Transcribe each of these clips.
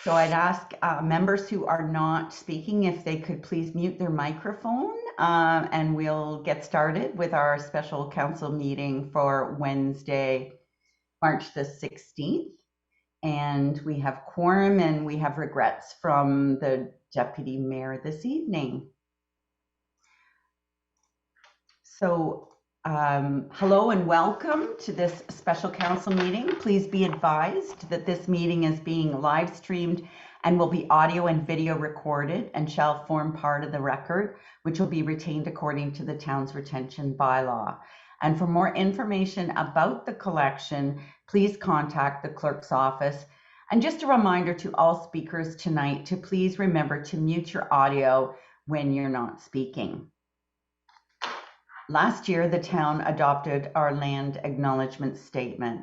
So I'd ask members who are not speaking if they could please mute their microphone, and we'll get started with our special council meeting for Wednesday, March the 16th. And we have quorum and we have regrets from the Deputy Mayor this evening. So hello and welcome to this special council meeting. Please be advised that this meeting is being live streamed and will be audio and video recorded and shall form part of the record, which will be retained according to the town's retention bylaw. And for more information about the collection, please contact the clerk's office. And just a reminder to all speakers tonight to please remember to mute your audio when you're not speaking. Last year, the town adopted our land acknowledgement statement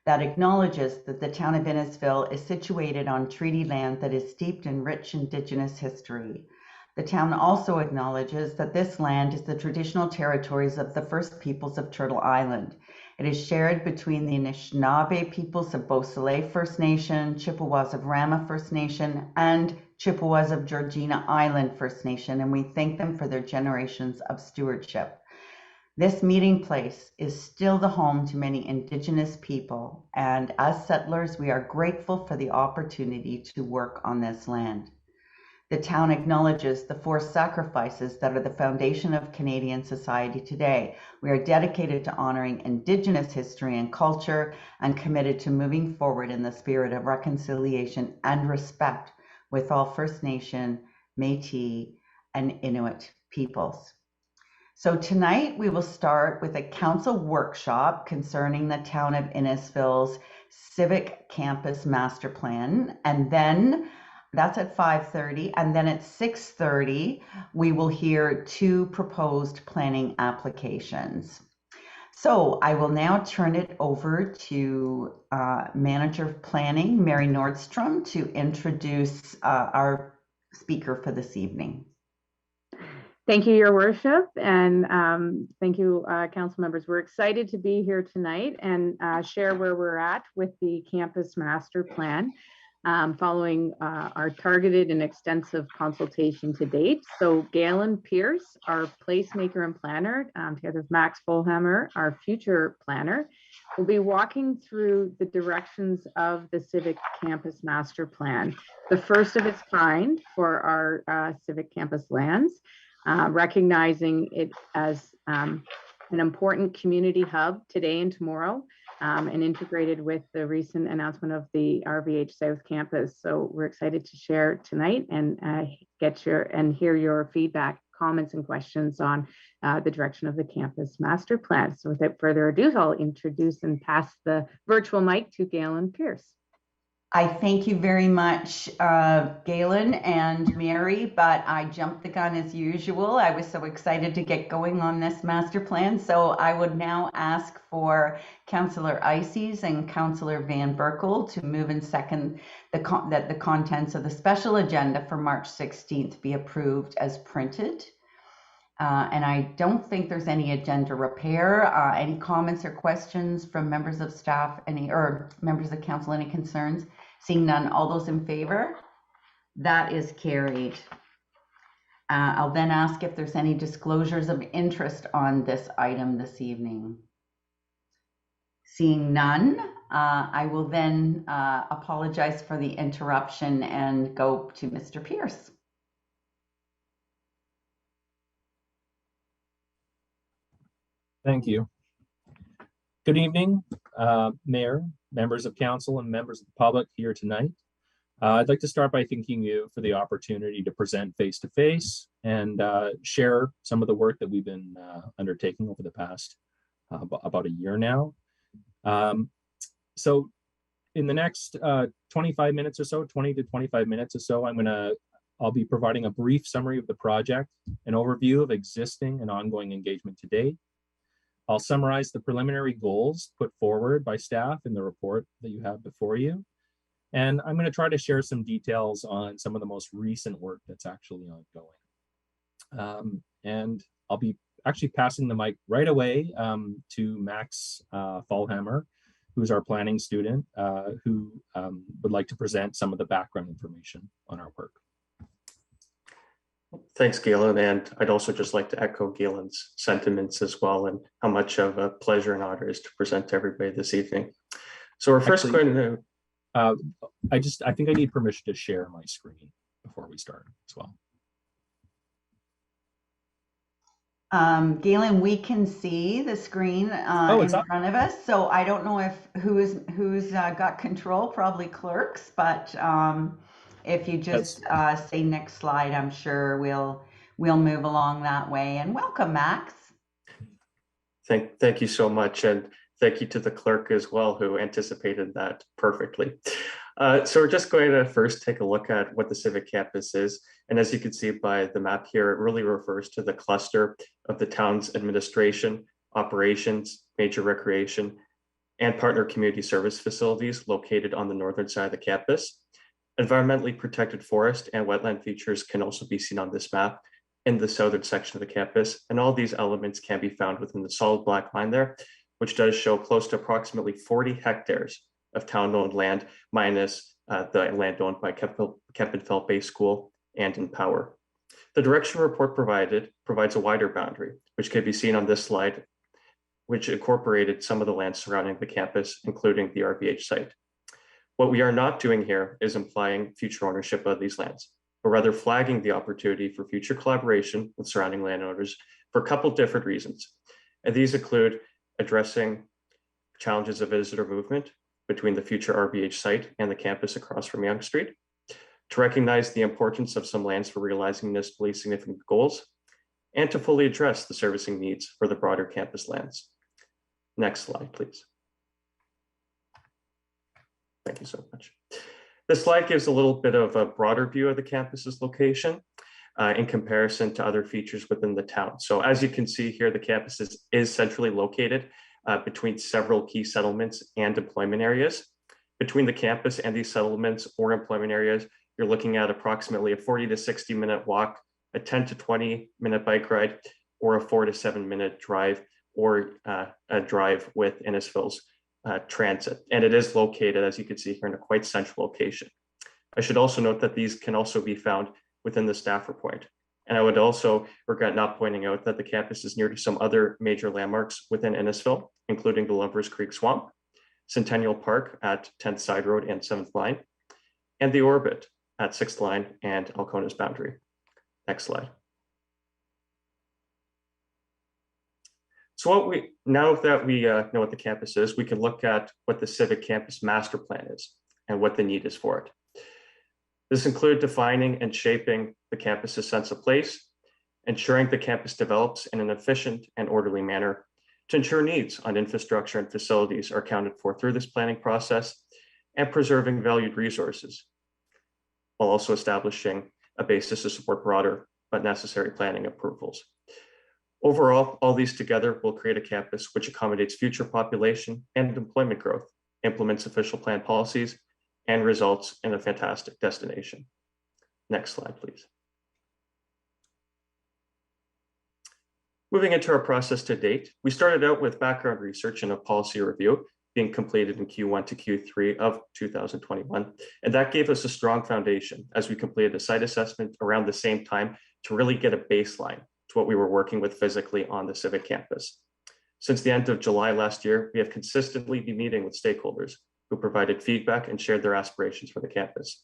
that acknowledges that the town of Innisfil is situated on treaty land that is steeped in rich Indigenous history. The town also acknowledges that this land is the traditional territories of the First Peoples of Turtle Island. It is shared between the Anishinaabe peoples of Beausoleil First Nation, Chippewas of Rama First Nation, and Chippewas of Georgina Island First Nation, and we thank them for their generations of stewardship. This meeting place is still the home to many Indigenous people, and as settlers, we are grateful for the opportunity to work on this land. The town acknowledges the forced sacrifices that are the foundation of Canadian society today. We are dedicated to honoring Indigenous history and culture and committed to moving forward in the spirit of reconciliation and respect with all First Nation, Métis, and Inuit peoples. So tonight we will start with a council workshop concerning the town of Innisfil's Civic Campus Master Plan, and then that's at 5:30, and then at 6:30 we will hear two proposed planning applications. So I will now turn it over to Manager of Planning, Mary Nordstrom, to introduce our speaker for this evening. Thank you, Your Worship, and thank you, council members. We're excited to be here tonight and share where we're at with the campus master plan following our targeted and extensive consultation to date. So Galen Pierce, our placemaker and planner, together with Max Fulhammer, our future planner, will be walking through the directions of the Civic Campus Master Plan, the first of its kind for our Civic Campus lands. Recognizing it as an important community hub today and tomorrow, and integrated with the recent announcement of the Rvh South Campus. So we're excited to share tonight and hear your feedback, comments, and questions on the direction of the campus master plan. So without further ado, I'll introduce and pass the virtual mic to Galen Pierce. I thank you very much, Galen and Mary, but I jumped the gun as usual. I was so excited to get going on this master plan. So I would now ask for Councillor Ices and Councillor Van Berkel to move and second that the contents of the special agenda for March 16th be approved as printed. And I don't think there's any agenda repair. Any comments or questions from members of staff, or members of council, any concerns? Seeing none, all those in favor? That is carried. I'll then ask if there's any disclosures of interest on this item this evening. Seeing none, I will then apologize for the interruption and go to Mr. Pierce. Thank you. Good evening, Mayor, members of council, and members of the public here tonight. I'd like to start by thanking you for the opportunity to present face-to-face and share some of the work that we've been undertaking over the past about a year now. So in the next 25 minutes or so, 20 to 25 minutes or so, I'll be providing a brief summary of the project, an overview of existing and ongoing engagement to date. I'll summarize the preliminary goals put forward by staff in the report that you have before you. And I'm going to try to share some details on some of the most recent work that's actually ongoing. And I'll be actually passing the mic right away to Max Fulhammer who's our planning student, who would like to present some of the background information on our work. Thanks, Galen. And I'd also just like to echo Galen's sentiments as well, and how much of a pleasure and honor it is to present to everybody this evening. So we're first going to... I think I need permission to share my screen before we start as well. Galen, we can see the screen in front of us, so I don't know if who's got control, probably clerks, but if you just say next slide, I'm sure we'll move along that way. And welcome, Max. Thank you so much, and thank you to the clerk as well, who anticipated that perfectly. So we're just going to first take a look at what the Civic campus is. And as you can see by the map here, it really refers to the cluster of the town's administration, operations, major recreation, and partner community service facilities located on the northern side of the campus. Environmentally protected forest and wetland features can also be seen on this map in the southern section of the campus. And all these elements can be found within the solid black line there, which does show close to approximately 40 hectares of town-owned land, minus the land owned by Kempenfeld Bay School and Empower. The direction report provides a wider boundary, which can be seen on this slide, which incorporated some of the land surrounding the campus, including the Rvh site. What we are not doing here is implying future ownership of these lands, but rather flagging the opportunity for future collaboration with surrounding landowners for a couple different reasons. And these include addressing challenges of visitor movement between the future Rvh site and the campus across from Yonge Street, to recognize the importance of some lands for realizing municipally significant goals, and to fully address the servicing needs for the broader campus lands. Next slide, please. Thank you so much. This slide gives a little bit of a broader view of the campus's location in comparison to other features within the town. So as you can see here, the campus is centrally located between several key settlements and employment areas. Between the campus and these settlements or employment areas, you're looking at approximately a 40 to 60 minute walk, a 10 to 20 minute bike ride, or a 4 to 7 minute drive, or a drive with Innisfil's transit. And it is located, as you can see here, in a quite central location. I should also note that these can also be found within the staff report. And I would also regret not pointing out that the campus is near to some other major landmarks within Innisfil, including the Lovers Creek Swamp, Centennial Park at 10th Side Road and 7th Line, and the Orbit at 6th Line and Alcona's boundary. Next slide. So now that we know what the campus is, we can look at what the Civic Campus Master Plan is and what the need is for it. This includes defining and shaping the campus's sense of place, ensuring the campus develops in an efficient and orderly manner to ensure needs on infrastructure and facilities are accounted for through this planning process, and preserving valued resources, while also establishing a basis to support broader but necessary planning approvals. Overall, all these together will create a campus which accommodates future population and employment growth, implements official plan policies, and results in a fantastic destination. Next slide, please. Moving into our process to date, we started out with background research and a policy review being completed in Q1 to Q3 of 2021. And that gave us a strong foundation as we completed a site assessment around the same time to really get a baseline to what we were working with physically on the Civic campus. Since the end of July last year, we have consistently been meeting with stakeholders who provided feedback and shared their aspirations for the campus.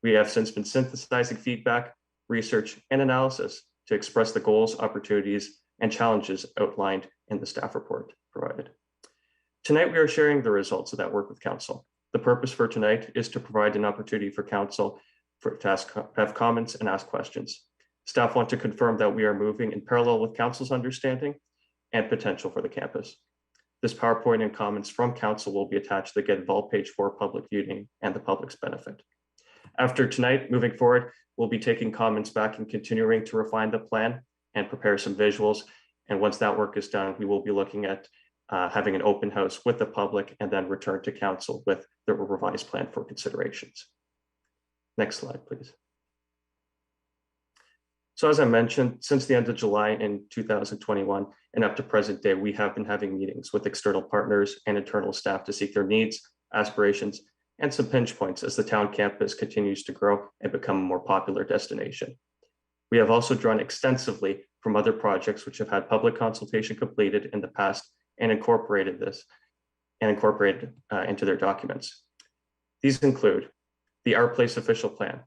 We have since been synthesizing feedback, research, and analysis to express the goals, opportunities, and challenges outlined in the staff report provided. Tonight, we are sharing the results of that work with Council. The purpose for tonight is to provide an opportunity for Council to have comments and ask questions. Staff want to confirm that we are moving in parallel with Council's understanding and potential for the campus. This PowerPoint and comments from Council will be attached to the Get Involved page for public viewing and the public's benefit. After tonight, moving forward, we'll be taking comments back and continuing to refine the plan and prepare some visuals. And once that work is done, we will be looking at having an open house with the public and then return to Council with the revised plan for considerations. Next slide, please. So as I mentioned, since the end of July in 2021, And up to present day, we have been having meetings with external partners and internal staff to seek their needs, aspirations, and some pinch points as the town campus continues to grow and become a more popular destination. We have also drawn extensively from other projects which have had public consultation completed in the past and incorporated into their documents. These include the Our Place Official Plan,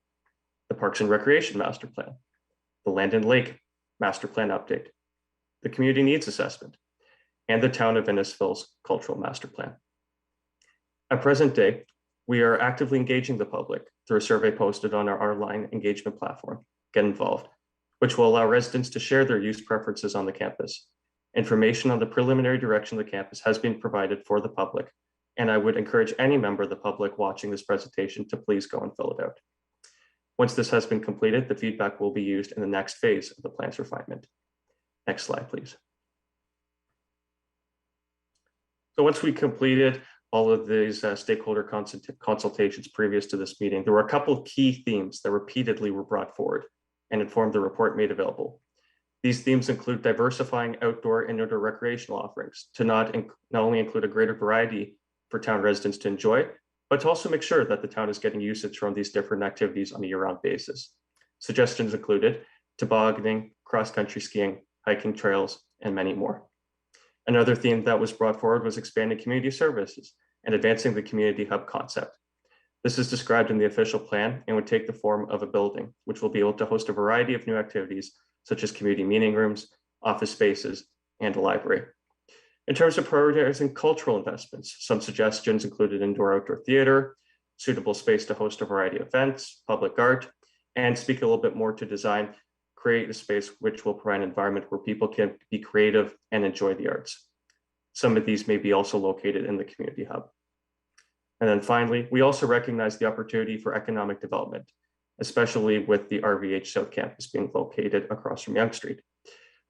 the Parks and Recreation Master Plan, the Land and Lake Master Plan Update, the Community Needs Assessment, and the Town of Innisfil's Cultural Master Plan. At present day, we are actively engaging the public through a survey posted on our online engagement platform, Get Involved, which will allow residents to share their use preferences on the campus. Information on the preliminary direction of the campus has been provided for the public, and I would encourage any member of the public watching this presentation to please go and fill it out. Once this has been completed, the feedback will be used in the next phase of the plan's refinement. Next slide, please. So once we completed all of these stakeholder consultations previous to this meeting, there were a couple of key themes that repeatedly were brought forward and informed the report made available. These themes include diversifying outdoor and indoor recreational offerings to not only include a greater variety for town residents to enjoy, but to also make sure that the town is getting usage from these different activities on a year-round basis. Suggestions included tobogganing, cross-country skiing, hiking trails, and many more. Another theme that was brought forward was expanding community services and advancing the community hub concept. This is described in the official plan and would take the form of a building, which will be able to host a variety of new activities, such as community meeting rooms, office spaces, and a library. In terms of prioritizing cultural investments, some suggestions included indoor-outdoor theater, suitable space to host a variety of events, public art, and speak a little bit more to design, create a space which will provide an environment where people can be creative and enjoy the arts. Some of these may be also located in the community hub. And then finally, we also recognize the opportunity for economic development, especially with the Rvh South Campus being located across from Yonge Street.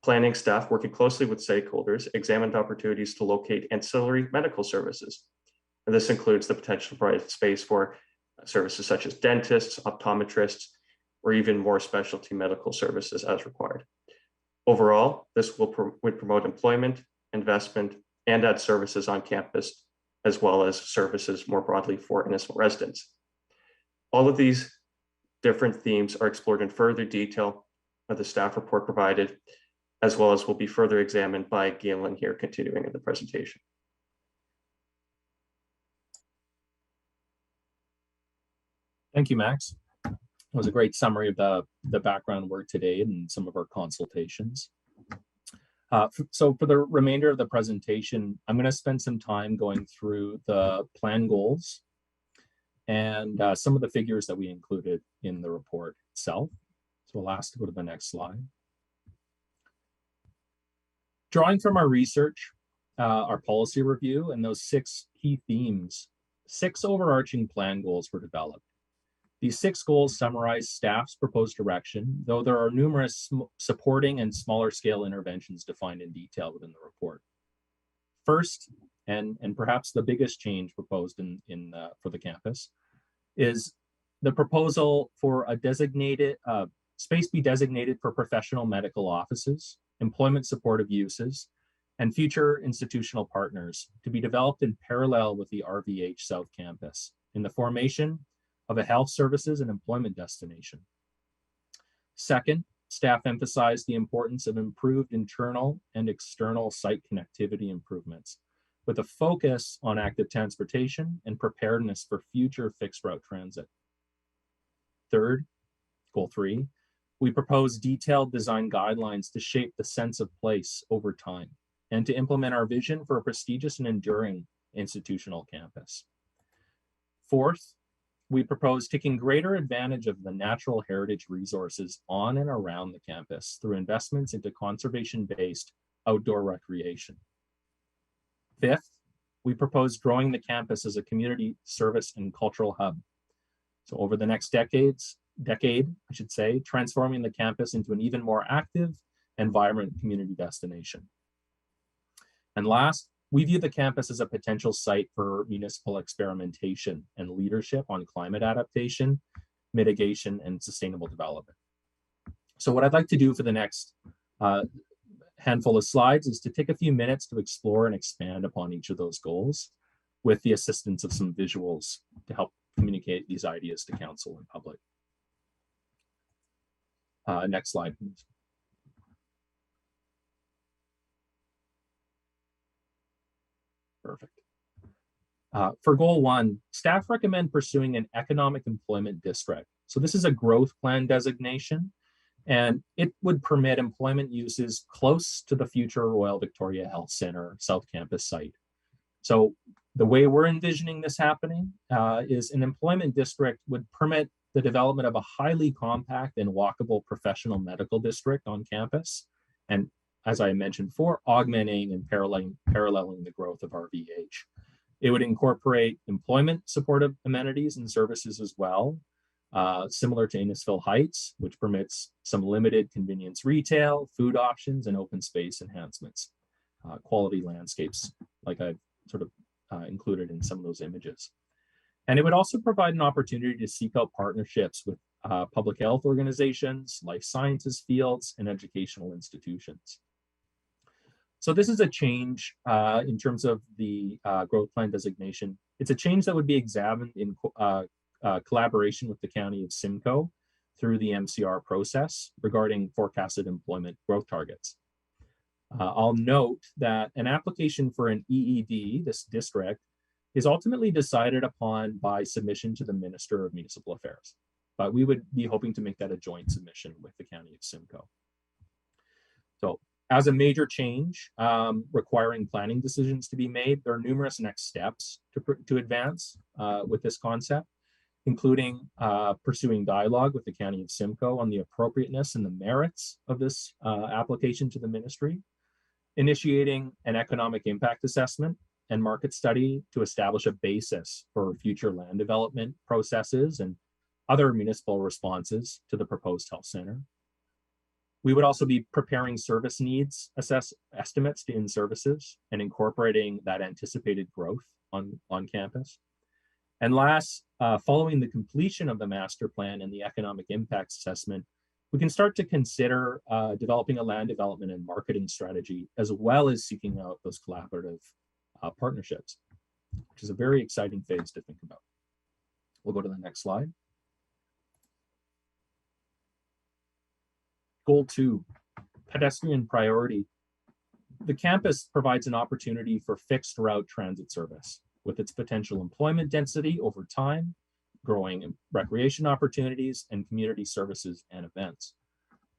Planning staff working closely with stakeholders examined opportunities to locate ancillary medical services. And this includes the potential to provide space for services such as dentists, optometrists, or even more specialty medical services as required. Overall, this would promote employment, investment, and add services on campus, as well as services more broadly for Innisfil residents. All of these different themes are explored in further detail of the staff report provided, as well as will be further examined by Galen here continuing in the presentation. Thank you, Max. It was a great summary of the background work today and some of our consultations. So for the remainder of the presentation, I'm going to spend some time going through the plan goals and some of the figures that we included in the report itself. So we'll ask to go to the next slide. Drawing from our research, our policy review, and those 6 key themes, 6 overarching plan goals were developed. These 6 goals summarize staff's proposed direction, though there are numerous supporting and smaller scale interventions defined in detail within the report. First, and perhaps the biggest change proposed for the campus, is the proposal for a designated space be designated for professional medical offices, employment supportive uses, and future institutional partners to be developed in parallel with the Rvh South Campus in the formation of a health services and employment destination. Second, staff emphasized the importance of improved internal and external site connectivity improvements with a focus on active transportation and preparedness for future fixed route transit. Third, goal 3, we propose detailed design guidelines to shape the sense of place over time and to implement our vision for a prestigious and enduring institutional campus. Fourth, we propose taking greater advantage of the natural heritage resources on and around the campus through investments into conservation-based outdoor recreation. Fifth, we propose growing the campus as a community service and cultural hub. So over the next decade, I should say, transforming the campus into an even more active and vibrant community destination. And last, we view the campus as a potential site for municipal experimentation and leadership on climate adaptation, mitigation, and sustainable development. So what I'd like to do for the next handful of slides is to take a few minutes to explore and expand upon each of those goals with the assistance of some visuals to help communicate these ideas to council and public. Next slide, please. Perfect. For goal 1, staff recommend pursuing an economic employment district. So this is a growth plan designation, and it would permit employment uses close to the future Royal Victoria Health Centre South Campus site. So the way we're envisioning this happening is an employment district would permit the development of a highly compact and walkable professional medical district on campus. And as I mentioned before, augmenting and paralleling the growth of RVH. It would incorporate employment supportive amenities and services as well, similar to Innisfil Heights, which permits some limited convenience retail, food options, and open space enhancements, quality landscapes, like I've sort of included in some of those images. And it would also provide an opportunity to seek out partnerships with public health organizations, life sciences fields, and educational institutions. So this is a change in terms of the growth plan designation. It's a change that would be examined in collaboration with the County of Simcoe through the MCR process regarding forecasted employment growth targets. I'll note that an application for an EED, this district, is ultimately decided upon by submission to the Minister of Municipal Affairs. But we would be hoping to make that a joint submission with the County of Simcoe. So as a major change requiring planning decisions to be made, there are numerous next steps to advance with this concept, including pursuing dialogue with the County of Simcoe on the appropriateness and the merits of this application to the ministry, initiating an economic impact assessment and market study to establish a basis for future land development processes and other municipal responses to the proposed health center. We would also be preparing service needs estimates to in-services and incorporating that anticipated growth on campus. And last, following the completion of the master plan and the economic impact assessment, we can start to consider developing a land development and marketing strategy, as well as seeking out those collaborative partnerships, which is a very exciting phase to think about. We'll go to the next slide. Goal 2, pedestrian priority. The campus provides an opportunity for fixed route transit service with its potential employment density over time, growing recreation opportunities, and community services and events.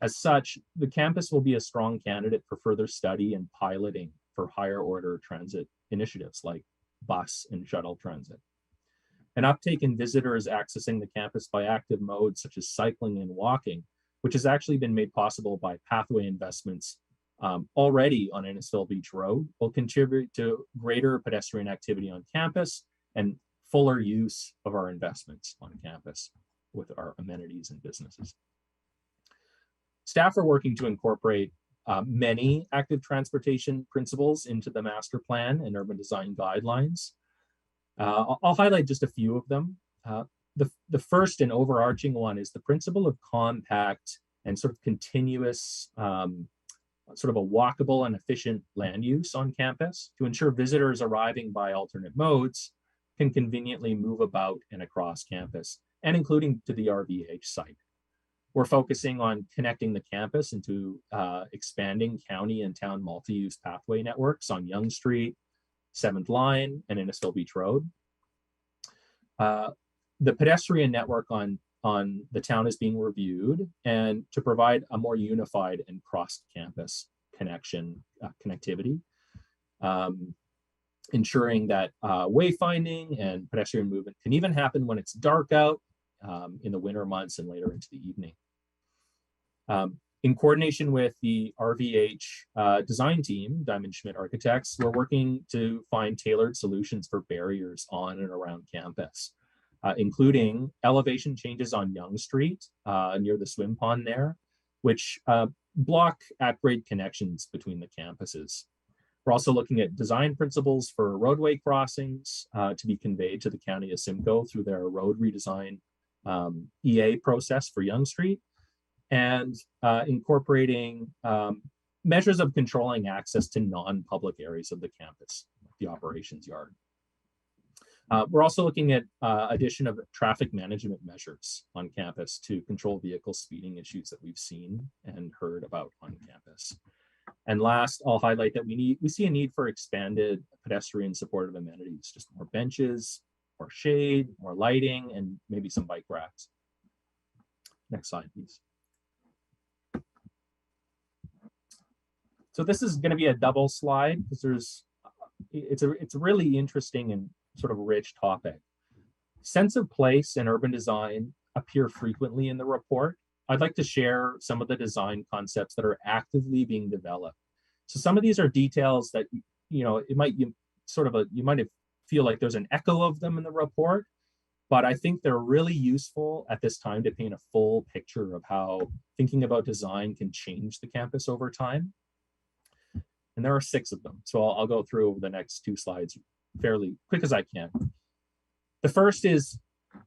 As such, the campus will be a strong candidate for further study and piloting for higher order transit initiatives like bus and shuttle transit. An uptake in visitors accessing the campus by active modes such as cycling and walking, which has actually been made possible by pathway investments already on Innisfil Beach Road, will contribute to greater pedestrian activity on campus and fuller use of our investments on campus with our amenities and businesses. Staff are working to incorporate many active transportation principles into the master plan and urban design guidelines. I'll highlight just a few of them. The first and overarching one is the principle of compact and sort of continuous, sort of a walkable and efficient land use on campus to ensure visitors arriving by alternate modes can conveniently move about and across campus, and including to the RVH site. We're focusing on connecting the campus into expanding county and town multi-use pathway networks on Yonge Street, 7th Line, and Innisfil Beach Road. The pedestrian network on the town is being reviewed, and to provide a more unified and cross-campus connectivity, ensuring that wayfinding and pedestrian movement can even happen when it's dark out in the winter months and later into the evening. In coordination with the RVH design team, Diamond Schmidt Architects, we're working to find tailored solutions for barriers on and around campus, including elevation changes on Yonge Street near the swim pond there, which block at-grade connections between the campuses. We're also looking at design principles for roadway crossings to be conveyed to the County of Simcoe through their road redesign EA process for Yonge Street, and incorporating measures of controlling access to non-public areas of the campus, the operations yard. We're also looking at addition of traffic management measures on campus to control vehicle speeding issues that we've seen and heard about on campus. And last, I'll highlight that we see a need for expanded pedestrian supportive amenities, just more benches, more shade, more lighting, and maybe some bike racks. Next slide, please. So this is going to be a double slide because it's a really interesting and sort of rich topic. Sense of place and urban design appear frequently in the report. I'd like to share some of the design concepts that are actively being developed. So some of these are details that, you know, you might feel like there's an echo of them in the report, but I think they're really useful at this time to paint a full picture of how thinking about design can change the campus over time. And there are 6 of them. So I'll go through over the next 2 slides fairly quick as I can. The first is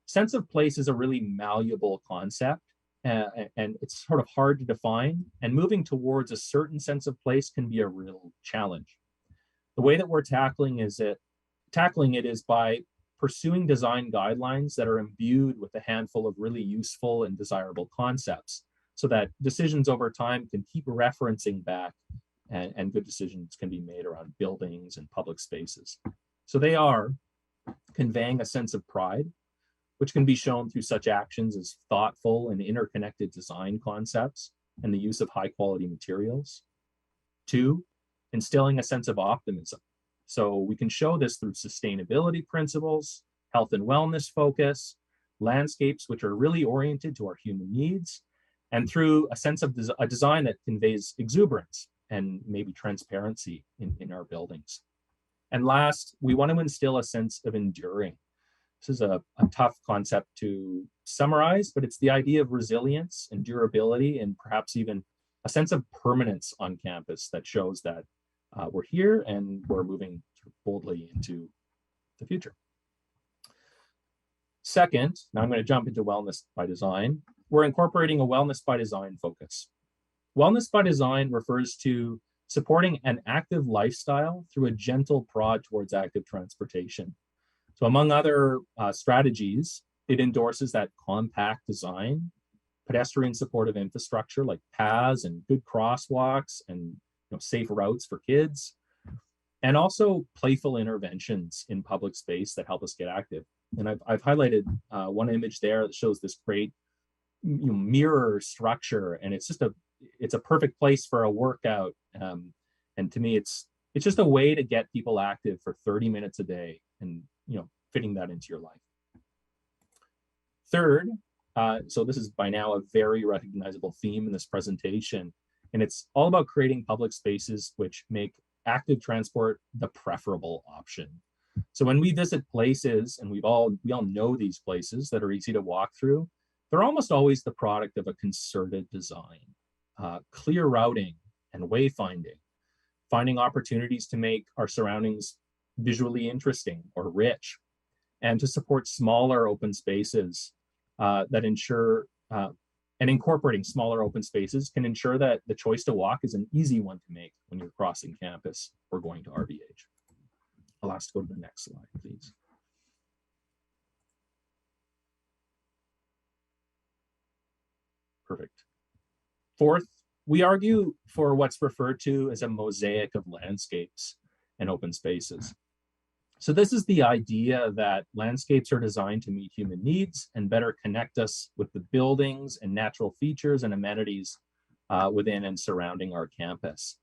sense of place is a really malleable concept, and it's sort of hard to define, and moving towards a certain sense of place can be a real challenge. The way that we're tackling it is by pursuing design guidelines that are imbued with a handful of really useful and desirable concepts so that decisions over time can keep referencing back and good decisions can be made around buildings and public spaces. So they are conveying a sense of pride, which can be shown through such actions as thoughtful and interconnected design concepts and the use of high quality materials. 2, instilling a sense of optimism. So we can show this through sustainability principles, health and wellness focus, landscapes which are really oriented to our human needs, and through a sense of a design that conveys exuberance and maybe transparency in our buildings. And last, we want to instill a sense of enduring. This is a tough concept to summarize, but it's the idea of resilience and durability and perhaps even a sense of permanence on campus that shows that we're here and we're moving sort of boldly into the future. Second, now I'm going to jump into wellness by design. We're incorporating a wellness by design focus. Wellness by design refers to supporting an active lifestyle through a gentle prod towards active transportation. So among other strategies, it endorses that compact design, pedestrian supportive infrastructure like paths and good crosswalks and safe routes for kids, and also playful interventions in public space that help us get active. And I've highlighted one image there that shows this great mirror structure, and it's a perfect place for a workout. And to me, it's just a way to get people active for 30 minutes a day and fitting that into your life. Third, so this is by now a very recognizable theme in this presentation, and it's all about creating public spaces which make active transport the preferable option. So when we visit places, and we all know these places that are easy to walk through, they're almost always the product of a concerted design, clear routing and wayfinding, finding opportunities to make our surroundings visually interesting or rich, and to support smaller open spaces that ensure, and incorporating smaller open spaces can ensure that the choice to walk is an easy one to make when you're crossing campus or going to Rvh. I'll ask to go to the next slide, please. Perfect. Fourth, we argue for what's referred to as a mosaic of landscapes and open spaces. So this is the idea that landscapes are designed to meet human needs and better connect us with the buildings and natural features and amenities within and surrounding our campus.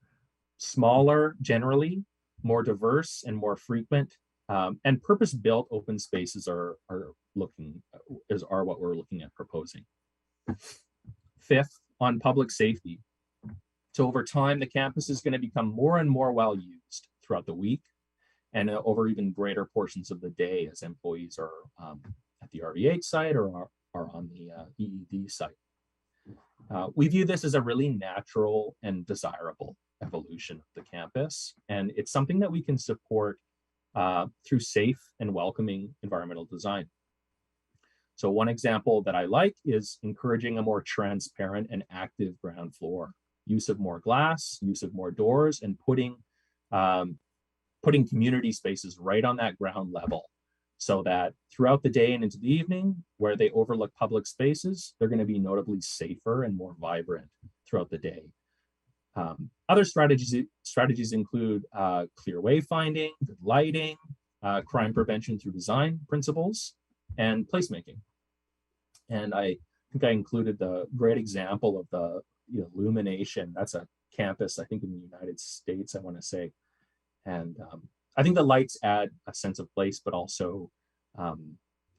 Smaller, generally, more diverse and more frequent, and purpose-built open spaces are what we're looking at proposing. Fifth, on public safety. So over time, the campus is going to become more and more well used throughout the week and over even greater portions of the day as employees are at the Rvh site or are on the EED site. We view this as a really natural and desirable evolution of the campus, and it's something that we can support through safe and welcoming environmental design. So one example that I like is encouraging a more transparent and active ground floor use of more glass, use of more doors, and putting community spaces right on that ground level, so that throughout the day and into the evening, where they overlook public spaces, they're going to be notably safer and more vibrant throughout the day. Other strategies include clear wayfinding, good lighting, crime prevention through design principles, and placemaking. And I think I included the great example of the illumination. That's a campus, I think, in the United States, I want to say. And I think the lights add a sense of place, but also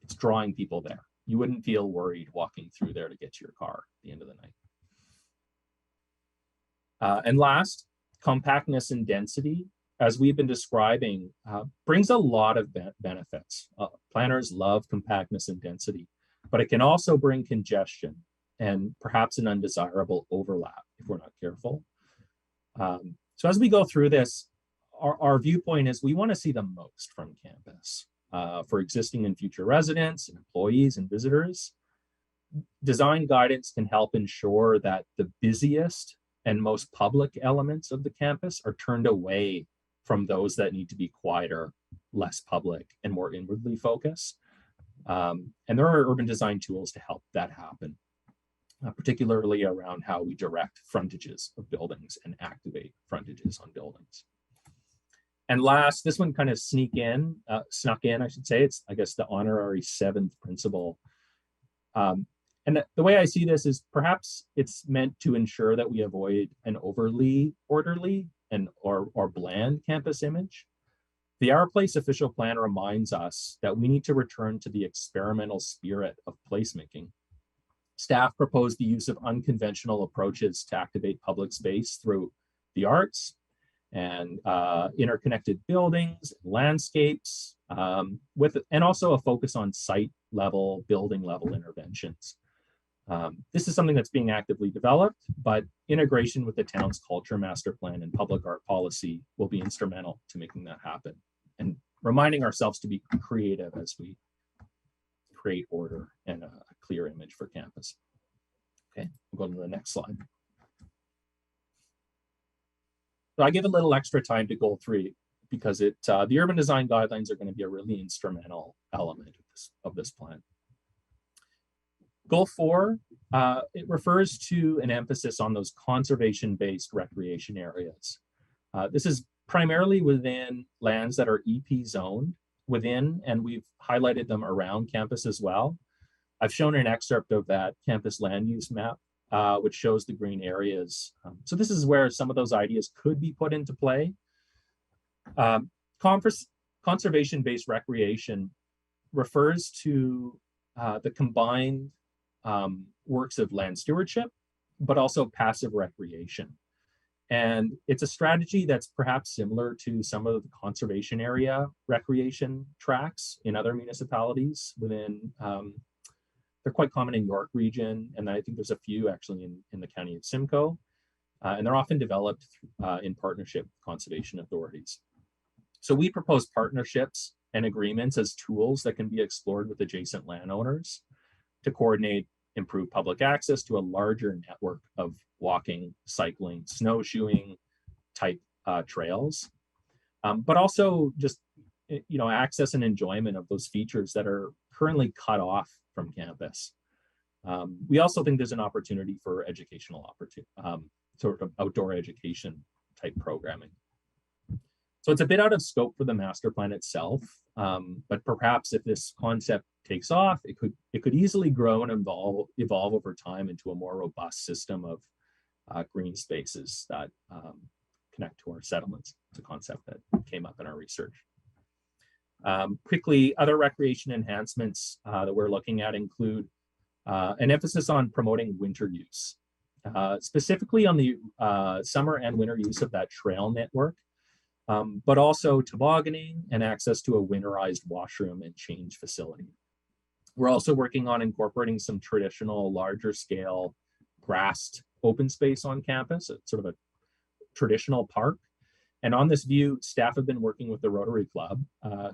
it's drawing people there. You wouldn't feel worried walking through there to get to your car at the end of the night. And last, compactness and density, as we've been describing, brings a lot of benefits. Planners love compactness and density, but it can also bring congestion and perhaps an undesirable overlap if we're not careful. So as we go through this, our viewpoint is we want to see the most from campus for existing and future residents, and employees, and visitors. Design guidance can help ensure that the busiest and most public elements of the campus are turned away from those that need to be quieter, less public, and more inwardly focused. And there are urban design tools to help that happen, particularly around how we direct frontages of buildings and activate frontages on buildings. And last, this one kind of snuck in, I should say. It's, I guess, the honorary 7th principle. And the way I see this is perhaps it's meant to ensure that we avoid an overly orderly or bland campus image. The Our Place official plan reminds us that we need to return to the experimental spirit of placemaking. Staff proposed the use of unconventional approaches to activate public space through the arts and interconnected buildings, landscapes, and also a focus on site level, building level interventions. This is something that's being actively developed, but integration with the town's culture master plan and public art policy will be instrumental to making that happen, and reminding ourselves to be creative as we create order and a clear image for campus. Okay, we'll go to the next slide. So I give a little extra time to go through because the urban design guidelines are going to be a really instrumental element of this plan. Goal 4, it refers to an emphasis on those conservation-based recreation areas. This is primarily within lands that are EP zoned within, and we've highlighted them around campus as well. I've shown an excerpt of that campus land use map, which shows the green areas. So this is where some of those ideas could be put into play. Conservation-based recreation refers to the combined works of land stewardship, but also passive recreation. And it's a strategy that's perhaps similar to some of the conservation area recreation tracks in other municipalities within, they're quite common in York region, and I think there's a few actually in the county of Simcoe, and they're often developed in partnership with conservation authorities. So we propose partnerships and agreements as tools that can be explored with adjacent landowners to coordinate improved public access to a larger network of walking, cycling, snowshoeing type trails, but also just access and enjoyment of those features that are currently cut off from campus. We also think there's an opportunity for educational sort of outdoor education type programming. So it's a bit out of scope for the master plan itself, but perhaps if this concept takes off, it could easily grow and evolve over time into a more robust system of green spaces that connect to our settlements. It's a concept that came up in our research. Quickly, other recreation enhancements that we're looking at include an emphasis on promoting winter use, specifically on the summer and winter use of that trail network, but also tobogganing and access to a winterized washroom and change facility. We're also working on incorporating some traditional larger scale grassed open space on campus, sort of a traditional park. And on this view, staff have been working with the Rotary Club,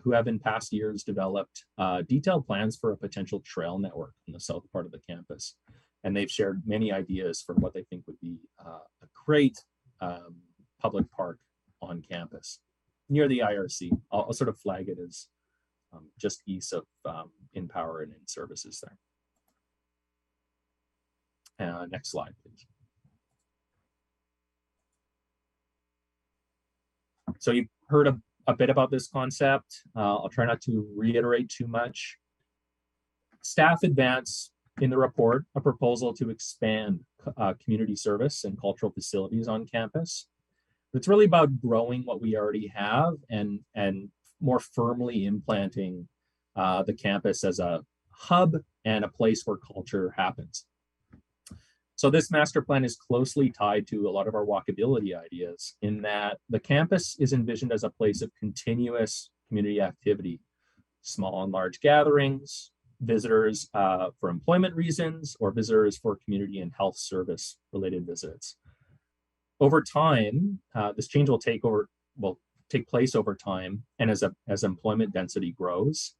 who have in past years developed detailed plans for a potential trail network in the south part of the campus. And they've shared many ideas for what they think would be a great public park on campus near the IRC. I'll sort of flag it as just east of InPower and In Services there. Next slide, please. So you've heard a bit about this concept. I'll try not to reiterate too much. Staff advance in the report a proposal to expand community service and cultural facilities on campus. It's really about growing what we already have and more firmly implanting the campus as a hub and a place where culture happens. So this master plan is closely tied to a lot of our walkability ideas in that the campus is envisioned as a place of continuous community activity, small and large gatherings, visitors for employment reasons, or visitors for community and health service related visits. Over time, this change will take place over time, and as employment density grows,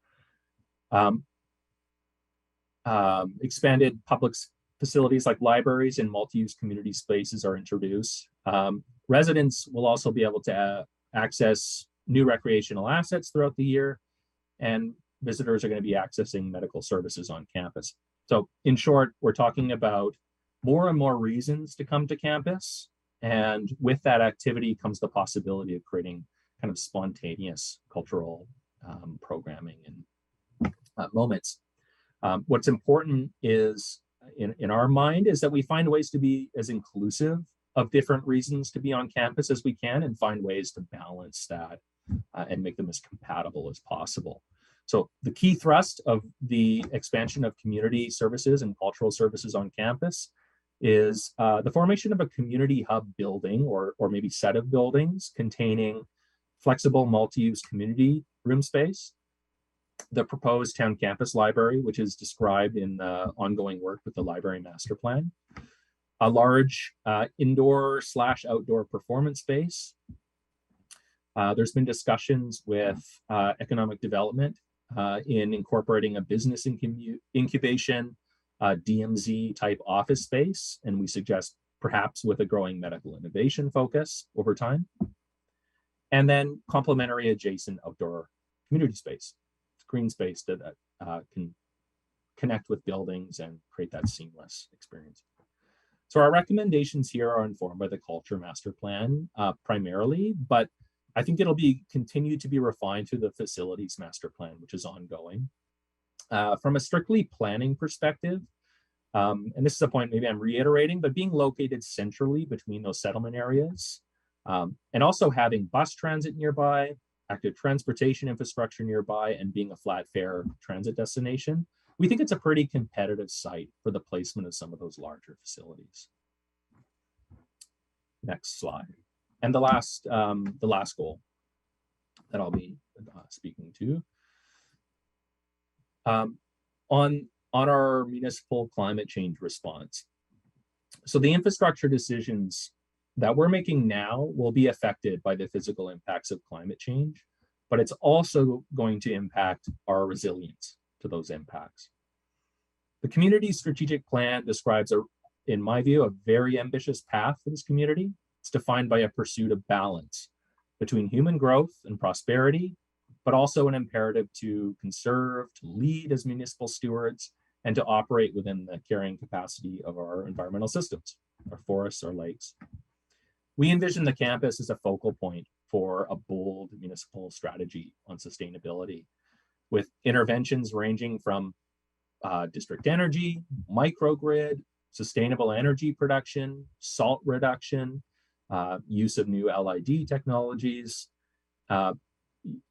expanded public facilities like libraries and multi-use community spaces are introduced. Residents will also be able to access new recreational assets throughout the year, and visitors are going to be accessing medical services on campus. So in short, we're talking about more and more reasons to come to campus. And with that activity comes the possibility of creating kind of spontaneous cultural programming and moments. What's important is, in our mind, is that we find ways to be as inclusive of different reasons to be on campus as we can, and find ways to balance that and make them as compatible as possible. So the key thrust of the expansion of community services and cultural services on campus is the formation of a community hub building or maybe set of buildings containing flexible multi-use community room space, the proposed town campus library, which is described in the ongoing work with the library master plan, a large indoor/outdoor performance space. There's been discussions with economic development in incorporating a business incubation DMZ type office space, and we suggest perhaps with a growing medical innovation focus over time. And then complementary adjacent outdoor community space, green space that can connect with buildings and create that seamless experience. So our recommendations here are informed by the culture master plan primarily, but I think it'll be continued to be refined through the facilities master plan, which is ongoing. From a strictly planning perspective, and this is a point maybe I'm reiterating, but being located centrally between those settlement areas, and also having bus transit nearby, active transportation infrastructure nearby, and being a flat fare transit destination, we think it's a pretty competitive site for the placement of some of those larger facilities. Next slide. And the last goal that I'll be speaking to on our municipal climate change response. So the infrastructure decisions that we're making now will be affected by the physical impacts of climate change, but it's also going to impact our resilience to those impacts. The community strategic plan describes, in my view, a very ambitious path for this community. It's defined by a pursuit of balance between human growth and prosperity, but also an imperative to conserve, to lead as municipal stewards, and to operate within the carrying capacity of our environmental systems, our forests, our lakes. We envision the campus as a focal point for a bold municipal strategy on sustainability, with interventions ranging from district energy, microgrid, sustainable energy production, salt reduction, use of new LID technologies,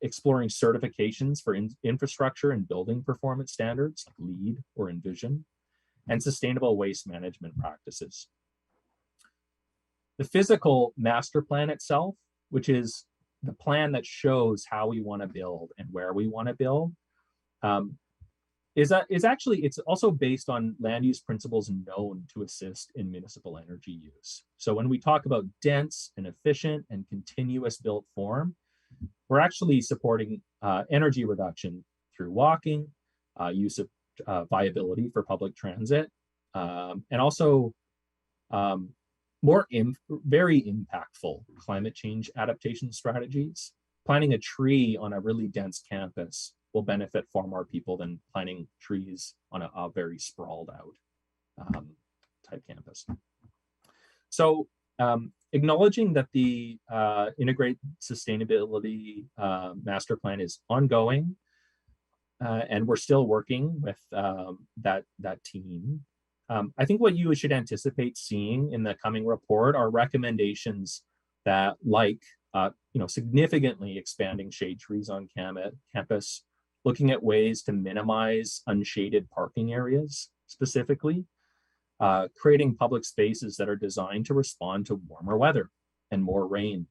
exploring certifications for infrastructure and building performance standards like LEED or Envision, and sustainable waste management practices. The physical master plan itself, which is the plan that shows how we want to build and where we want to build, it's also based on land use principles known to assist in municipal energy use. So when we talk about dense and efficient and continuous built form, we're actually supporting energy reduction through walking, use of viability for public transit, and also very impactful climate change adaptation strategies. Planting a tree on a really dense campus will benefit far more people than planting trees on a very sprawled out type campus. So acknowledging that the integrated sustainability master plan is ongoing, and we're still working with that team. I think what you should anticipate seeing in the coming report are recommendations that, like, significantly expanding shade trees on campus, looking at ways to minimize unshaded parking areas specifically, creating public spaces that are designed to respond to warmer weather and more rain,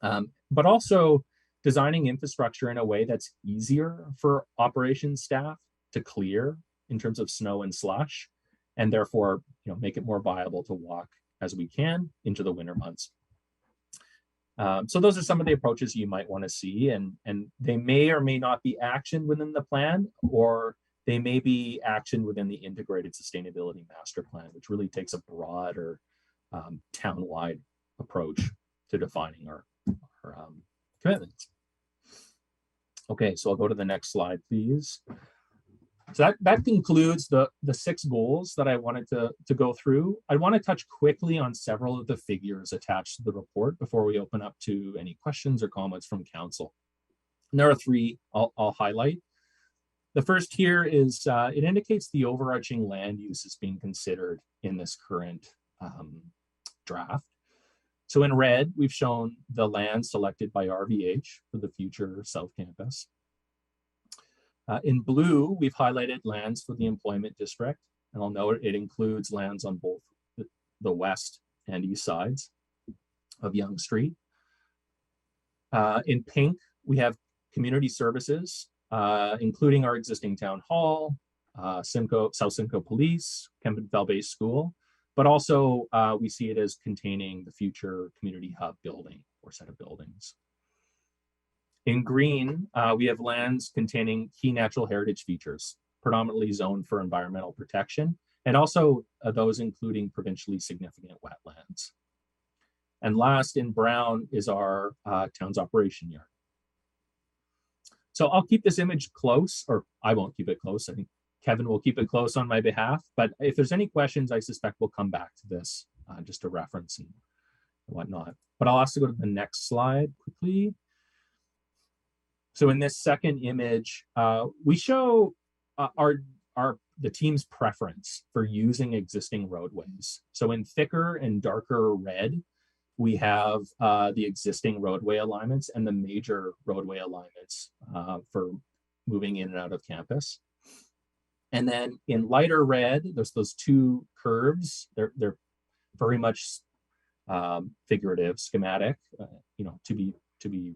but also designing infrastructure in a way that's easier for operations staff to clear in terms of snow and slush, and therefore make it more viable to walk as we can into the winter months. So those are some of the approaches you might want to see, and they may or may not be actioned within the plan, or they may be actioned within the integrated sustainability master plan, which really takes a broader town-wide approach to defining our commitments. Okay, so I'll go to the next slide, please. So that concludes the 6 goals that I wanted to go through. I want to touch quickly on several of the figures attached to the report before we open up to any questions or comments from council. And there are 3 I'll highlight. The first here is it indicates the overarching land use is being considered in this current draft. So in red, we've shown the land selected by Rvh for the future South Campus. In blue, we've highlighted lands for the employment district, and I'll note it includes lands on both the west and east sides of Yonge Street. In pink, we have community services, including our existing town hall, South Simcoe Police, Kempenfell Bay School, but also we see it as containing the future community hub building or set of buildings. In green, we have lands containing key natural heritage features, predominantly zoned for environmental protection, and also those including provincially significant wetlands. And last, in brown, is our town's operation yard. So I'll keep this image close, or I won't keep it close. I think Kevin will keep it close on my behalf, but if there's any questions, I suspect we'll come back to this just to reference and whatnot. But I'll also go to the next slide quickly. So in this second image, we show the team's preference for using existing roadways. So in thicker and darker red, we have the existing roadway alignments and the major roadway alignments for moving in and out of campus. And then in lighter red, there's those 2 curves. They're very much figurative, schematic, to be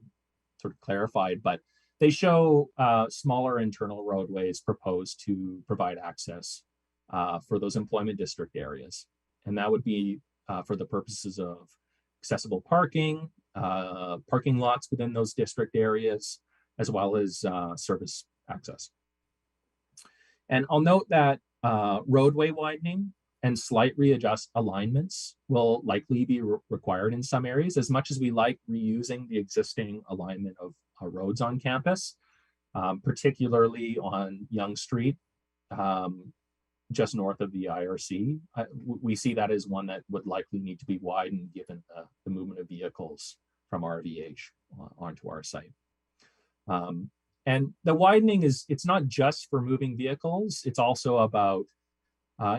sort of clarified, but they show smaller internal roadways proposed to provide access for those employment district areas. And that would be for the purposes of accessible parking, parking lots within those district areas, as well as service access. And I'll note that roadway widening and slight readjust alignments will likely be required in some areas, as much as we like reusing the existing alignment of roads on campus, particularly on Yonge Street, just north of the IRC. We see that as one that would likely need to be widened given the movement of vehicles from Rvh onto our site. And the widening it's not just for moving vehicles, it's also about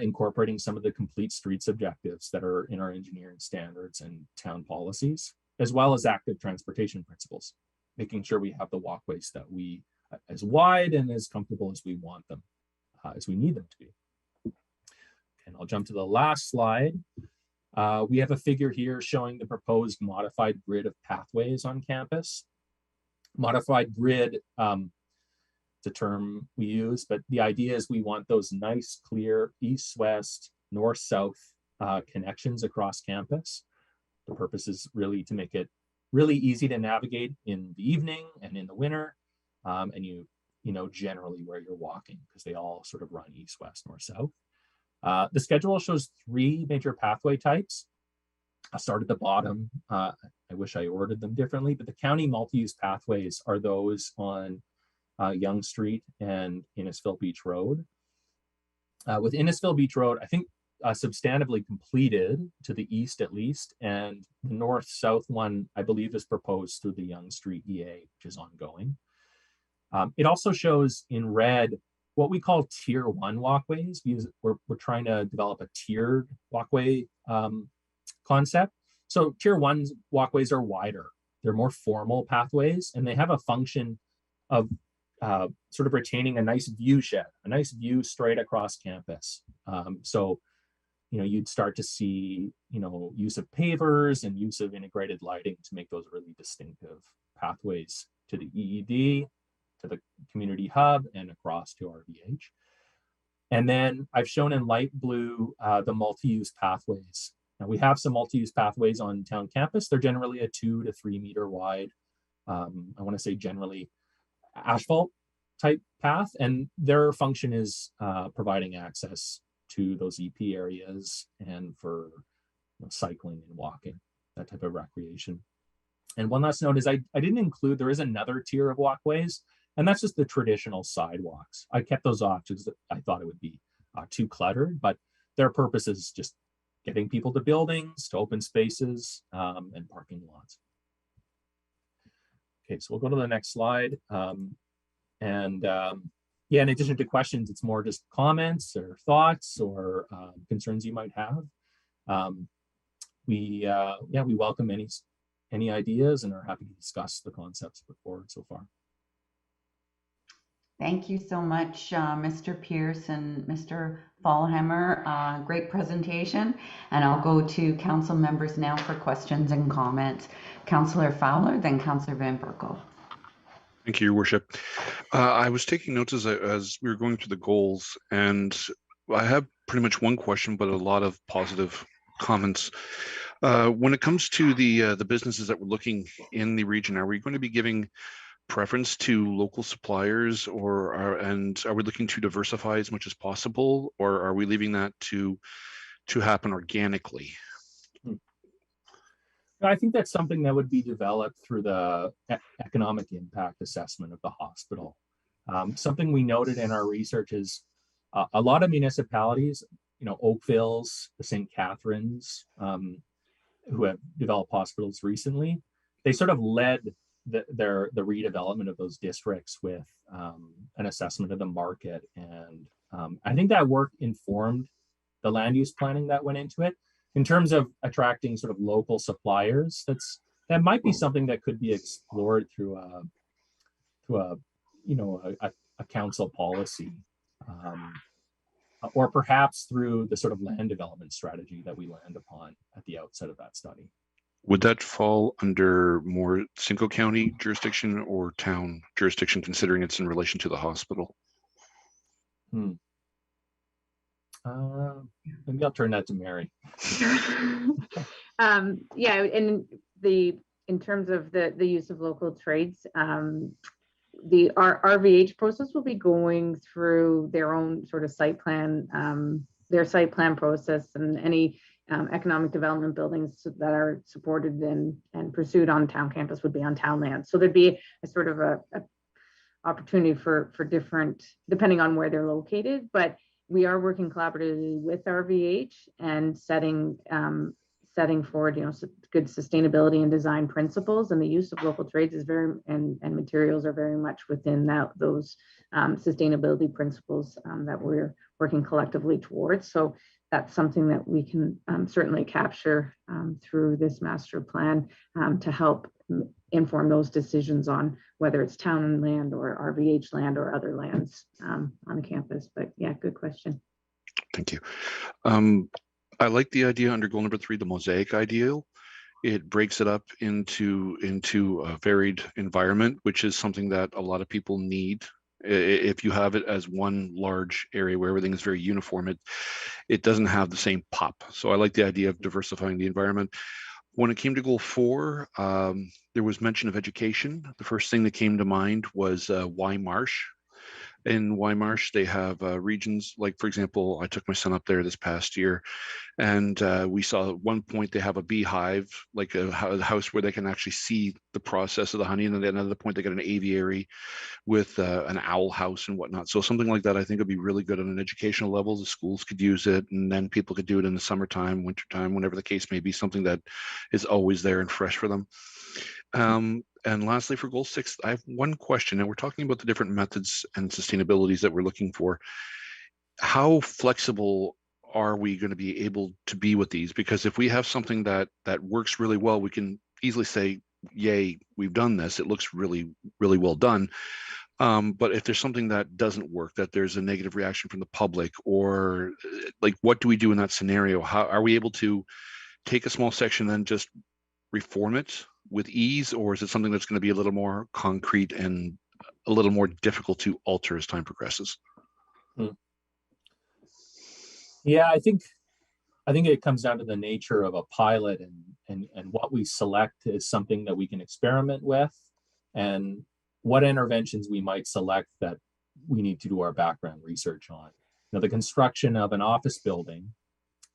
incorporating some of the complete streets objectives that are in our engineering standards and town policies, as well as active transportation principles, making sure we have the walkways that we as wide and as comfortable as we want them, as we need them to be. And I'll jump to the last slide. We have a figure here showing the proposed modified grid of pathways on campus. Modified grid, it's a term we use, but the idea is we want those nice, clear east-west, north-south connections across campus. The purpose is really to make it really easy to navigate in the evening and in the winter, and you know generally where you're walking because they all sort of run east, west, north, south. The schedule shows 3 major pathway types. I'll start at the bottom. I wish I ordered them differently, but the county multi-use pathways are those on Yonge Street and Innisfil Beach Road. With Innisfil Beach Road, I think substantively completed to the east at least, and the north-south one, I believe, is proposed through the Yonge Street EA, which is ongoing. It also shows in red what we call tier 1 walkways, because we're trying to develop a tiered walkway concept. So tier 1 walkways are wider. They're more formal pathways, and they have a function of sort of retaining a nice view shed, a nice view straight across campus. So, you know, you'd start to see, you know, use of pavers and use of integrated lighting to make those really distinctive pathways to the EED, to the community hub, and across to Rvh. And then I've shown in light blue the multi-use pathways. Now we have some multi-use pathways on town campus. They're generally a 2 to 3 meter wide. I want to say generally asphalt type path, and their function is providing access to those EP areas and for, you know, cycling and walking, that type of recreation. And one last note is I didn't include, there is another tier of walkways, and that's just the traditional sidewalks. I kept those off because I thought it would be too cluttered, but their purpose is just getting people to buildings, to open spaces, and parking lots. Okay, so we'll go to the next slide. Yeah, in addition to questions, it's more just comments or thoughts or concerns you might have. We welcome any ideas and are happy to discuss the concepts put forward so far. Thank you so much, Mr. Pierce and Mr. Fallhammer. Great presentation. And I'll go to council members now for questions and comments. Councillor Fowler, then Councillor Van Berkel. Thank you, Your Worship. I was taking notes as we were going through the goals, and I have pretty much one question, but a lot of positive comments. When it comes to the businesses that we're looking in the region, are we going to be giving preference to local suppliers, or are we looking to diversify as much as possible, or are we leaving that to happen organically? I think that's something that would be developed through the economic impact assessment of the hospital. Something we noted in our research is a lot of municipalities, you know, Oakville's, the St. Catharines, who have developed hospitals recently, they sort of led the redevelopment of those districts with an assessment of the market. And I think that work informed the land use planning that went into it. In terms of attracting sort of local suppliers, that might be something that could be explored through a council policy, or perhaps through the sort of land development strategy that we land upon at the outset of that study. Would that fall under more single county jurisdiction or town jurisdiction, considering it's in relation to the hospital? Maybe I'll turn that to Mary. Yeah, and in terms of the use of local trades, our Rvh process will be going through their own sort of site plan, their site plan process, and any economic development buildings that are supported and pursued on town campus would be on town land. So there'd be a sort of a opportunity for different, depending on where they're located, but we are working collaboratively with Rvh and setting forward, you know, good sustainability and design principles, and the use of local trades is and materials are very much within those sustainability principles that we're working collectively towards. So that's something that we can certainly capture through this master plan to help inform those decisions on whether it's town land or Rvh land or other lands on the campus. But yeah, good question. Thank you. I like the idea under goal number 3, the mosaic ideal. It breaks it up into a varied environment, which is something that a lot of people need. If you have it as one large area where everything is very uniform, it doesn't have the same pop. So I like the idea of diversifying the environment. When it came to goal 4, there was mention of education. The first thing that came to mind was why Marsh? In Wymarsh, they have regions, like, for example, I took my son up there this past year, and we saw at one point they have a beehive, like a house where they can actually see the process of the honey. And then at another point, they got an aviary with an owl house and whatnot. So something like that, I think, would be really good on an educational level. The schools could use it, and then people could do it in the summertime, wintertime, whenever the case may be, something that is always there and fresh for them. And lastly, for goal 6, I have one question, and we're talking about the different methods and sustainabilities that we're looking for. How flexible are we going to be able to be with these? Because if we have something that works really well, we can easily say, yay, we've done this. It looks really, really well done. But if there's something that doesn't work, that there's a negative reaction from the public, or like, what do we do in that scenario? How are we able to take a small section and then just reform it with ease, or is it something that's going to be a little more concrete and a little more difficult to alter as time progresses? Yeah, I think it comes down to the nature of a pilot, and what we select is something that we can experiment with, and what interventions we might select that we need to do our background research on. Now, the construction of an office building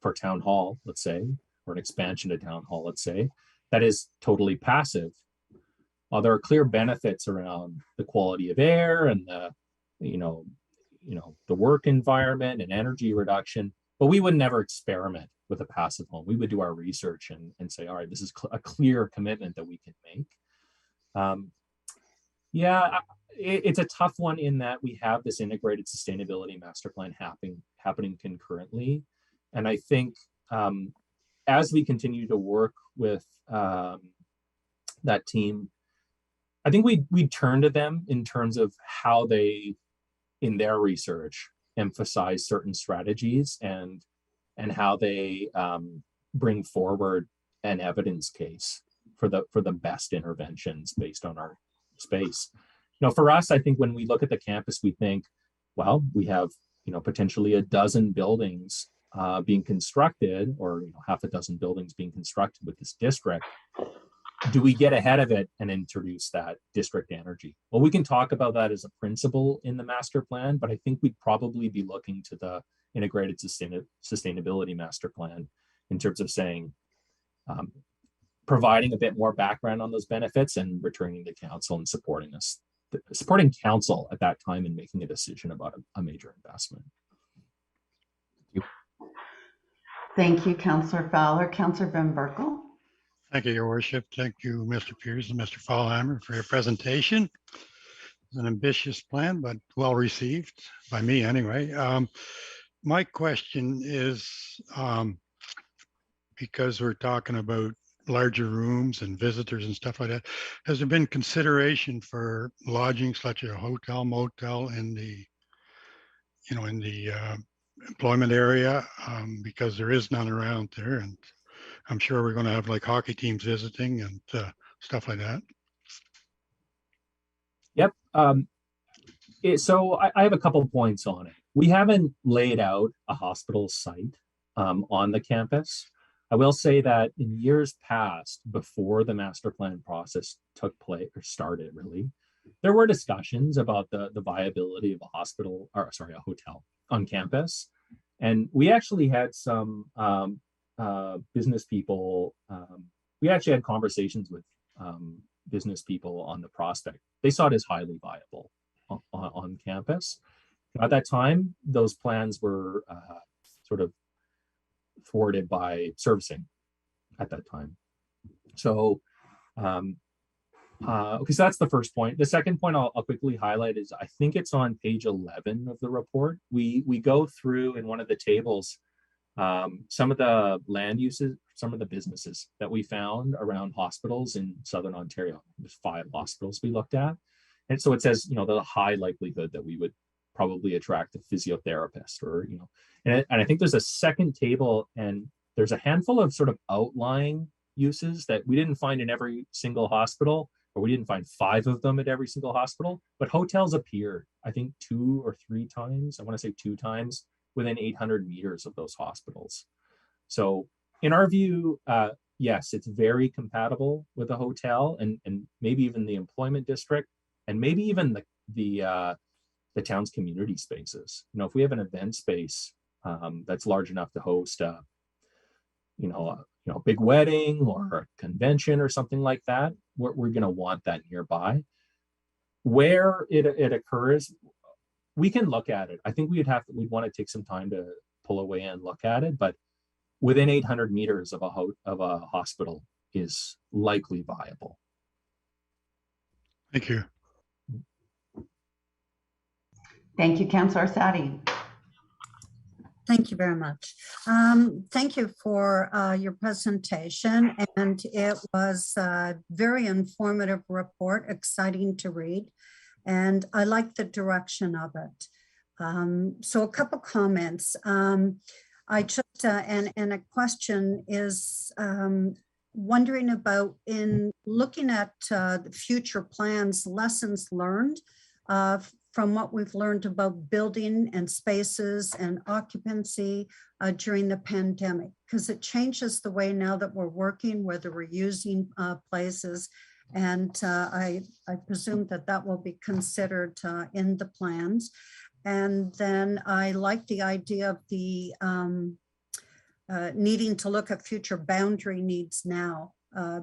for town hall, let's say, or an expansion to town hall, let's say, that is totally passive. While there are clear benefits around the quality of air and the, the work environment and energy reduction, but we would never experiment with a passive home. We would do our research and say, all right, this is a clear commitment that we can make. It's a tough one in that we have this integrated sustainability master plan happening concurrently. And I think as we continue to work with that team, I think we turn to them in terms of how they, in their research, emphasize certain strategies and how they bring forward an evidence case for the best interventions based on our space. For us, I think when we look at the campus, we think, well, we have potentially a dozen buildings being constructed, or half a dozen buildings being constructed with this district. Do we get ahead of it and introduce that district energy? Well, we can talk about that as a principle in the master plan, but I think we'd probably be looking to the integrated sustainability master plan in terms of saying, providing a bit more background on those benefits and returning to council and supporting council at that time in making a decision about a major investment. Thank you, Councillor Fowler. Councillor Van Berkel. Thank you, Your Worship. Thank you, Mr. Pierce and Mr. Fallhammer, for your presentation. It's an ambitious plan, but well received by me anyway. My question is, because we're talking about larger rooms and visitors and stuff like that, has there been consideration for lodging such as a hotel, motel in the, in the employment area? Because there is none around there, and I'm sure we're going to have like hockey teams visiting and stuff like that. Yep. So I have a couple of points on it. We haven't laid out a hospital site on the campus. I will say that in years past, before the master plan process took place or started, really, there were discussions about the viability of a hotel on campus. And we actually had some business people, we actually had conversations with business people on the prospect. They saw it as highly viable on campus. At that time, those plans were sort of thwarted by servicing at that time. So, so that's the first point. The second point I'll quickly highlight is, I think it's on page 11 of the report. We go through in one of the tables some of the land uses, some of the businesses that we found around hospitals in Southern Ontario. There's 5 hospitals we looked at. And so it says, the high likelihood that we would probably attract a physiotherapist, or, and I think there's a second table, and there's a handful of sort of outlying uses that we didn't find in every single hospital, or we didn't find 5 of them at every single hospital, but hotels appeared, I think 2 or 3 times, I want to say 2 times, within 800 meters of those hospitals. So in our view, yes, it's very compatible with a hotel, and maybe even the employment district, and maybe even the the town's community spaces. You know, if we have an event space that's large enough to host a big wedding or a convention or something like that, we're going to want that nearby. Where it occurs, we can look at it. I think we'd want to take some time to pull away and look at it, but within 800 meters of a hospital is likely viable. Thank you. Thank you, Councillor Sadi. Thank you very much. Thank you for your presentation, and it was a very informative report, exciting to read, and I like the direction of it. So a couple comments. I just, and a question is wondering about, in looking at the future plans, lessons learned from what we've learned about building and spaces and occupancy during the pandemic, because it changes the way now that we're working, whether we're using places. And I presume that that will be considered in the plans. And then I like the idea of the needing to look at future boundary needs now,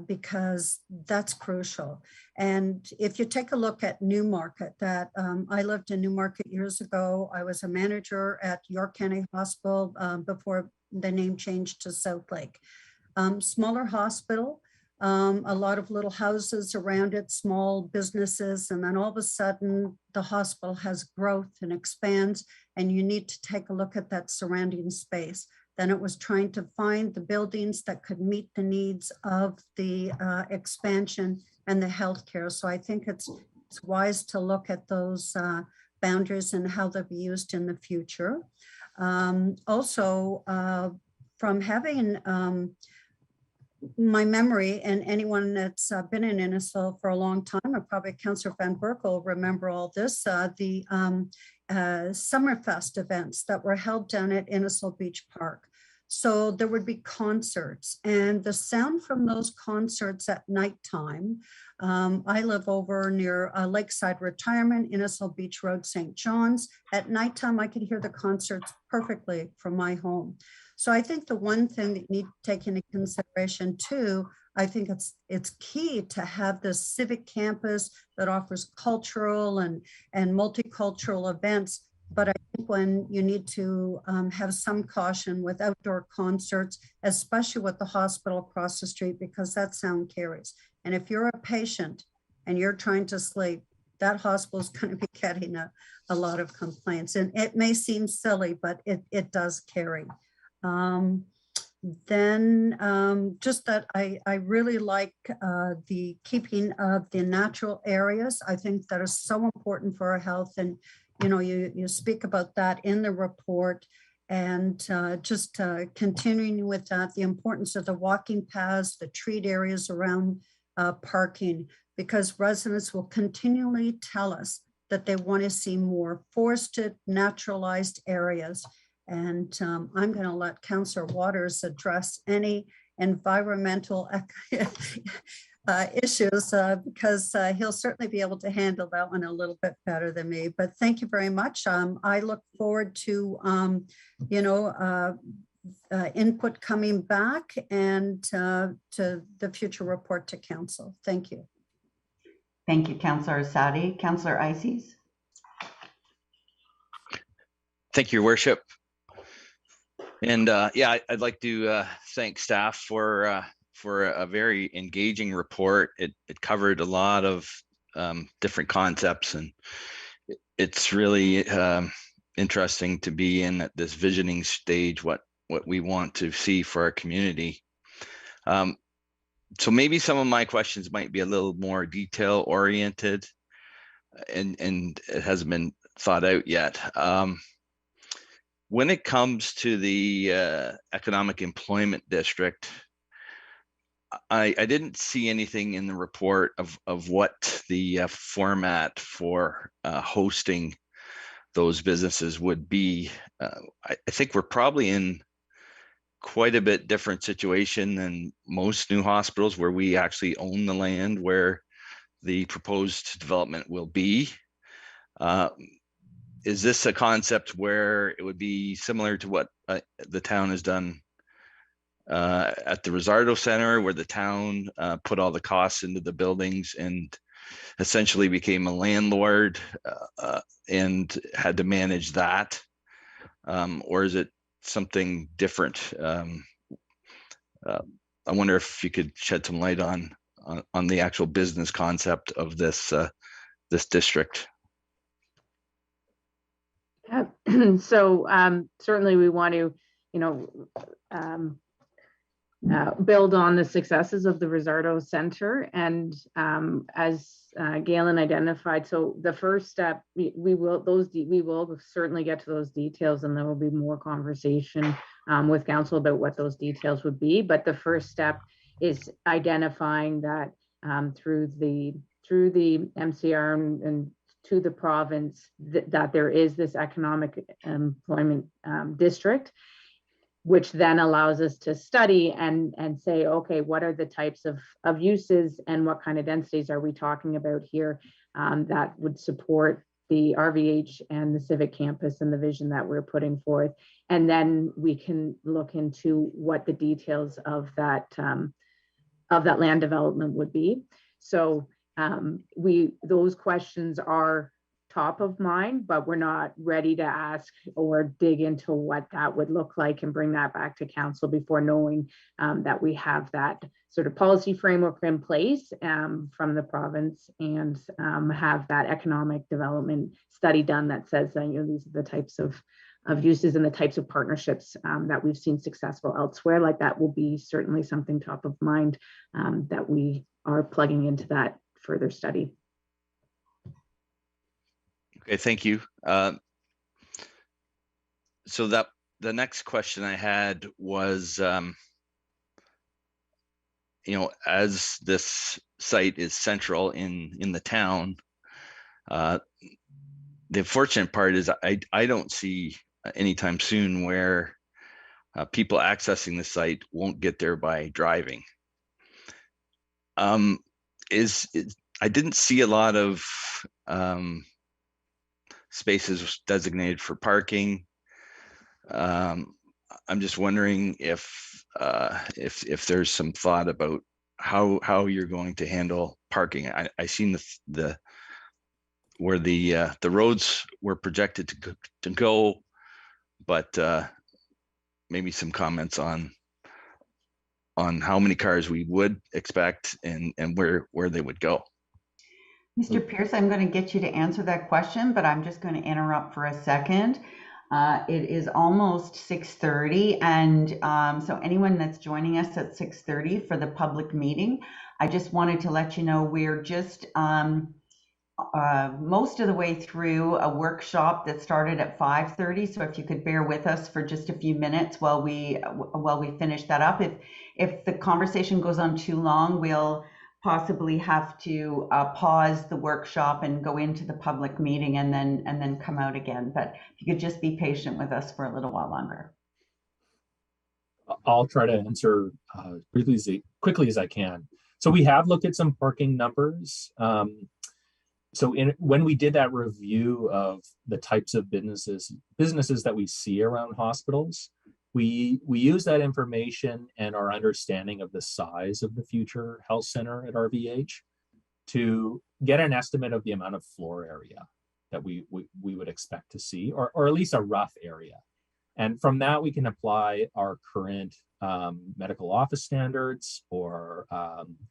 because that's crucial. And if you take a look at Newmarket, that I lived in Newmarket years ago. I was a manager at York County Hospital before the name changed to South Lake. Smaller hospital, a lot of little houses around it, small businesses, and then all of a sudden the hospital has growth and expands, and you need to take a look at that surrounding space. Then it was trying to find the buildings that could meet the needs of the expansion and the healthcare. So I think it's wise to look at those boundaries and how they'll be used in the future. Also, from having my memory, and anyone that's been in Innisfil for a long time, or probably Councillor Van Berkel remember all this, the Summerfest events that were held down at Innisfil Beach Park. So there would be concerts, and the sound from those concerts at nighttime. I live over near Lakeside Retirement, Innisfil Beach Road, St. John's. At nighttime, I could hear the concerts perfectly from my home. So I think the one thing that you need to take into consideration too, I think it's key to have this civic campus that offers cultural and multicultural events. But I think when you need to have some caution with outdoor concerts, especially with the hospital across the street, because that sound carries. And if you're a patient and you're trying to sleep, that hospital is going to be getting a lot of complaints. And it may seem silly, but it does carry. Just that I really like the keeping of the natural areas. I think that is so important for our health, and you speak about that in the report, and just continuing with that, the importance of the walking paths, the treat areas around parking, because residents will continually tell us that they want to see more forested, naturalized areas. And I'm going to let Councillor Waters address any environmental issues because he'll certainly be able to handle that one a little bit better than me. But thank you very much. I look forward to, input coming back and to the future report to council. Thank you. Thank you, Councillor Sadi. Councillor Ices. Thank you, Your Worship. And I'd like to thank staff for a very engaging report. It covered a lot of different concepts, and it's really interesting to be in at this visioning stage, what we want to see for our community. So maybe some of my questions might be a little more detail oriented, and it hasn't been thought out yet. When it comes to the economic employment district, I didn't see anything in the report of what the format for hosting those businesses would be. I think we're probably in quite a bit different situation than most new hospitals, where we actually own the land where the proposed development will be. is this a concept where it would be similar to what the town has done at the Risardo Center, where the town put all the costs into the buildings and essentially became a landlord and had to manage that? Or is it something different? I wonder if you could shed some light on the actual business concept of this this district. So certainly we want to, build on the successes of the Risardo Center, and as Galen identified, so the first step, we will certainly get to those details, and there will be more conversation with council about what those details would be. But the first step is identifying that through the MCR and to the province that there is this economic employment district, which then allows us to study and say, okay, what are the types of uses and what kind of densities are we talking about here that would support the RVH and the Civic campus and the vision that we're putting forth. And then we can look into what the details of that land development would be. So those questions are top of mind, but we're not ready to ask or dig into what that would look like and bring that back to council before knowing that we have that sort of policy framework in place from the province, and have that economic development study done that says that, these are the types of uses and the types of partnerships that we've seen successful elsewhere. Like that will be certainly something top of mind that we are plugging into that further study. Okay, thank you. So that the next question I had was, as this site is central in the town, the unfortunate part is I don't see anytime soon where people accessing the site won't get there by driving. I didn't see a lot of spaces designated for parking. I'm just wondering if there's some thought about how you're going to handle parking. I seen where the roads were projected to go, but maybe some comments on how many cars we would expect and where they would go. Mr. Pierce, I'm going to get you to answer that question, but I'm just going to interrupt for a second. It is almost 6:30, and so anyone that's joining us at 6:30 for the public meeting, I just wanted to let you know we're just most of the way through a workshop that started at 5:30. So if you could bear with us for just a few minutes while we finish that up. If the conversation goes on too long, we'll possibly have to pause the workshop and go into the public meeting and then come out again. But if you could just be patient with us for a little while longer. I'll try to answer quickly as I can. So we have looked at some parking numbers. So when we did that review of the types of businesses that we see around hospitals, we use that information and our understanding of the size of the future health center at RVH to get an estimate of the amount of floor area that we would expect to see, or at least a rough area. And from that, we can apply our current medical office standards or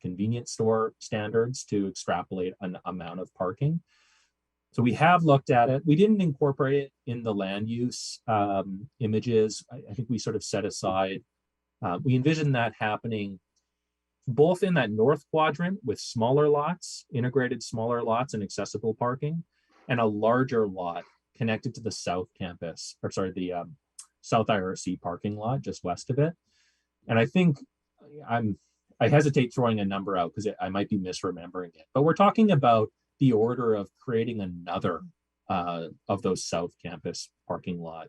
convenience store standards to extrapolate an amount of parking. So we have looked at it. We didn't incorporate it in the land use images. I think we sort of set aside, we envision that happening both in that north quadrant with smaller lots, integrated smaller lots and accessible parking, and a larger lot connected to the south campus, or sorry, the South IRC parking lot just west of it. And I think I hesitate throwing a number out because I might be misremembering it, but we're talking about the order of creating another of those South Campus parking lot,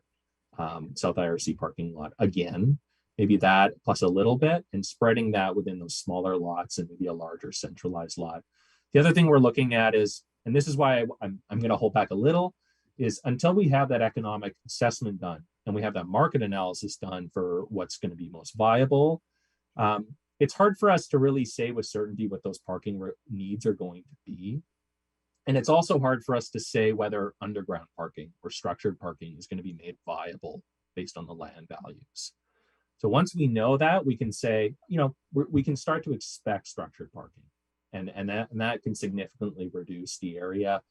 South IRC parking lot again, maybe that plus a little bit, and spreading that within those smaller lots and maybe a larger centralized lot. The other thing we're looking at is, and this is why I'm going to hold back a little, is until we have that economic assessment done and we have that market analysis done for what's going to be most viable, it's hard for us to really say with certainty what those parking needs are going to be. And it's also hard for us to say whether underground parking or structured parking is going to be made viable based on the land values. So once we know that, we can say, you know, we can start to expect structured parking, and that can significantly reduce the area,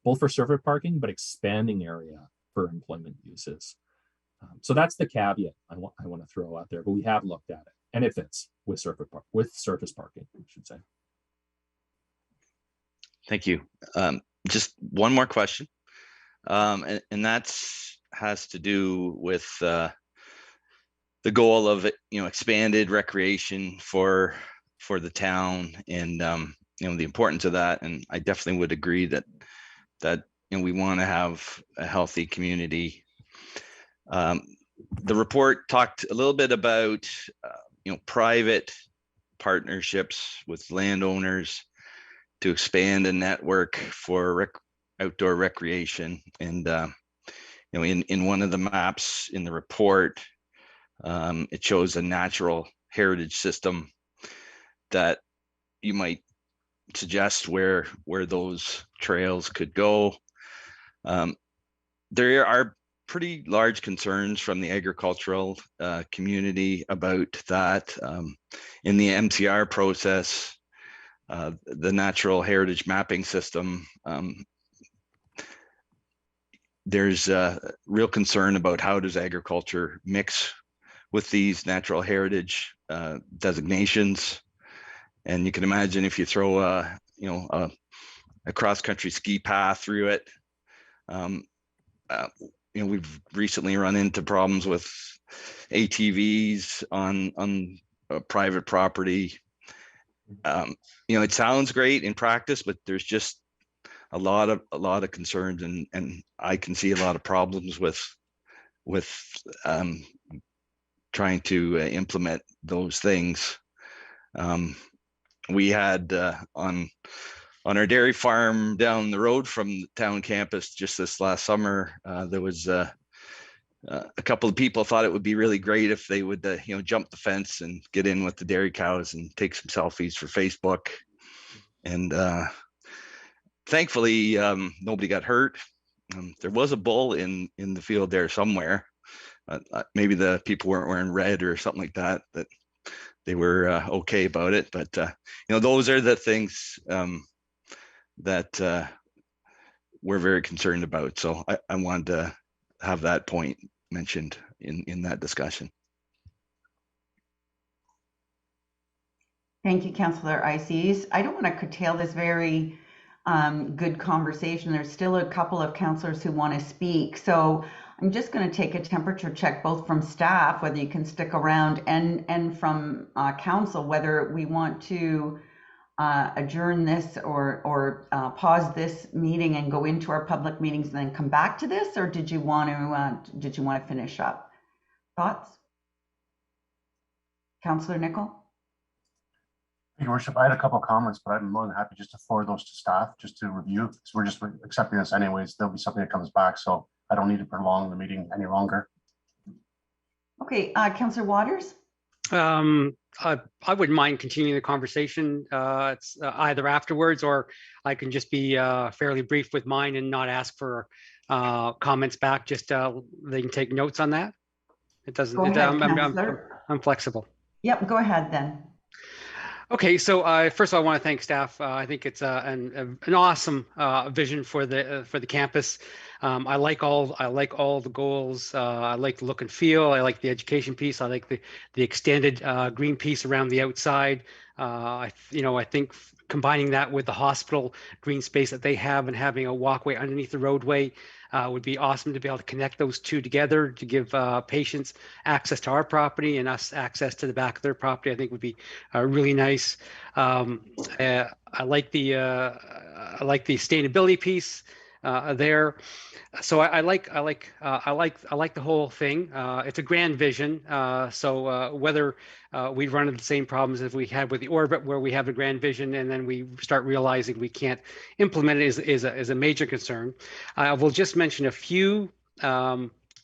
both for surface parking, but expanding area for employment uses. So that's the caveat I want to throw out there, but we have looked at it, and it fits with surface parking, I should say. Thank you. Just one more question, and that has to do with the goal of, you know, expanded recreation for the town, and you know, the importance of that. And I definitely would agree that you know, we want to have a healthy community. The report talked a little bit about you know, private partnerships with landowners to expand a network for outdoor recreation. And you know, in one of the maps in the report, it shows a natural heritage system that you might suggest where those trails could go. There are pretty large concerns from the agricultural community about that. In the MCR process, the natural heritage mapping system, there's a real concern about how does agriculture mix with these natural heritage designations. And you can imagine if you throw a cross-country ski path through it. You know, we've recently run into problems with ATVs on private property. You know, it sounds great in practice, but there's just a lot of concerns, and I can see a lot of problems with trying to implement those things. We had on our dairy farm down the road from the town campus just this last summer, there was a couple of people thought it would be really great if they would you know, jump the fence and get in with the dairy cows and take some selfies for Facebook. And thankfully nobody got hurt. There was a bull in the field there somewhere. Maybe the people weren't wearing red or something like that they were okay about it. But you know, those are the things that we're very concerned about. So I wanted to have that point mentioned in that discussion. Thank you, Councillor Ices. I don't want to curtail this very good conversation. There's still a couple of councillors who want to speak. So I'm just going to take a temperature check, both from staff, whether you can stick around, and from council, whether we want to adjourn this or pause this meeting and go into our public meetings and then come back to this, or did you want to finish up? Thoughts? Councillor Nicol? Your Worship, I had a couple of comments, but I'm more than happy just to forward those to staff just to review, because we're just accepting this anyways. There'll be something that comes back, so I don't need to prolong the meeting any longer. Okay, Councillor Waters? I wouldn't mind continuing the conversation. It's either afterwards, or I can just be fairly brief with mine and not ask for comments back. Just they can take notes on that. It doesn't. Go ahead, I'm flexible. Yep, go ahead then. Okay, so first of all, I want to thank staff. I think it's an awesome vision for the campus. I like all the goals. I like the look and feel. I like the education piece. I like the extended green piece around the outside. I think combining that with the hospital green space that they have and having a walkway underneath the roadway would be awesome to be able to connect those two together to give patients access to our property and us access to the back of their property. I think would be really nice. I like the sustainability piece. there. So I like the whole thing. It's a grand vision. So whether we run into the same problems as we had with the orbit, where we have a grand vision and then we start realizing we can't implement it, is a major concern. I will just mention a few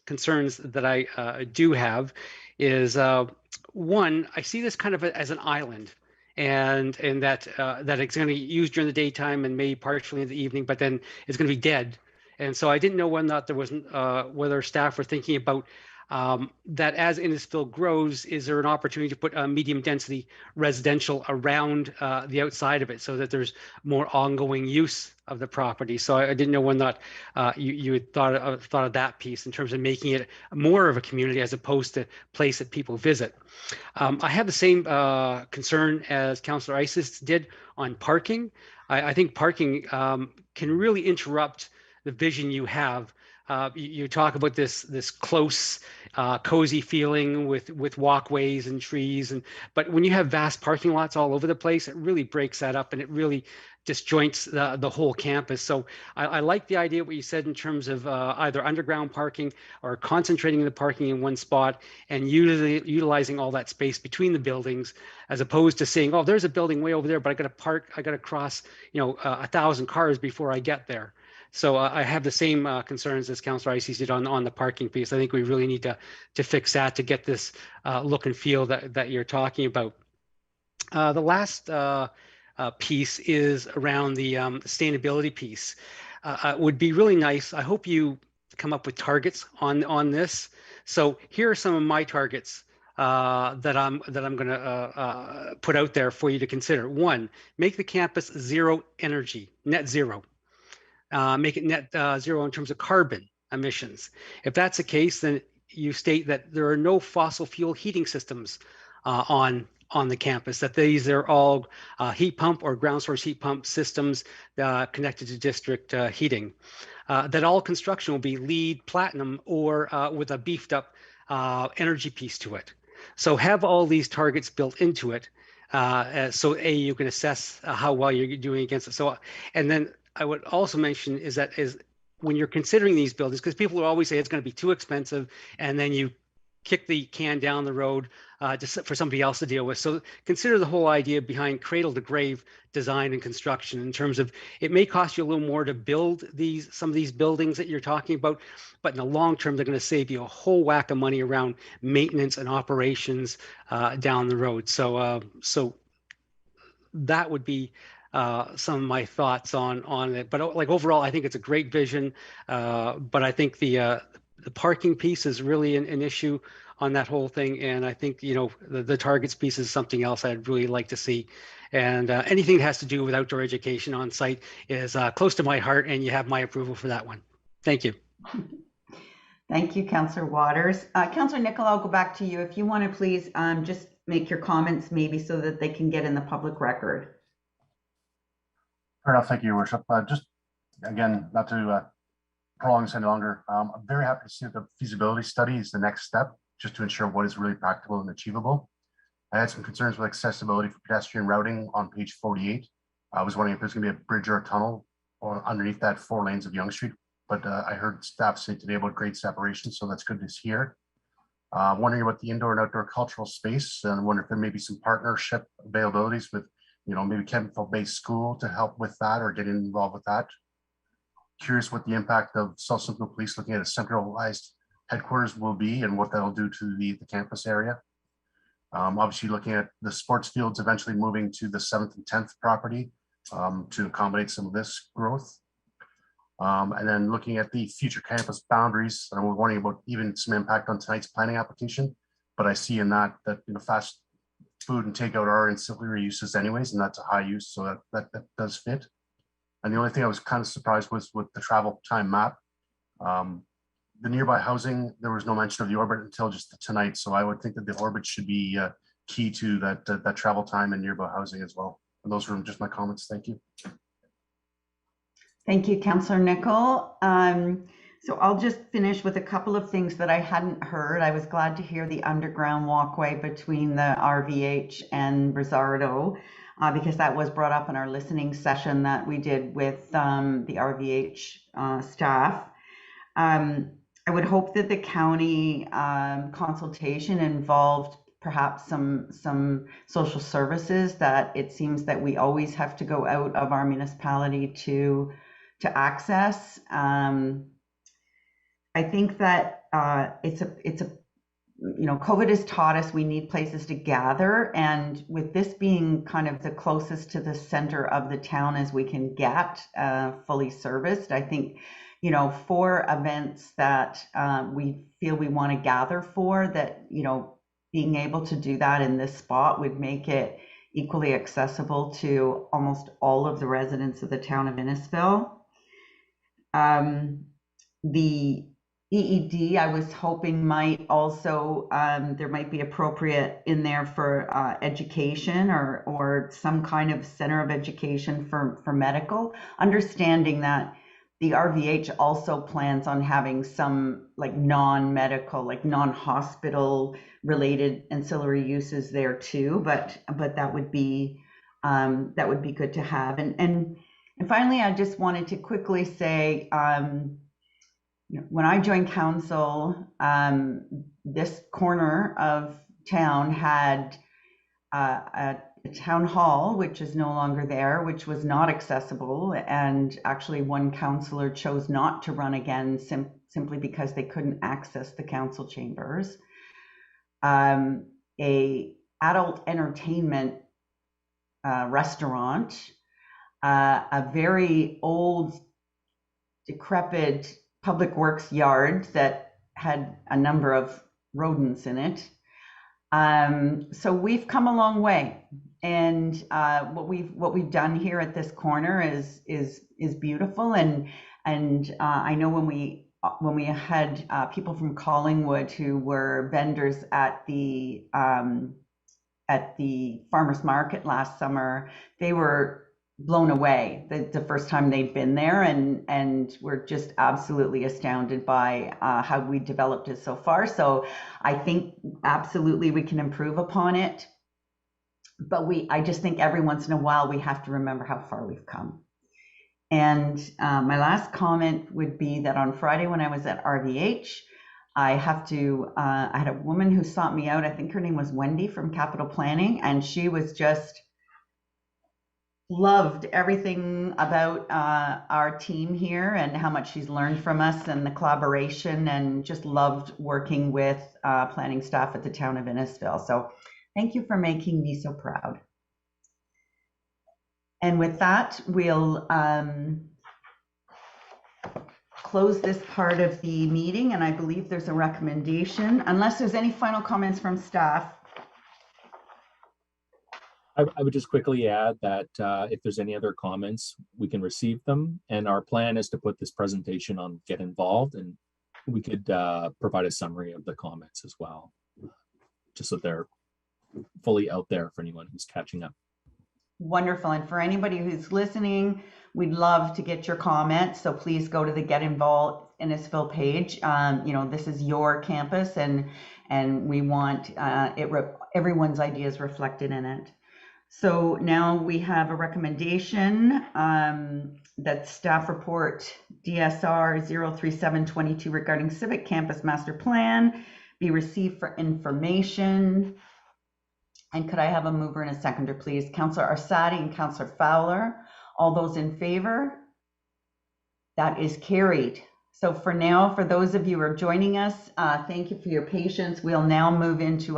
concerns that I do have. Is one, I see this kind of as an island. And that it's going to be used during the daytime and maybe partially in the evening, but then it's going to be dead. And so I didn't know whether or not there wasn't whether staff were thinking about that as Innisfil grows, is there an opportunity to put a medium density residential around the outside of it so that there's more ongoing use of the property? So I didn't know whether or not you had thought of that piece in terms of making it more of a community as opposed to place that people visit. I have the same concern as Councillor Isis did on parking. I think parking can really interrupt the vision you have. You talk about this close, cozy feeling with walkways and trees, but when you have vast parking lots all over the place, it really breaks that up and it really disjoints the whole campus. So I like the idea what you said in terms of either underground parking or concentrating the parking in one spot and utilizing all that space between the buildings, as opposed to saying, oh, there's a building way over there, but I got to cross 1,000 cars before I get there. So I have the same concerns as Councillor Ices did on the parking piece. I think we really need to fix that to get this look and feel that you're talking about. The last piece is around the sustainability piece. Would be really nice. I hope you come up with targets on this. So here are some of my targets that I'm going to put out there for you to consider. One, make the campus zero energy, net zero. Make it net zero in terms of carbon emissions. If that's the case, then you state that there are no fossil fuel heating systems on the campus, that these are all heat pump or ground source heat pump systems connected to district heating. That all construction will be LEED platinum or with a beefed up energy piece to it. So have all these targets built into it. So you can assess how well you're doing against it. So, and then I would also mention is when you're considering these buildings, because people will always say it's going to be too expensive, and then you kick the can down the road just for somebody else to deal with. So consider the whole idea behind cradle to grave design and construction in terms of it may cost you a little more to build some of these buildings that you're talking about, but in the long term, they're going to save you a whole whack of money around maintenance and operations down the road. So that would be some of my thoughts on it. But like overall, I think it's a great vision. But I think the parking piece is really an issue on that whole thing. And I think, the targets piece is something else I'd really like to see. And anything that has to do with outdoor education on site is close to my heart, and you have my approval for that one. Thank you. Thank you, Councillor Waters. Councillor Nicol, I'll go back to you. If you want to please just make your comments maybe so that they can get in the public record. Fair enough. Thank you, Your Worship. Just again, not to prolong this any longer, I'm very happy to see that the feasibility study is the next step, just to ensure what is really practical and achievable. I had some concerns with accessibility for pedestrian routing on page 48. I was wondering if there's going to be a bridge or a tunnel or underneath that 4 lanes of Yonge Street, but I heard staff say today about grade separation, so that's good to hear. Wondering about the indoor and outdoor cultural space, and I wonder if there may be some partnership availabilities with maybe Kentville-based school to help with that or get involved with that. Curious what the impact of South Simcoe Police looking at a centralized headquarters will be and what that'll do to the campus area. Obviously looking at the sports fields eventually moving to the 7th and 10th property to accommodate some of this growth. And then looking at the future campus boundaries, and we're wondering about even some impact on tonight's planning application, but I see in that fast food and takeout are ancillary uses anyways, and that's a high use, so that does fit. And the only thing I was kind of surprised was with the travel time map. The nearby housing, there was no mention of the orbit until just tonight, so I would think that the orbit should be key to that travel time and nearby housing as well. And those were just my comments. Thank you. Thank you, Councillor Nicol. So I'll just finish with a couple of things that I hadn't heard. I was glad to hear the underground walkway between the Rvh and Risardo. because that was brought up in our listening session that we did with the Rvh staff. I would hope that the county consultation involved perhaps some social services that it seems that we always have to go out of our municipality to access. I think that it's a COVID has taught us we need places to gather, and with this being kind of the closest to the center of the town as we can get, fully serviced, I think, for events that we feel we want to gather for, that, being able to do that in this spot would make it equally accessible to almost all of the residents of the town of Innisfil. The EED, I was hoping might also, there might be appropriate in there for education or some kind of center of education for medical, understanding that the RVH also plans on having some like non-medical, like non-hospital related ancillary uses there too, but that would be good to have. And finally, I just wanted to quickly say, when I joined council, this corner of town had a town hall, which is no longer there, which was not accessible. And actually one councillor chose not to run again simply because they couldn't access the council chambers. A adult entertainment restaurant, a very old, decrepit public works yard that had a number of rodents in it. So we've come a long way, and what we've done here at this corner is beautiful. And I know when we had people from Collingwood who were vendors at the farmers market last summer, they were blown away the first time they'd been there, and we're just absolutely astounded by how we developed it so far. So I think absolutely we can improve upon it, but I just think every once in a while we have to remember how far we've come. And my last comment would be that on Friday when I was at RVH, I had a woman who sought me out. I think her name was Wendy from Capital Planning, and she was just loved everything about our team here and how much she's learned from us and the collaboration, and just loved working with planning staff at the town of Innisfil. So thank you for making me so proud. And with that, we'll close this part of the meeting, and I believe there's a recommendation, unless there's any final comments from staff. I would just quickly add that if there's any other comments, we can receive them. And our plan is to put this presentation on Get Involved, and we could provide a summary of the comments as well, just so they're fully out there for anyone who's catching up. Wonderful. And for anybody who's listening, we'd love to get your comments. So please go to the Get Involved Innisfil page. This is your campus, and we want everyone's ideas reflected in it. So now we have a recommendation that staff report DSR 03722 regarding Civic Campus Master Plan be received for information. And could I have a mover and a seconder, please? Councillor Arsati and Councillor Fowler. All those in favor? That is carried. So for now, for those of you who are joining us, thank you for your patience. We'll now move into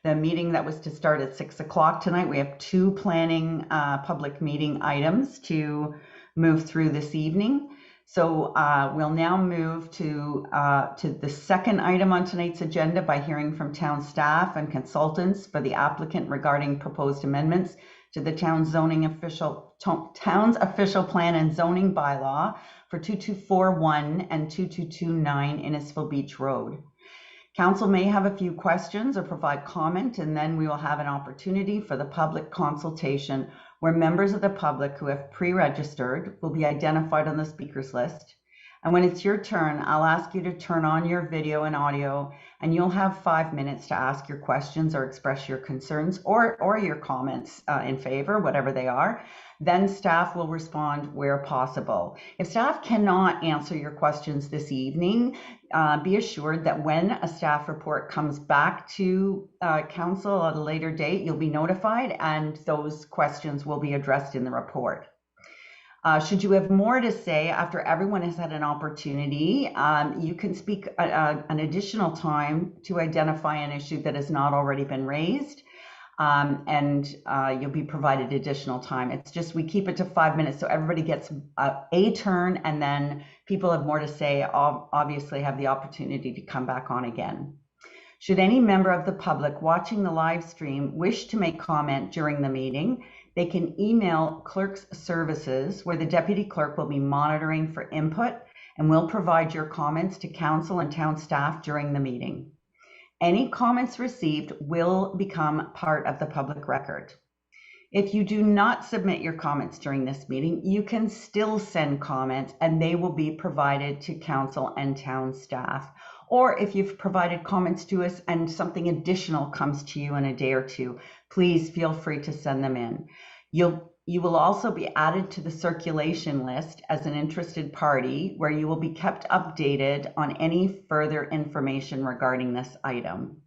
the meeting that was to start at 6 o'clock tonight. We have two planning public meeting items to move through this evening. So we'll now move to the second item on tonight's agenda by hearing from town staff and consultants for the applicant regarding proposed amendments to the town's official plan and zoning bylaw for 2241 and 2229 Innisfil Beach Road. Council may have a few questions or provide comment, and then we will have an opportunity for the public consultation where members of the public who have pre-registered will be identified on the speakers list. And when it's your turn, I'll ask you to turn on your video and audio and you'll have 5 minutes to ask your questions or express your concerns or your comments in favor, whatever they are. Then staff will respond where possible. If staff cannot answer your questions this evening, be assured that when a staff report comes back to council at a later date, you'll be notified and those questions will be addressed in the report. Should you have more to say after everyone has had an opportunity, you can speak an additional time to identify an issue that has not already been raised. And you'll be provided additional time. It's just we keep it to 5 minutes so everybody gets a turn, and then people have more to say, obviously have the opportunity to come back on again. Should any member of the public watching the live stream wish to make comment during the meeting, they can email Clerk's Services, where the Deputy Clerk will be monitoring for input and will provide your comments to council and town staff during the meeting. Any comments received will become part of the public record. If you do not submit your comments during this meeting, you can still send comments and they will be provided to council and town staff. Or if you've provided comments to us and something additional comes to you in a day or two, please feel free to send them in. You will also be added to the circulation list as an interested party, where you will be kept updated on any further information regarding this item.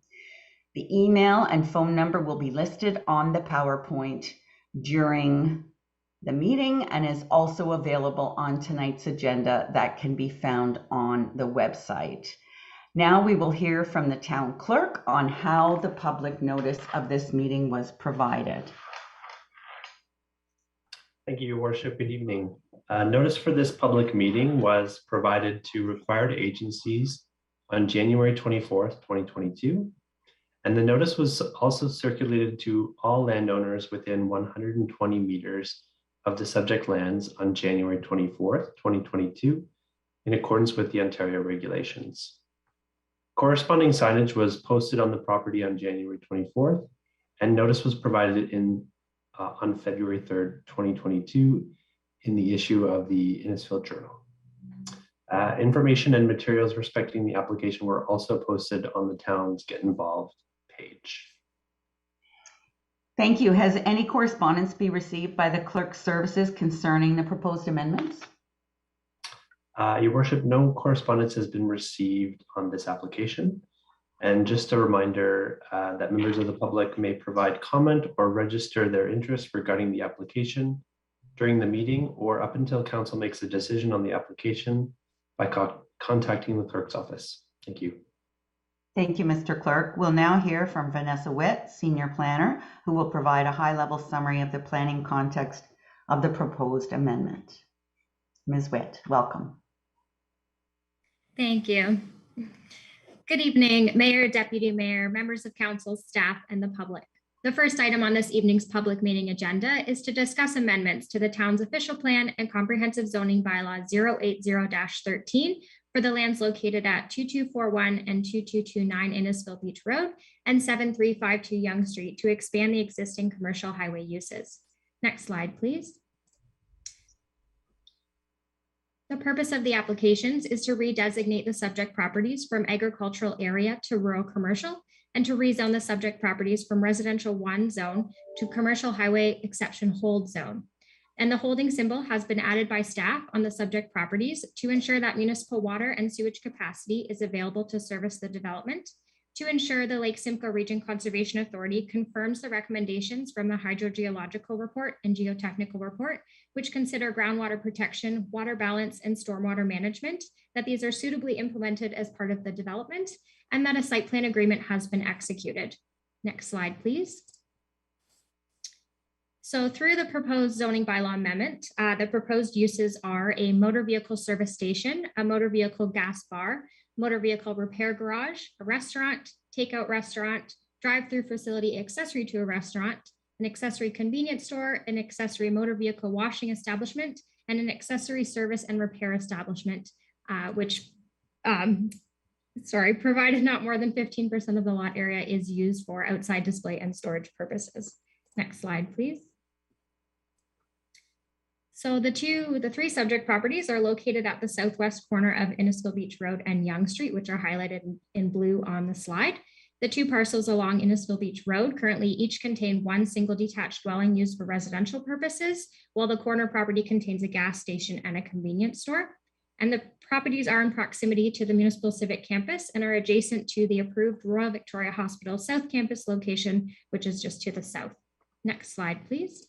The email and phone number will be listed on the PowerPoint during the meeting and is also available on tonight's agenda that can be found on the website. Now we will hear from the town clerk on how the public notice of this meeting was provided. Thank you, Your Worship. Good evening. Notice for this public meeting was provided to required agencies on January 24th, 2022. And the notice was also circulated to all landowners within 120 meters of the subject lands on January 24th, 2022, in accordance with the Ontario regulations. Corresponding signage was posted on the property on January 24th, and notice was provided on February 3rd, 2022, in the issue of the Innisfil Journal. Information and materials respecting the application were also posted on the town's Get Involved page. Thank you. Has any correspondence been received by the Clerk's Services concerning the proposed amendments? Your Worship, no correspondence has been received on this application. And just a reminder that members of the public may provide comment or register their interest regarding the application during the meeting or up until council makes a decision on the application by contacting the clerk's office. Thank you. Thank you, Mr. Clerk. We'll now hear from Vanessa Witt, Senior Planner, who will provide a high-level summary of the planning context of the proposed amendment. Ms. Witt, welcome. Thank you. Good evening, Mayor, Deputy Mayor, members of council, staff, and the public. The first item on this evening's public meeting agenda is to discuss amendments to the town's official plan and comprehensive zoning bylaw 080-13 for the lands located at 2241 and 2229 Innisfil Beach Road and 7352 Yonge Street to expand the existing commercial highway uses. Next slide, please. The purpose of the applications is to redesignate the subject properties from agricultural area to rural commercial and to rezone the subject properties from residential 1 zone to commercial highway exception hold zone. And the holding symbol has been added by staff on the subject properties to ensure that municipal water and sewage capacity is available to service the development, to ensure the Lake Simcoe Region Conservation Authority confirms the recommendations from the hydrogeological report and geotechnical report, which consider groundwater protection, water balance, and stormwater management, that these are suitably implemented as part of the development, and that a site plan agreement has been executed. Next slide, please. So through the proposed zoning bylaw amendment, the proposed uses are a motor vehicle service station, a motor vehicle gas bar, motor vehicle repair garage, a restaurant, takeout restaurant, drive-through facility accessory to a restaurant, an accessory convenience store, an accessory motor vehicle washing establishment, and an accessory service and repair establishment, provided not more than 15% of the lot area is used for outside display and storage purposes. Next slide, please. So the three subject properties are located at the southwest corner of Innisfil Beach Road and Yonge Street, which are highlighted in blue on the slide. The two parcels along Innisfil Beach Road currently each contain one single detached dwelling used for residential purposes, while the corner property contains a gas station and a convenience store. And the properties are in proximity to the Municipal Civic campus and are adjacent to the approved Royal Victoria Hospital South Campus location, which is just to the south. Next slide, please.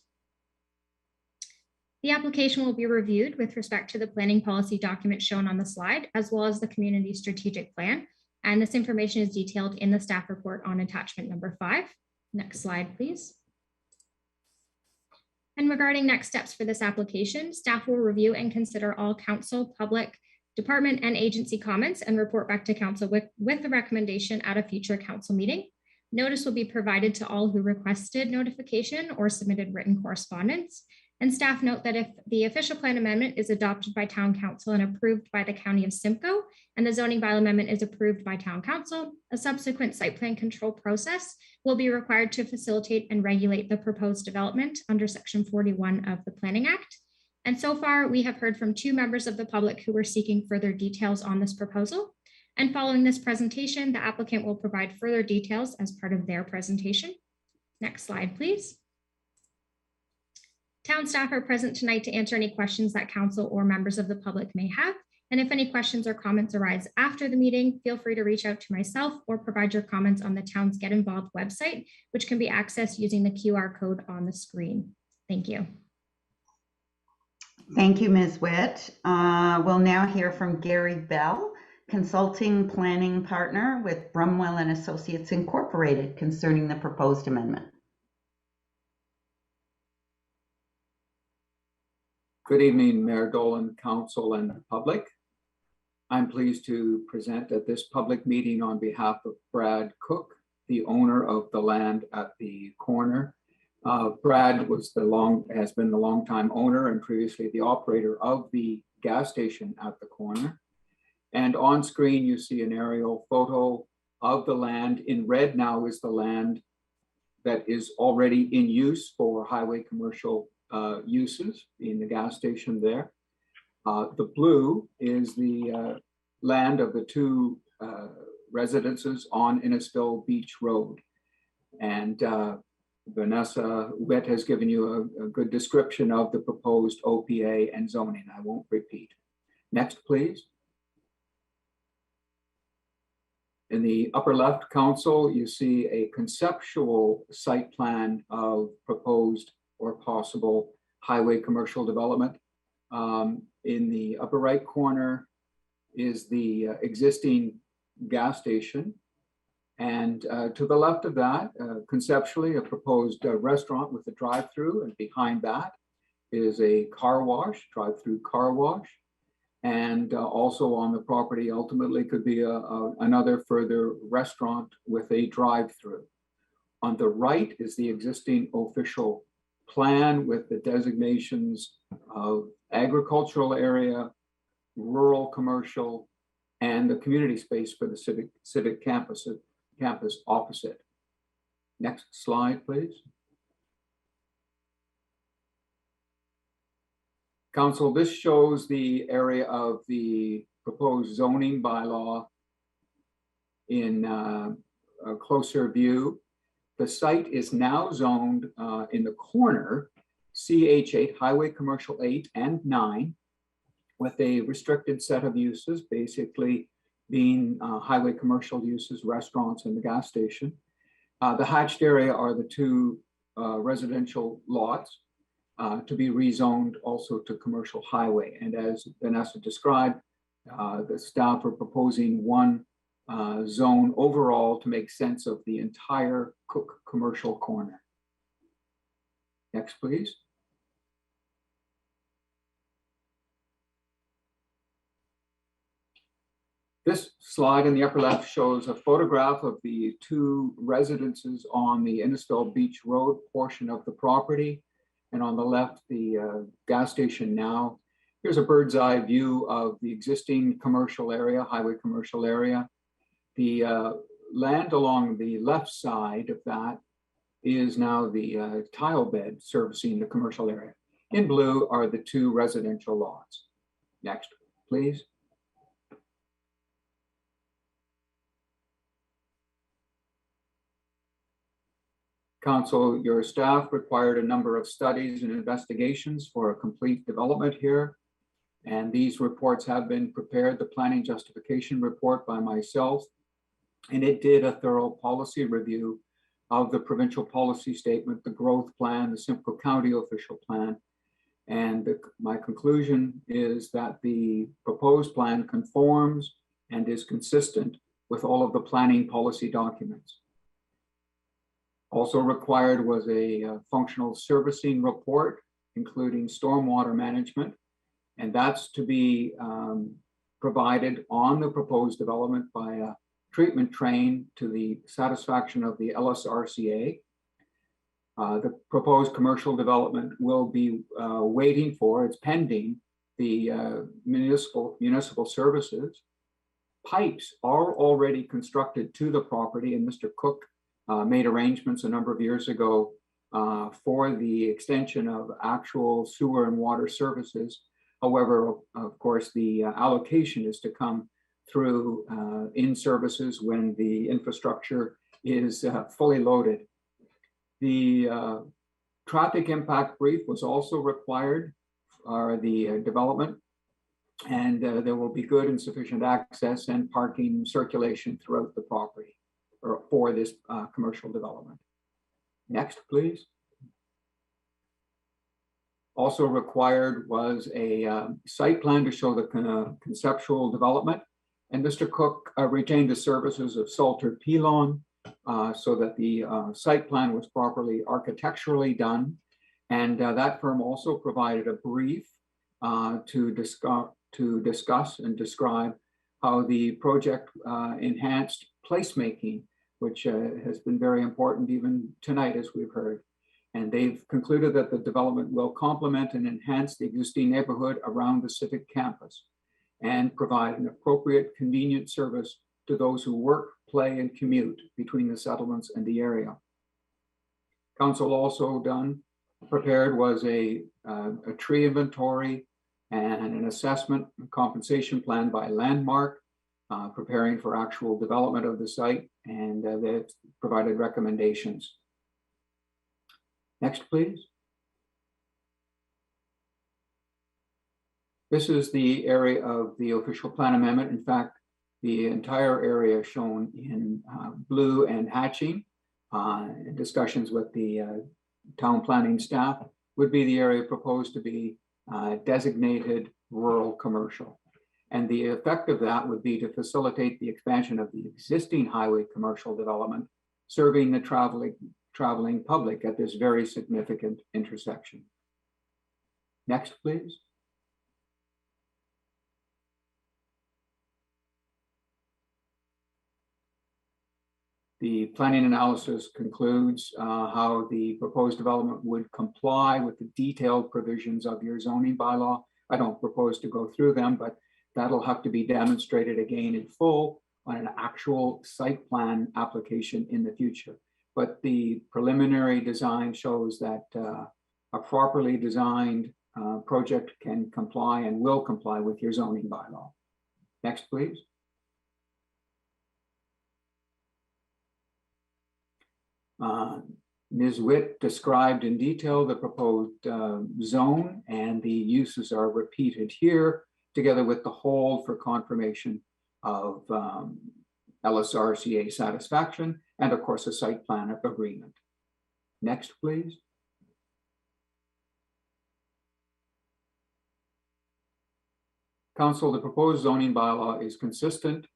The application will be reviewed with respect to the planning policy document shown on the slide, as well as the community strategic plan. And this information is detailed in the staff report on attachment number 5. Next slide, please. And regarding next steps for this application, staff will review and consider all council, public, department, and agency comments and report back to council with the recommendation at a future council meeting. Notice will be provided to all who requested notification or submitted written correspondence. And staff note that if the official plan amendment is adopted by town council and approved by the county of Simcoe, and the zoning bylaw amendment is approved by town council, a subsequent site plan control process will be required to facilitate and regulate the proposed development under section 41 of the Planning Act. And so far, we have heard from 2 members of the public who were seeking further details on this proposal. And following this presentation, the applicant will provide further details as part of their presentation. Next slide, please. Town staff are present tonight to answer any questions that council or members of the public may have. And if any questions or comments arise after the meeting, feel free to reach out to myself or provide your comments on the town's Get Involved website, which can be accessed using the QR code on the screen. Thank you. Thank you, Ms. Witt. We'll now hear from Gary Bell, Consulting Planning Partner with Brumwell and Associates Incorporated, concerning the proposed amendment. Good evening, Mayor Dolan, Council, and public. I'm pleased to present at this public meeting on behalf of Brad Cook, the owner of the land at the corner. Brad has been the longtime owner and previously the operator of the gas station at the corner. And on screen, you see an aerial photo of the land. In red now is the land that is already in use for highway commercial uses in the gas station there. The blue is the land of the 2 residences on Innisfil Beach Road. And Vanessa Witt has given you a good description of the proposed OPA and zoning. I won't repeat. Next, please. In the upper left, council, you see a conceptual site plan of proposed or possible highway commercial development. In the upper right corner is the existing gas station. And to the left of that, conceptually, a proposed restaurant with a drive-through, and behind that is a car wash, drive-through car wash. And also on the property ultimately could be another further restaurant with a drive-through. On the right is the existing official plan with the designations of agricultural area, rural commercial, and the community space for the civic campus opposite. Next slide, please. Council, this shows the area of the proposed zoning bylaw in a closer view. The site is now zoned in the corner, CH8, Highway Commercial 8 and 9, with a restricted set of uses, basically being highway commercial uses, restaurants, and the gas station. The hatched area are the 2 residential lots to be rezoned also to commercial highway. And as Vanessa described, the staff are proposing one zone overall to make sense of the entire Cook commercial corner. Next, please. This slide in the upper left shows a photograph of the 2 residences on the Innisfil Beach Road portion of the property. And on the left, the gas station now. Here's a bird's eye view of the existing commercial area, highway commercial area. The land along the left side of that is now the tile bed servicing the commercial area. In blue are the 2 residential lots. Next, please. Council, your staff required a number of studies and investigations for a complete development here. And these reports have been prepared, the planning justification report by myself, and it did a thorough policy review of the provincial policy statement, the growth plan, the Simcoe County official plan. And my conclusion is that the proposed plan conforms and is consistent with all of the planning policy documents. Also required was a functional servicing report, including stormwater management, and that's to be provided on the proposed development by a treatment train to the satisfaction of the LSRCA. The proposed commercial development will be waiting for, it's pending, the municipal services. Pipes are already constructed to the property, and Mr. Cook made arrangements a number of years ago for the extension of actual sewer and water services. However, of course, the allocation is to come through in-services when the infrastructure is fully loaded. The traffic impact brief was also required for the development, and there will be good and sufficient access and parking circulation throughout the property or for this commercial development. Next, please. Also required was a site plan to show the conceptual development. And Mr. Cook retained the services of Salter Pilon so that the site plan was properly architecturally done. And that firm also provided a brief to discuss and describe how the project enhanced placemaking, which has been very important even tonight, as we've heard. And they've concluded that the development will complement and enhance the existing neighborhood around the Civic campus and provide an appropriate, convenient service to those who work, play, and commute between the settlements and the area. Council also prepared was a tree inventory and an assessment and compensation plan by Landmark, preparing for actual development of the site, and they provided recommendations. Next, please. This is the area of the official plan amendment. In fact, the entire area shown in blue and hatching, in discussions with the town planning staff, would be the area proposed to be designated rural commercial. And the effect of that would be to facilitate the expansion of the existing highway commercial development, serving the traveling public at this very significant intersection. Next, please. The planning analysis concludes how the proposed development would comply with the detailed provisions of your zoning bylaw. I don't propose to go through them, but that'll have to be demonstrated again in full on an actual site plan application in the future. But the preliminary design shows that a properly designed project can comply and will comply with your zoning bylaw. Next, please. Ms. Witt described in detail the proposed zone, and the uses are repeated here, together with the hold for confirmation of LSRCA satisfaction, and of course a site plan agreement. Next, please. Council, the proposed zoning bylaw is consistent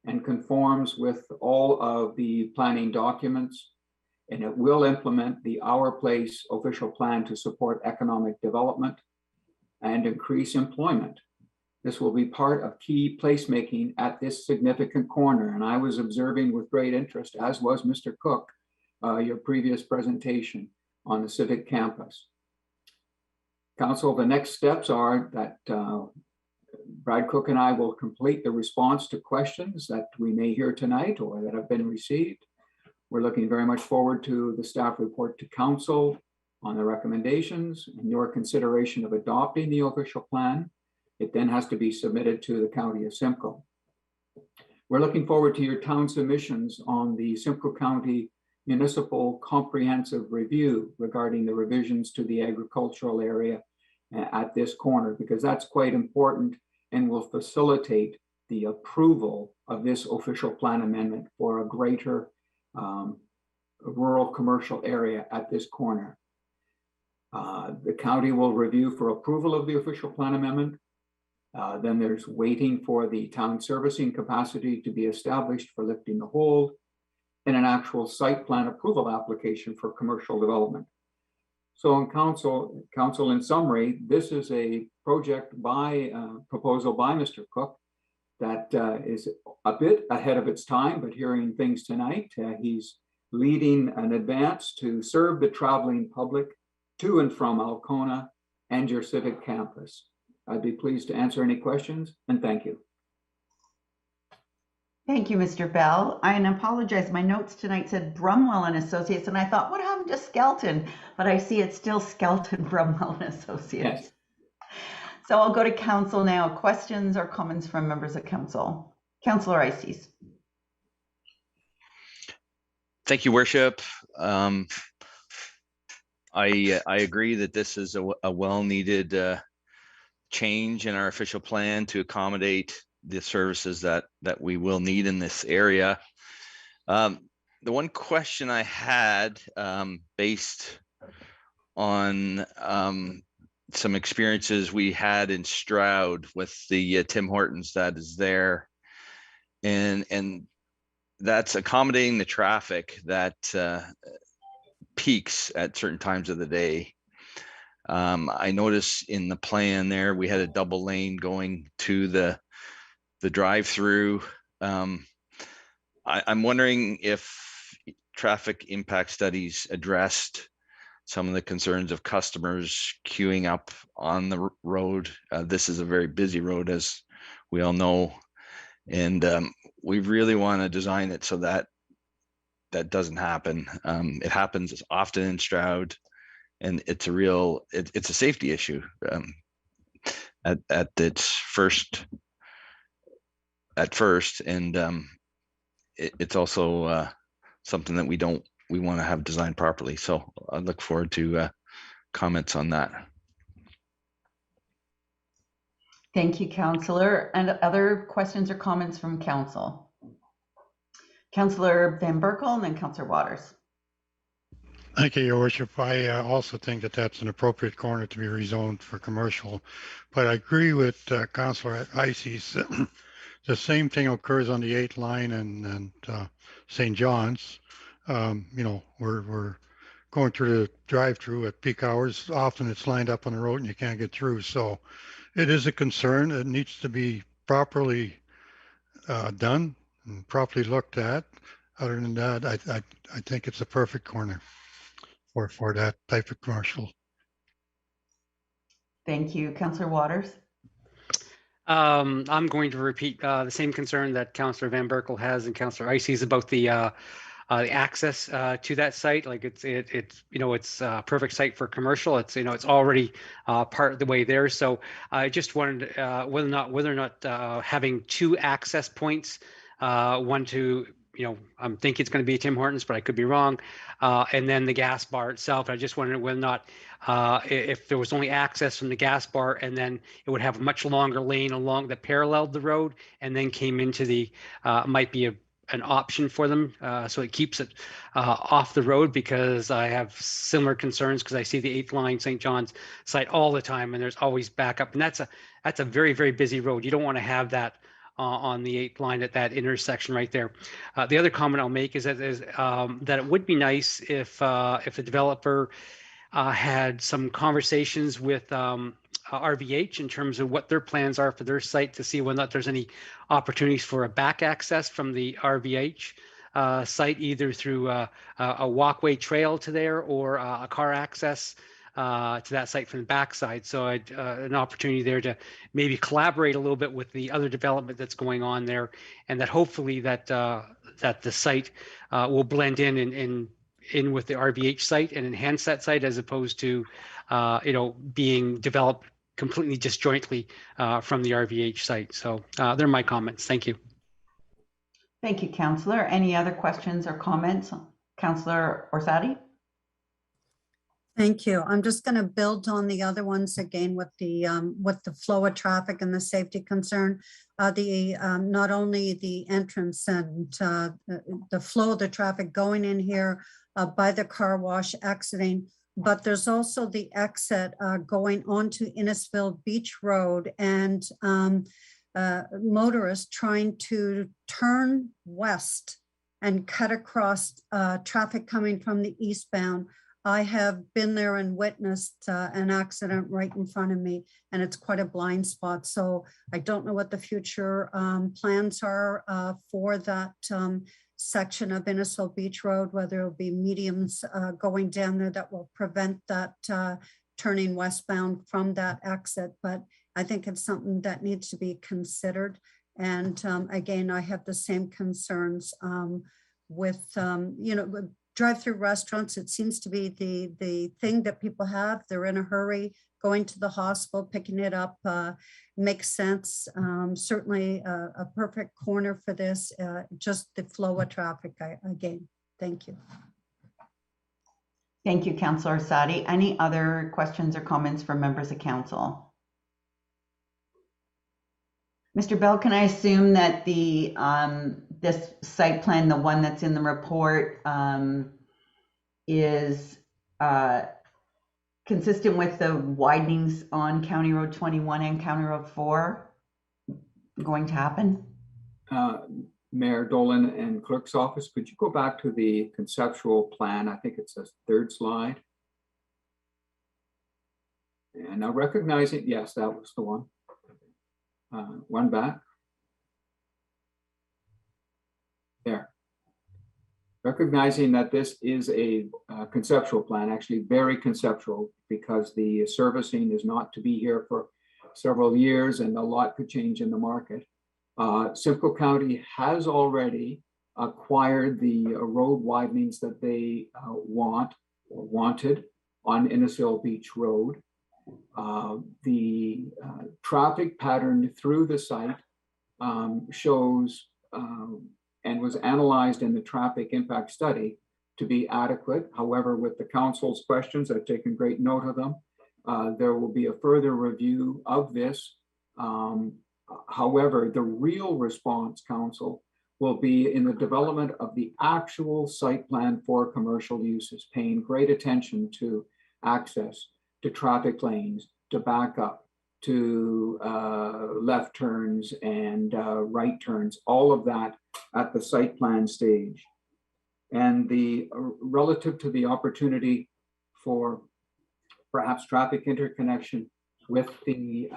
and conforms with all of the planning documents, and it will implement the Our Place official plan to support economic development and increase employment. This will be part of key placemaking at this significant corner. And I was observing with great interest, as was Mr. Cook, your previous presentation on the Civic campus. Council, the next steps are that Brad Cook and I will complete the response to questions that we may hear tonight or that have been received. We're looking very much forward to the staff report to council On the recommendations and your consideration of adopting the official plan, it then has to be submitted to the County of Simcoe. We're looking forward to your town submissions on the Simcoe County Municipal Comprehensive Review regarding the revisions to the agricultural area at this corner, because that's quite important and will facilitate the approval of this official plan amendment for a greater rural commercial area at this corner. The county will review for approval of the official plan amendment. Then there's waiting for the town servicing capacity to be established for lifting the hold, and an actual site plan approval application for commercial development. So in council in summary, this is a project by proposal by Mr. Cook that is a bit ahead of its time, but hearing things tonight, he's leading an advance to serve the traveling public to and from Alcona and your Civic campus. I'd be pleased to answer any questions, and thank you. Thank you, Mr. Bell. I apologize. My notes tonight said Brumwell and Associates, and I thought, what happened to Skelton? But I see it's still Skelton, Brumwell and Associates. Yes. So I'll go to council now. Questions or comments from members of council? Councillor Ices. Thank you, Worship. I agree that this is a well-needed change in our official plan to accommodate the services that we will need in this area. The one question I had, based on some experiences we had in Stroud with the Tim Hortons that is there, and that's accommodating the traffic that peaks at certain times of the day. I noticed in the plan there, we had a double lane going to the drive-through. I'm wondering if traffic impact studies addressed some of the concerns of customers queuing up on the road. This is a very busy road, as we all know, and we really want to design it so that that doesn't happen. It happens often in Stroud, and it's a real, it's a safety issue at its first, and it's also something that we want to have designed properly. So I look forward to comments on that. Thank you, Councillor. And other questions or comments from Council? Councillor Van Berkel and then Councillor Waters. Thank you, Your Worship. I also think that that's an appropriate corner to be rezoned for commercial, but I agree with Councillor Ices. The same thing occurs on the 8th line and St. John's. You know, we're going through the drive-through at peak hours. Often it's lined up on the road and you can't get through. So it is a concern. It needs to be properly done and properly looked at. Other than that, I think it's a perfect corner for that type of commercial. Thank you. Councillor Waters. I'm going to repeat the same concern that Councillor Van Berkel has and Councillor Ices about the access to that site. Like it's you know, it's a perfect site for commercial. It's, you know, it's already part of the way there. So I just wondered whether or not having two access points, one to, you know, I'm thinking it's going to be Tim Hortons, but I could be wrong. And then the gas bar itself. I just wondered whether or not if there was only access from the gas bar, and then it would have a much longer lane along that paralleled the road, and then came into the might be an option for them, so it keeps it off the road, because I have similar concerns because I see the 8th line St. John's site all the time, and there's always backup, and that's a very, very busy road. You don't want to have that on the 8th line at that intersection right there. The other comment I'll make is that it would be nice if the developer had some conversations with Rvh in terms of what their plans are for their site, to see whether or not there's any opportunities for a back access from the Rvh site, either through a walkway trail to there, or a car access to that site from the backside. So an opportunity there to maybe collaborate a little bit with the other development that's going on there, and that hopefully that the site will blend in in with the RVH site and enhance that site as opposed to, being developed completely disjointly from the RVH site. So they're my comments. Thank you. Thank you, Councillor. Any other questions or comments? Councillor Orsatti? Thank you. I'm just going to build on the other ones again with the flow of traffic and the safety concern. Not only the entrance and the flow of the traffic going in here by the car wash exiting, but there's also the exit going onto Innisfil Beach Road, and motorists trying to turn west and cut across traffic coming from the eastbound. I have been there and witnessed an accident right in front of me, and it's quite a blind spot. So I don't know what the future plans are for that section of Innisfil Beach Road, whether it'll be mediums going down there that will prevent that turning westbound from that exit. But I think it's something that needs to be considered. And again, I have the same concerns with, drive-through restaurants. It seems to be the thing that people have. They're in a hurry, going to the hospital, picking it up, makes sense. Certainly a perfect corner for this, just the flow of traffic again. Thank you. Thank you, Councillor Orsatti. Any other questions or comments from members of council? Mr. Bell, can I assume that the this site plan, the one that's in the report, is consistent with the widenings on County Road 21 and County Road 4 going to happen? Mayor Dolan and Clerk's office, could you go back to the conceptual plan? I think it's the third slide. And now recognizing, yes, that was the one. One back. There. Recognizing that this is a conceptual plan, actually very conceptual, because the servicing is not to be here for several years and a lot could change in the market. Simcoe County has already acquired the road widenings that they wanted on Innisfil Beach Road. The traffic pattern through the site shows and was analyzed in the traffic impact study to be adequate. However, with the council's questions, I've taken great note of them. There will be a further review of this. However, the real response, council, will be in the development of the actual site plan for commercial uses, paying great attention to access, to traffic lanes, to backup, to left turns and right turns, all of that at the site plan stage. And the relative to the opportunity for perhaps traffic interconnection with the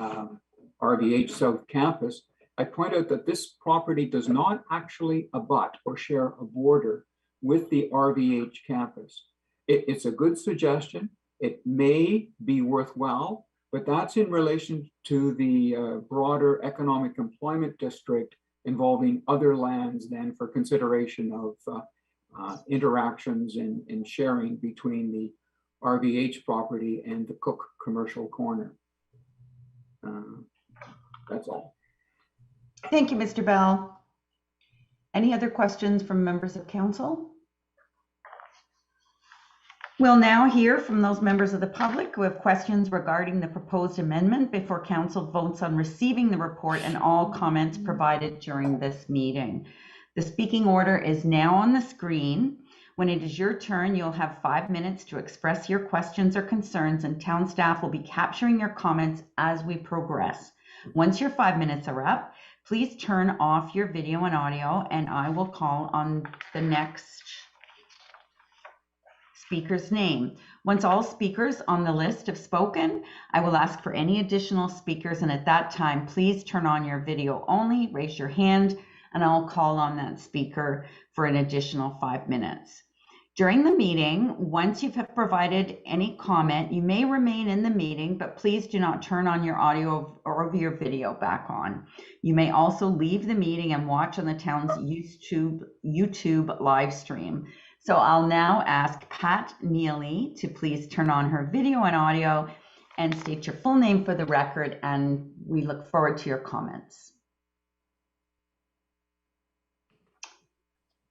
Rvh South Campus, I point out that this property does not actually abut or share a border with the Rvh campus. It's a good suggestion. It may be worthwhile, but that's in relation to the broader economic employment district involving other lands than for consideration of interactions and sharing between the Rvh property and the Cook commercial corner. That's all. Thank you, Mr. Bell. Any other questions from members of council? We'll now hear from those members of the public who have questions regarding the proposed amendment before council votes on receiving the report and all comments provided during this meeting. The speaking order is now on the screen. When it is your turn, you'll have 5 minutes to express your questions or concerns, and town staff will be capturing your comments as we progress. Once your 5 minutes are up, please turn off your video and audio, and I will call on the next speaker's name. Once all speakers on the list have spoken, I will ask for any additional speakers, and at that time, please turn on your video only, raise your hand, and I'll call on that speaker for an additional 5 minutes. During the meeting, once you've provided any comment, you may remain in the meeting, but please do not turn on your audio or your video back on. You may also leave the meeting and watch on the town's YouTube live stream. So I'll now ask Pat Neely to please turn on her video and audio and state your full name for the record, and we look forward to your comments.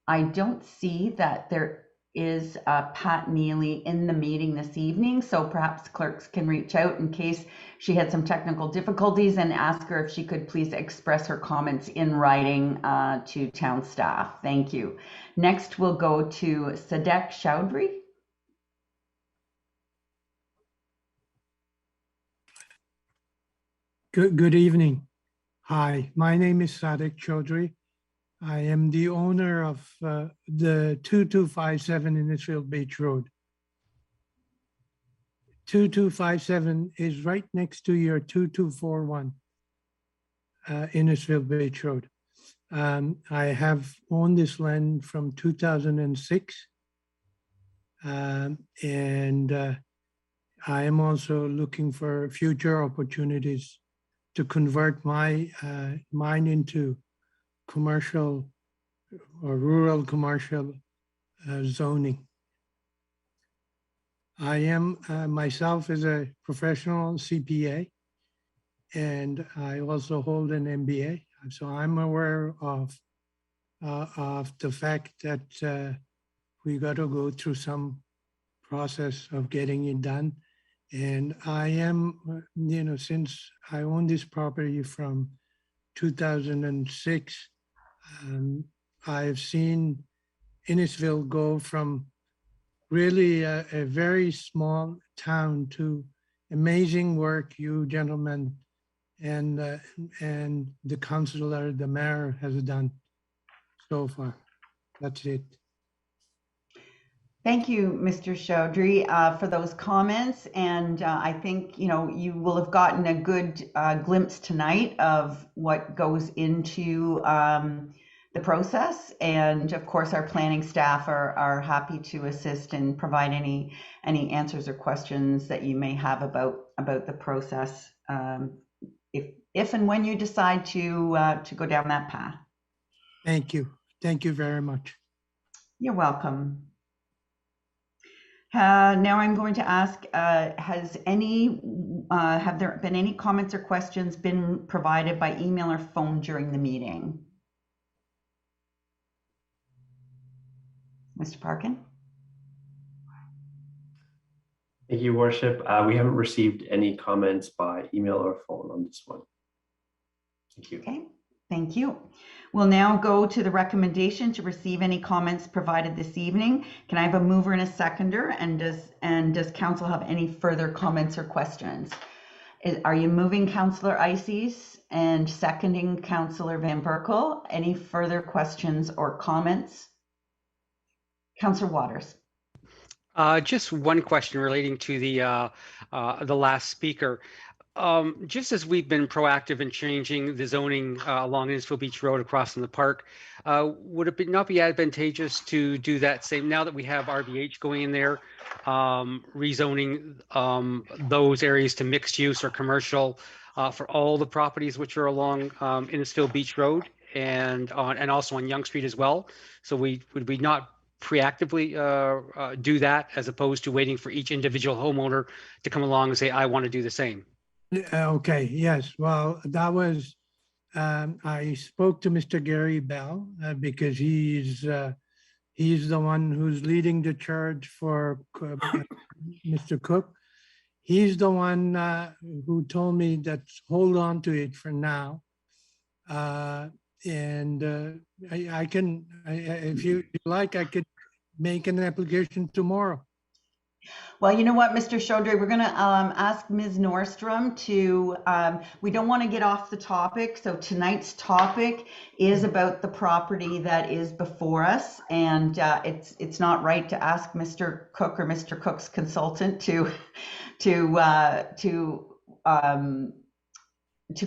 I don't see that there is Pat Neely in the meeting this evening, so perhaps clerks can reach out in case she had some technical difficulties and ask her if she could please express her comments in writing to town staff. Thank you. Next, we'll go to Sadek Chowdhury. Good evening. Hi, my name is Sadek Chowdhury. I am the owner of the 2257 Innisfil Beach Road. 2257 is right next to your 2241 Innisfil Beach Road. I have owned this land from 2006. And I am also looking for future opportunities to convert my mine into commercial or rural commercial zoning. I am myself as a professional CPA, and I also hold an MBA. So I'm aware of the fact that we got to go through some process of getting it done. And I am, since I own this property from 2006, I've seen Innisfil go from really a very small town to amazing work you gentlemen and the councillor, the mayor has done so far. That's it. Thank you, Mr. Chowdhury, for those comments. And I think, you will have gotten a good glimpse tonight of what goes into the process. And of course, our planning staff are happy to assist and provide any answers or questions that you may have about the process if and when you decide to go down that path. Thank you. Thank you very much. You're welcome. Now I'm going to ask, have there been any comments or questions been provided by email or phone during the meeting? Mr. Parkin? Thank you, Worship. We haven't received any comments by email or phone on this one. Thank you. Okay, thank you. We'll now go to the recommendation to receive any comments provided this evening. Can I have a mover and a seconder? And does council have any further comments or questions? Are you moving Councillor Ices and seconding Councillor Van Berkel? Any further questions or comments? Councillor Waters. Just one question relating to the last speaker. Just as we've been proactive in changing the zoning along Innisfil Beach Road across from the park, would it not be advantageous to do that same now that we have Rvh going in there, rezoning those areas to mixed use or commercial for all the properties which are along Innisfil Beach Road and also on Yonge Street as well? So would we not proactively do that as opposed to waiting for each individual homeowner to come along and say, I want to do the same? Okay, yes. Well, that was, I spoke to Mr. Gary Bell because he's the one who's leading the charge for Mr. Cook. He's the one who told me that hold on to it for now. I can, if you like, I could make an application tomorrow. Well, you know what, Mr. Chowdhury, we're going to ask Ms. Nordstrom to, we don't want to get off the topic. So tonight's topic is about the property that is before us. And it's not right to ask Mr. Cook or Mr. Cook's consultant to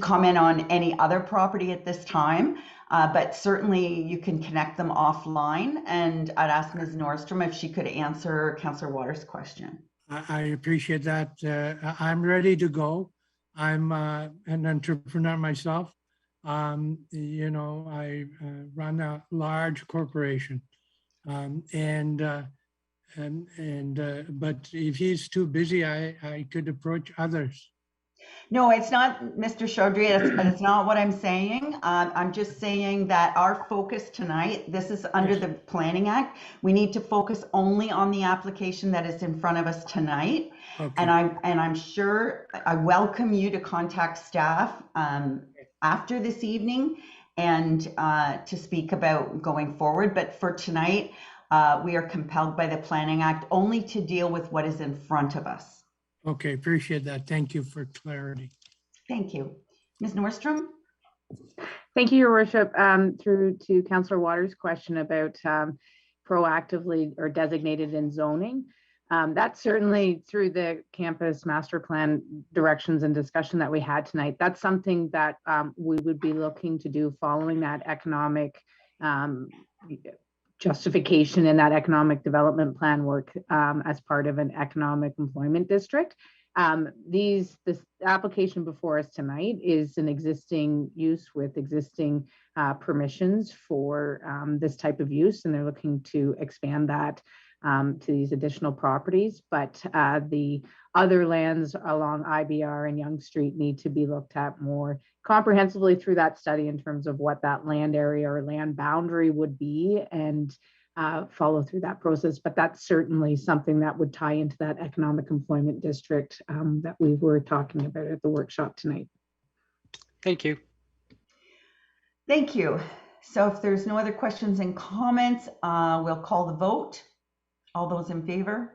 comment on any other property at this time. But certainly you can connect them offline, and I'd ask Ms. Nordstrom if she could answer Councillor Waters' question. I appreciate that. I'm ready to go. I'm an entrepreneur myself. I run a large corporation. But if he's too busy, I could approach others. No, it's not, Mr. Chaudry. That's not what I'm saying. I'm just saying that our focus tonight, this is under the Planning Act. We need to focus only on the application that is in front of us tonight. Okay. And I'm sure I welcome you to contact staff after this evening and to speak about going forward. But for tonight, we are compelled by the Planning Act only to deal with what is in front of us. Okay, appreciate that. Thank you for clarity. Thank you. Ms. Nordstrom? Thank you, Your Worship. Through to Councillor Waters' question about proactively or designated in zoning. That's certainly through the campus master plan directions and discussion that we had tonight. That's something that we would be looking to do following that economic justification in that economic development plan work as part of an economic employment district. This application before us tonight is an existing use with existing permissions for this type of use, and they're looking to expand that to these additional properties. But the other lands along IBR and Yonge Street need to be looked at more comprehensively through that study in terms of what that land area or land boundary would be, and follow through that process. But that's certainly something that would tie into that economic employment district that we were talking about at the workshop tonight. Thank you. Thank you. So if there's no other questions and comments, we'll call the vote. All those in favor?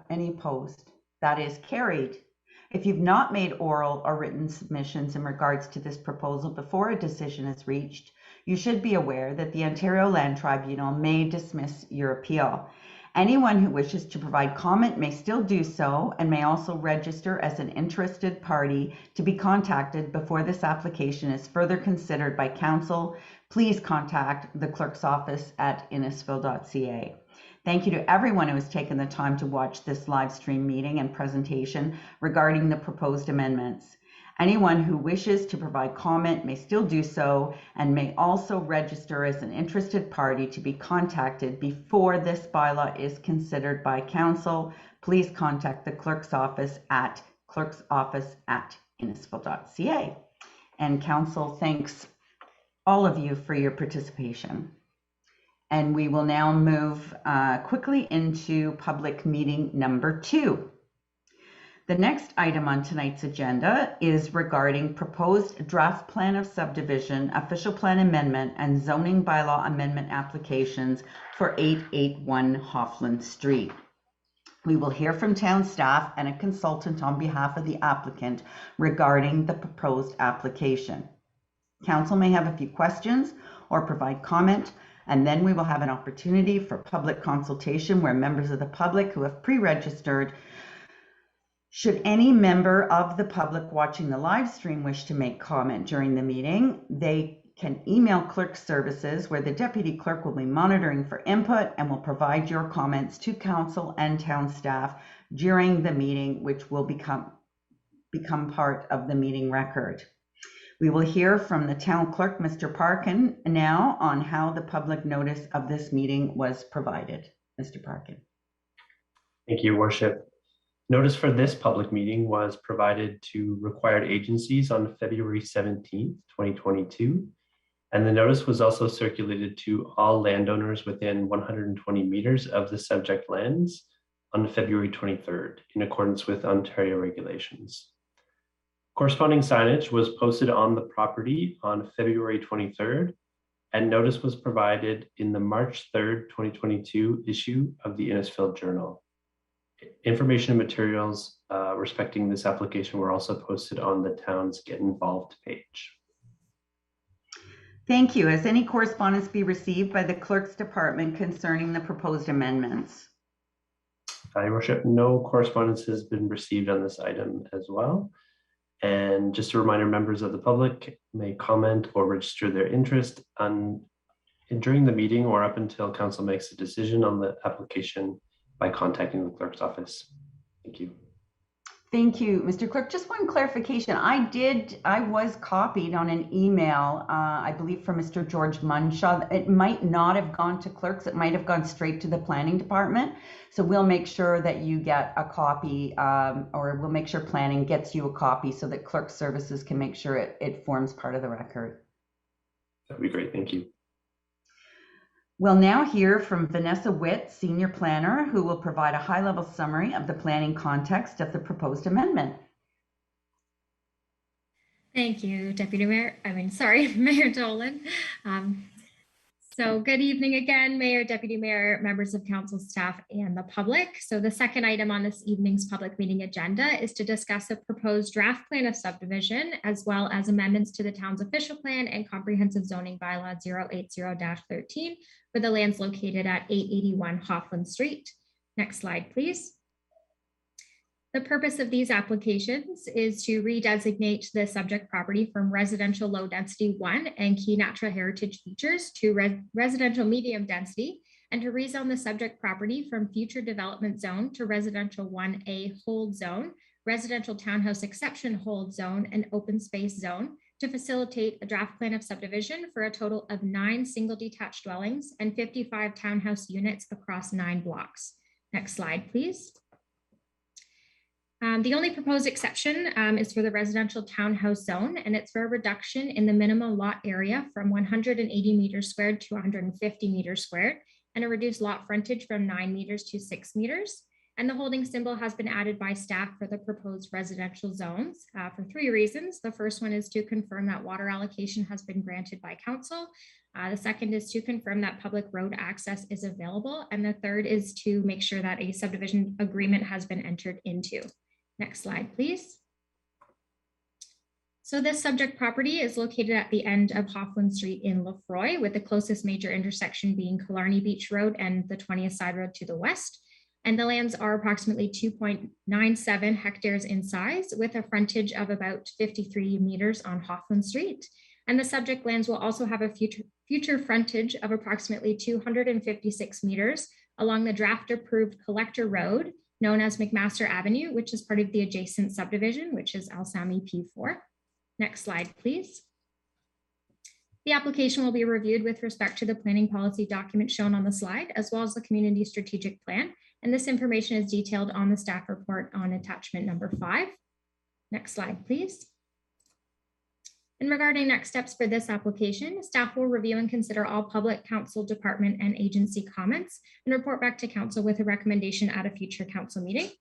Any opposed? That is carried. If you've not made oral or written submissions in regards to this proposal before a decision is reached, you should be aware that the Ontario Land Tribunal may dismiss your appeal. Anyone who wishes to provide comment may still do so and may also register as an interested party to be contacted before this application is further considered by council. Please contact the clerk's office at innisfil.ca. Thank you to everyone who has taken the time to watch this live stream meeting and presentation regarding the proposed amendments. Anyone who wishes to provide comment may still do so and may also register as an interested party to be contacted before this bylaw is considered by council. Please contact the clerk's office at clerksoffice@innisfil.ca. And council thanks all of you for your participation. And we will now move quickly into public meeting number 2. The next item on tonight's agenda is regarding proposed draft plan of subdivision, official plan amendment, and zoning bylaw amendment applications for 881 Hoffland Street. We will hear from town staff and a consultant on behalf of the applicant regarding the proposed application. Council may have a few questions or provide comment, and then we will have an opportunity for public consultation where members of the public who have pre-registered. Should any member of the public watching the live stream wish to make comment during the meeting, they can email clerk services where the deputy clerk will be monitoring for input and will provide your comments to council and town staff during the meeting, which will become part of the meeting record. We will hear from the town clerk, Mr. Parkin, now on how the public notice of this meeting was provided. Mr. Parkin. Thank you, Your Worship. Notice for this public meeting was provided to required agencies on February 17th, 2022. And the notice was also circulated to all landowners within 120 meters of the subject lands on February 23rd, in accordance with Ontario regulations. Corresponding signage was posted on the property on February 23rd, and notice was provided in the March 3rd, 2022 issue of the Innisfil Journal. Information and materials respecting this application were also posted on the town's Get Involved page. Thank you. Has any correspondence been received by the clerk's department concerning the proposed amendments? Your Worship, no correspondence has been received on this item as well. And just a reminder, members of the public may comment or register their interest during the meeting or up until council makes a decision on the application by contacting the clerk's office. Thank you. Thank you, Mr. Clerk. Just one clarification. I was copied on an email, I believe from Mr. George Munshaw. It might not have gone to clerks. It might have gone straight to the planning department. So we'll make sure that you get a copy, or we'll make sure planning gets you a copy so that clerk services can make sure it forms part of the record. That'd be great. Thank you. We'll now hear from Vanessa Witt, Senior Planner, who will provide a high-level summary of the planning context of the proposed amendment. Thank you, Mayor Dolan. So good evening again, Mayor, Deputy Mayor, members of council, staff, and the public. So the second item on this evening's public meeting agenda is to discuss a proposed draft plan of subdivision, as well as amendments to the town's official plan and comprehensive zoning bylaw 080-13 for the lands located at 881 Hoffland Street. Next slide, please. The purpose of these applications is to redesignate the subject property from residential low density 1 and key natural heritage features to residential medium density, and to rezone the subject property from future development zone to residential 1A hold zone, residential townhouse exception hold zone, and open space zone to facilitate a draft plan of subdivision for a total of 9 single detached dwellings and 55 townhouse units across 9 blocks. Next slide, please. The only proposed exception is for the residential townhouse zone, and it's for a reduction in the minimum lot area from 180 meters squared to 150 meters squared, and a reduced lot frontage from 9 meters to 6 meters. And the holding symbol has been added by staff for the proposed residential zones for 3 reasons. The first one is to confirm that water allocation has been granted by council. The second is to confirm that public road access is available. And the third is to make sure that a subdivision agreement has been entered into. Next slide, please. So this subject property is located at the end of Hoffland Street in Lefroy, with the closest major intersection being Killarney Beach Road and the 20th Side Road to the west. And the lands are approximately 2.97 hectares in size, with a frontage of about 53 meters on Hoffland Street. And the subject lands will also have a future frontage of approximately 256 meters along the draft approved collector road, known as McMaster Avenue, which is part of the adjacent subdivision, which is Alsami P4. Next slide, please. The application will be reviewed with respect to the planning policy document shown on the slide, as well as the community strategic plan. And this information is detailed on the staff report on attachment number 5. Next slide, please. And regarding next steps for this application, staff will review and consider all public, council, department, and agency comments and report back to council with a recommendation at a future council meeting.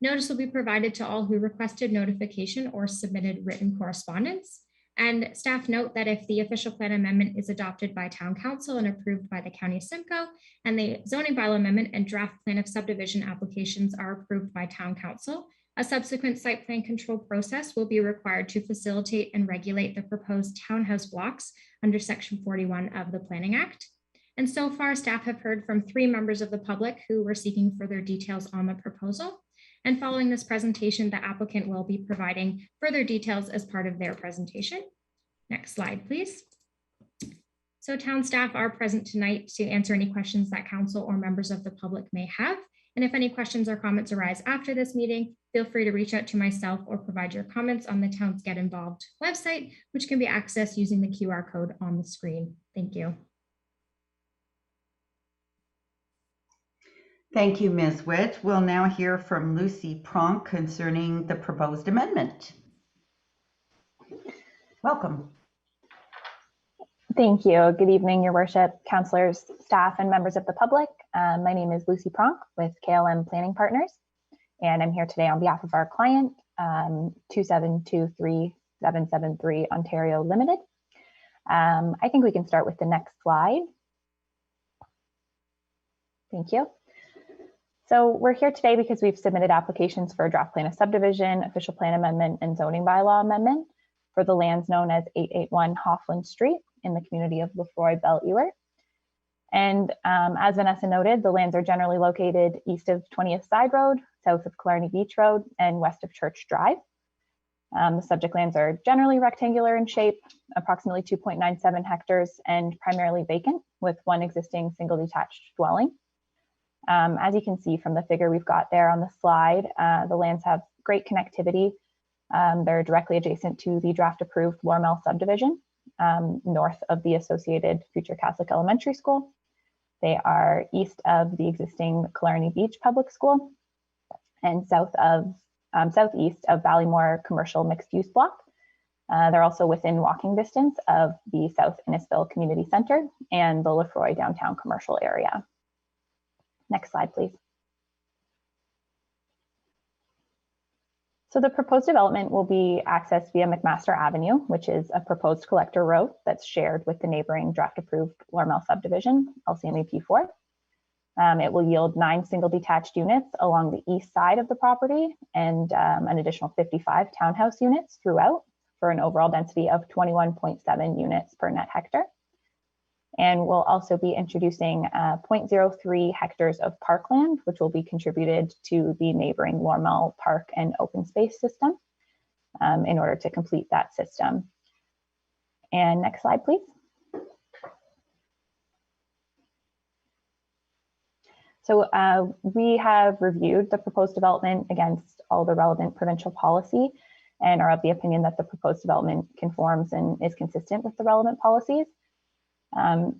Notice will be provided to all who requested notification or submitted written correspondence. And staff note that if the official plan amendment is adopted by town council and approved by the county Simcoe, and the zoning bylaw amendment and draft plan of subdivision applications are approved by town council, a subsequent site plan control process will be required to facilitate and regulate the proposed townhouse blocks under Section 41 of the Planning Act. And so far, staff have heard from 3 members of the public who were seeking further details on the proposal. And following this presentation, the applicant will be providing further details as part of their presentation. Next slide, please. So town staff are present tonight to answer any questions that council or members of the public may have. And if any questions or comments arise after this meeting, feel free to reach out to myself or provide your comments on the town's Get Involved website, which can be accessed using the QR code on the screen. Thank you. Thank you, Ms. Witt. We'll now hear from Lucy Pronk concerning the proposed amendment. Welcome. Thank you. Good evening, Your Worship, councillors, staff, and members of the public. My name is Lucy Pronk with KLM Planning Partners, and I'm here today on behalf of our client, 2723773 Ontario Limited. I think we can start with the next slide. Thank you. So we're here today because we've submitted applications for a draft plan of subdivision, official plan amendment, and zoning bylaw amendment for the lands known as 881 Hoffland Street in the community of Lefroy Belle-Ewer. And as Vanessa noted, the lands are generally located east of 20th Side Road, south of Killarney Beach Road, and west of Church Drive. The subject lands are generally rectangular in shape, approximately 2.97 hectares, and primarily vacant, with 1 existing single detached dwelling. As you can see from the figure we've got there on the slide, the lands have great connectivity. They're directly adjacent to the draft approved Lormel subdivision, north of the associated future Catholic Elementary School. They are east of the existing Killarney Beach Public School and southeast of Ballymore Commercial Mixed Use Block. They're also within walking distance of the South Innisfil Community Center and the Lefroy Downtown Commercial Area. Next slide, please. So the proposed development will be accessed via McMaster Avenue, which is a proposed collector road that's shared with the neighboring draft approved Lormel subdivision, LCME P4. It will yield 9 single detached units along the east side of the property and an additional 55 townhouse units throughout for an overall density of 21.7 units per net hectare. And we'll also be introducing 0.03 hectares of parkland, which will be contributed to the neighboring Lormel Park and open space system in order to complete that system. And next slide, please. So we have reviewed the proposed development against all the relevant provincial policy and are of the opinion that the proposed development conforms and is consistent with the relevant policies.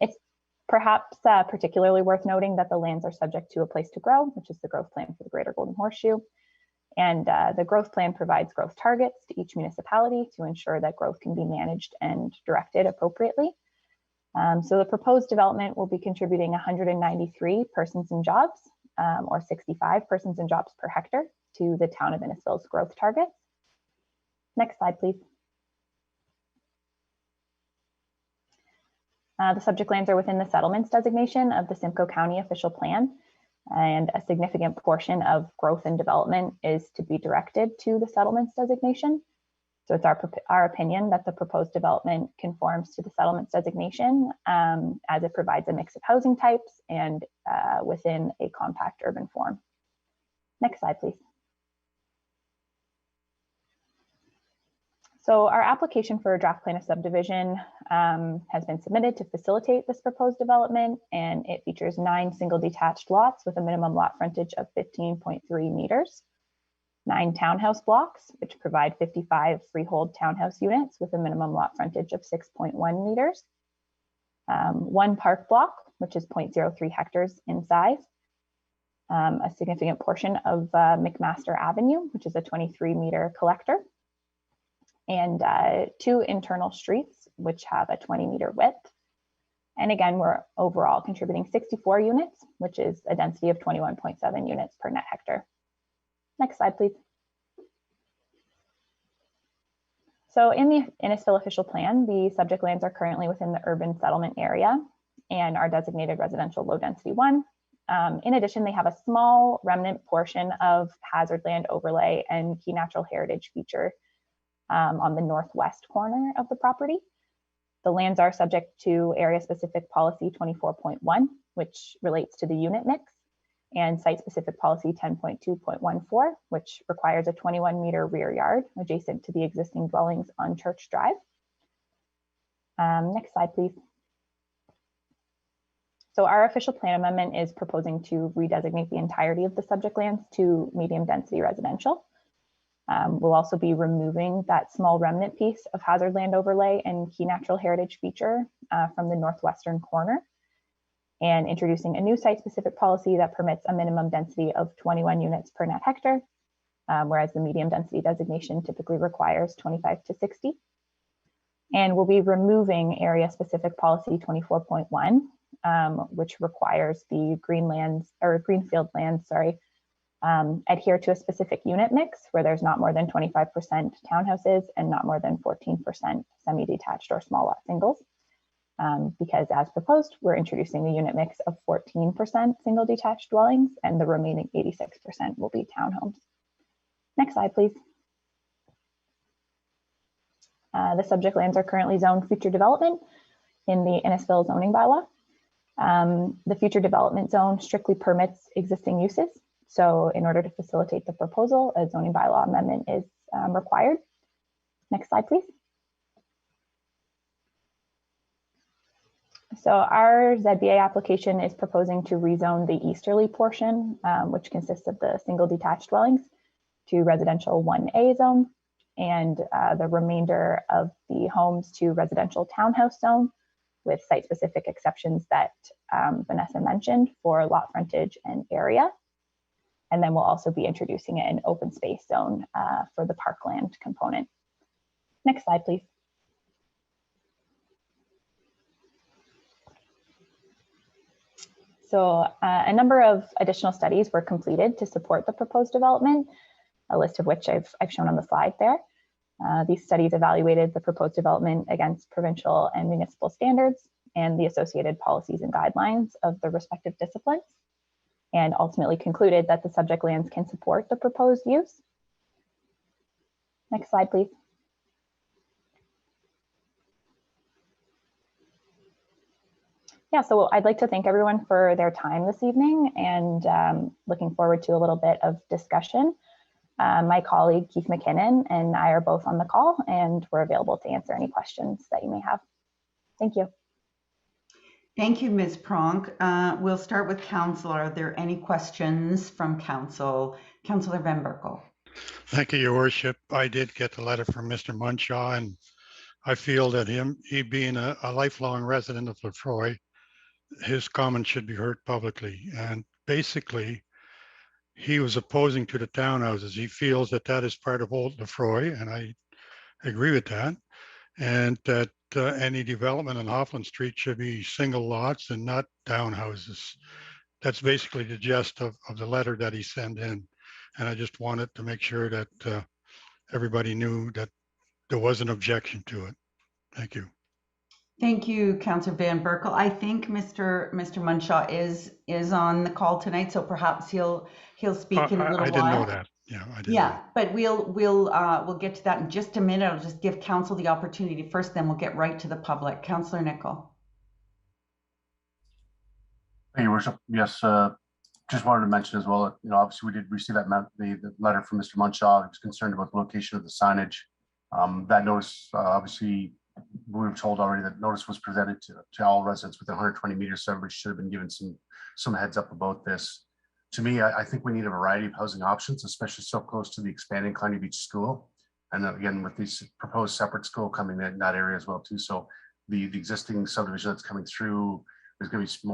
It's perhaps particularly worth noting that the lands are subject to a place to grow, which is the growth plan for the Greater Golden Horseshoe. And the growth plan provides growth targets to each municipality to ensure that growth can be managed and directed appropriately. So the proposed development will be contributing 193 persons and jobs, or 65 persons and jobs per hectare to the town of Innisfil's growth targets. Next slide, please. The subject lands are within the settlements designation of the Simcoe County official plan, and a significant portion of growth and development is to be directed to the settlements designation. So it's our opinion that the proposed development conforms to the settlements designation as it provides a mix of housing types and within a compact urban form. Next slide, please. So our application for a draft plan of subdivision has been submitted to facilitate this proposed development, and it features 9 single detached lots with a minimum lot frontage of 15.3 meters, 9 townhouse blocks, which provide 55 freehold townhouse units with a minimum lot frontage of 6.1 meters, 1 park block, which is 0.03 hectares in size, a significant portion of McMaster Avenue, which is a 23-meter collector, and 2 internal streets, which have a 20-meter width. And again, we're overall contributing 64 units, which is a density of 21.7 units per net hectare. Next slide, please. So in the Innisfil official plan, the subject lands are currently within the urban settlement area and are designated residential low density 1. In addition, they have a small remnant portion of hazard land overlay and key natural heritage feature on the northwest corner of the property. The lands are subject to area-specific policy 24.1, which relates to the unit mix, and site-specific policy 10.2.14, which requires a 21-meter rear yard adjacent to the existing dwellings on Church Drive. Next slide, please. So our official plan amendment is proposing to redesignate the entirety of the subject lands to medium density residential. We'll also be removing that small remnant piece of hazard land overlay and key natural heritage feature from the northwestern corner and introducing a new site-specific policy that permits a minimum density of 21 units per net hectare, whereas the medium density designation typically requires 25 to 60. And we'll be removing area-specific policy 24.1, which requires the greenfield lands, adhere to a specific unit mix where there's not more than 25% townhouses and not more than 14% semi-detached or small lot singles. Because as proposed, we're introducing a unit mix of 14% single detached dwellings and the remaining 86% will be townhomes. Next slide, please. The subject lands are currently zoned future development in the Innisfil zoning bylaw. The future development zone strictly permits existing uses. So in order to facilitate the proposal, a zoning bylaw amendment is required. Next slide, please. So our ZBA application is proposing to rezone the easterly portion, which consists of the single detached dwellings, to residential 1A zone, and the remainder of the homes to residential townhouse zone, with site-specific exceptions that Vanessa mentioned for lot frontage and area. And then we'll also be introducing an open space zone for the parkland component. Next slide, please. So a number of additional studies were completed to support the proposed development, a list of which I've shown on the slide there. These studies evaluated the proposed development against provincial and municipal standards and the associated policies and guidelines of the respective disciplines, and ultimately concluded that the subject lands can support the proposed use. Next slide, please. Yeah, so I'd like to thank everyone for their time this evening, and looking forward to a little bit of discussion. My colleague Keith McKinnon and I are both on the call, and we're available to answer any questions that you may have. Thank you. Thank you, Ms. Pronk. We'll start with Council. Are there any questions from Council? Councillor Van Berkel. Thank you, Your Worship. I did get the letter from Mr. Munshaw, and I feel that he being a lifelong resident of Lefroy, his comments should be heard publicly. And basically, he was opposing to the townhouses. He feels that that is part of Old Lefroy, and I agree with that. And that any development on Hoffland Street should be single lots and not townhouses. That's basically the gist of the letter that he sent in. And I just wanted to make sure that everybody knew that there was an objection to it. Thank you. Thank you, Councillor Van Berkel. I think Mr. Munshaw is on the call tonight, so perhaps he'll speak in a little while. I didn't know that. Yeah, I didn't. Yeah, but we'll get to that in just a minute. I'll just give Council the opportunity first, then we'll get right to the public. Councillor Nicol. Thank you, Worship. Yes, just wanted to mention as well, obviously we did receive that the letter from Mr. Munshaw. He was concerned about the location of the signage. That notice, obviously, we were told already that notice was presented to all residents within 120 meters, so everybody should have been given some heads up about this. To me, I think we need a variety of housing options, especially so close to the expanding Kearney Beach School. And then again, with these proposed separate school coming in that area as well too. So the existing subdivision that's coming through is going to be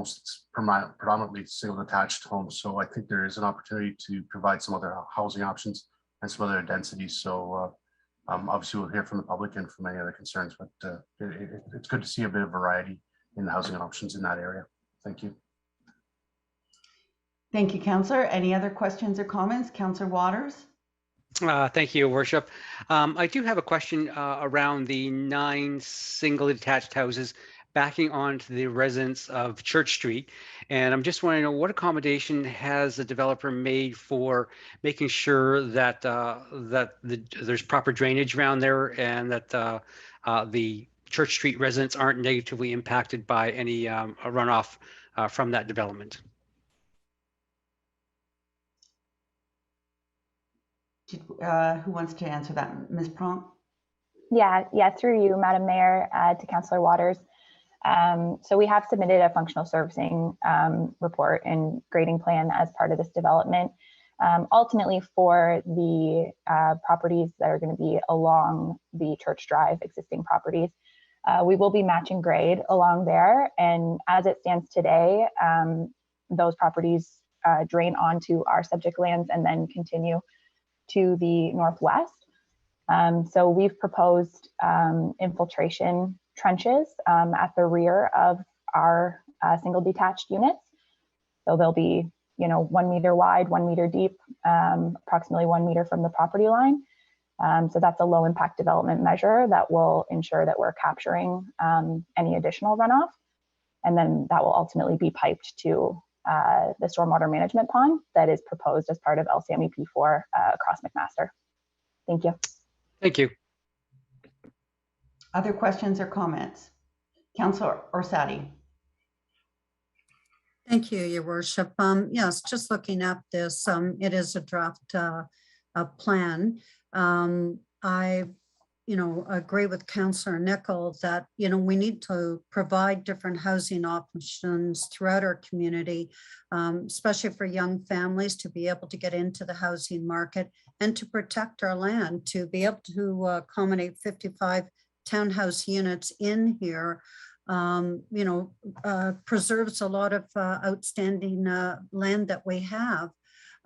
predominantly single detached homes. So I think there is an opportunity to provide some other housing options and some other densities. So obviously we'll hear from the public and from any other concerns, but it's good to see a bit of variety in the housing options in that area. Thank you. Thank you, Councillor. Any other questions or comments? Councillor Waters. Thank you, Your Worship. I do have a question around the 9 single detached houses backing onto the residents of Church Street. And I'm just wondering, what accommodation has the developer made for making sure that there's proper drainage around there, and that the Church Street residents aren't negatively impacted by any runoff from that development? Who wants to answer that? Ms. Pronk? Yeah, through you, Madam Mayor, to Councillor Waters. So we have submitted a functional servicing report and grading plan as part of this development. Ultimately, for the properties that are going to be along the Church Drive existing properties, we will be matching grade along there. And as it stands today, those properties drain onto our subject lands and then continue to the northwest. So we've proposed infiltration trenches at the rear of our single detached units. So they'll be, 1 meter wide, 1 meter deep, approximately 1 meter from the property line. So that's a low impact development measure that will ensure that we're capturing any additional runoff. And then that will ultimately be piped to the stormwater management pond that is proposed as part of LCM EP4 across McMaster. Thank you. Thank you. Other questions or comments? Councillor Orsatti. Thank you, Your Worship. Yes, just looking at this, it is a draft plan. agree with Councillor Nickel that, we need to provide different housing options throughout our community, especially for young families to be able to get into the housing market and to protect our land, to be able to accommodate 55 townhouse units in here, preserves a lot of outstanding land that we have.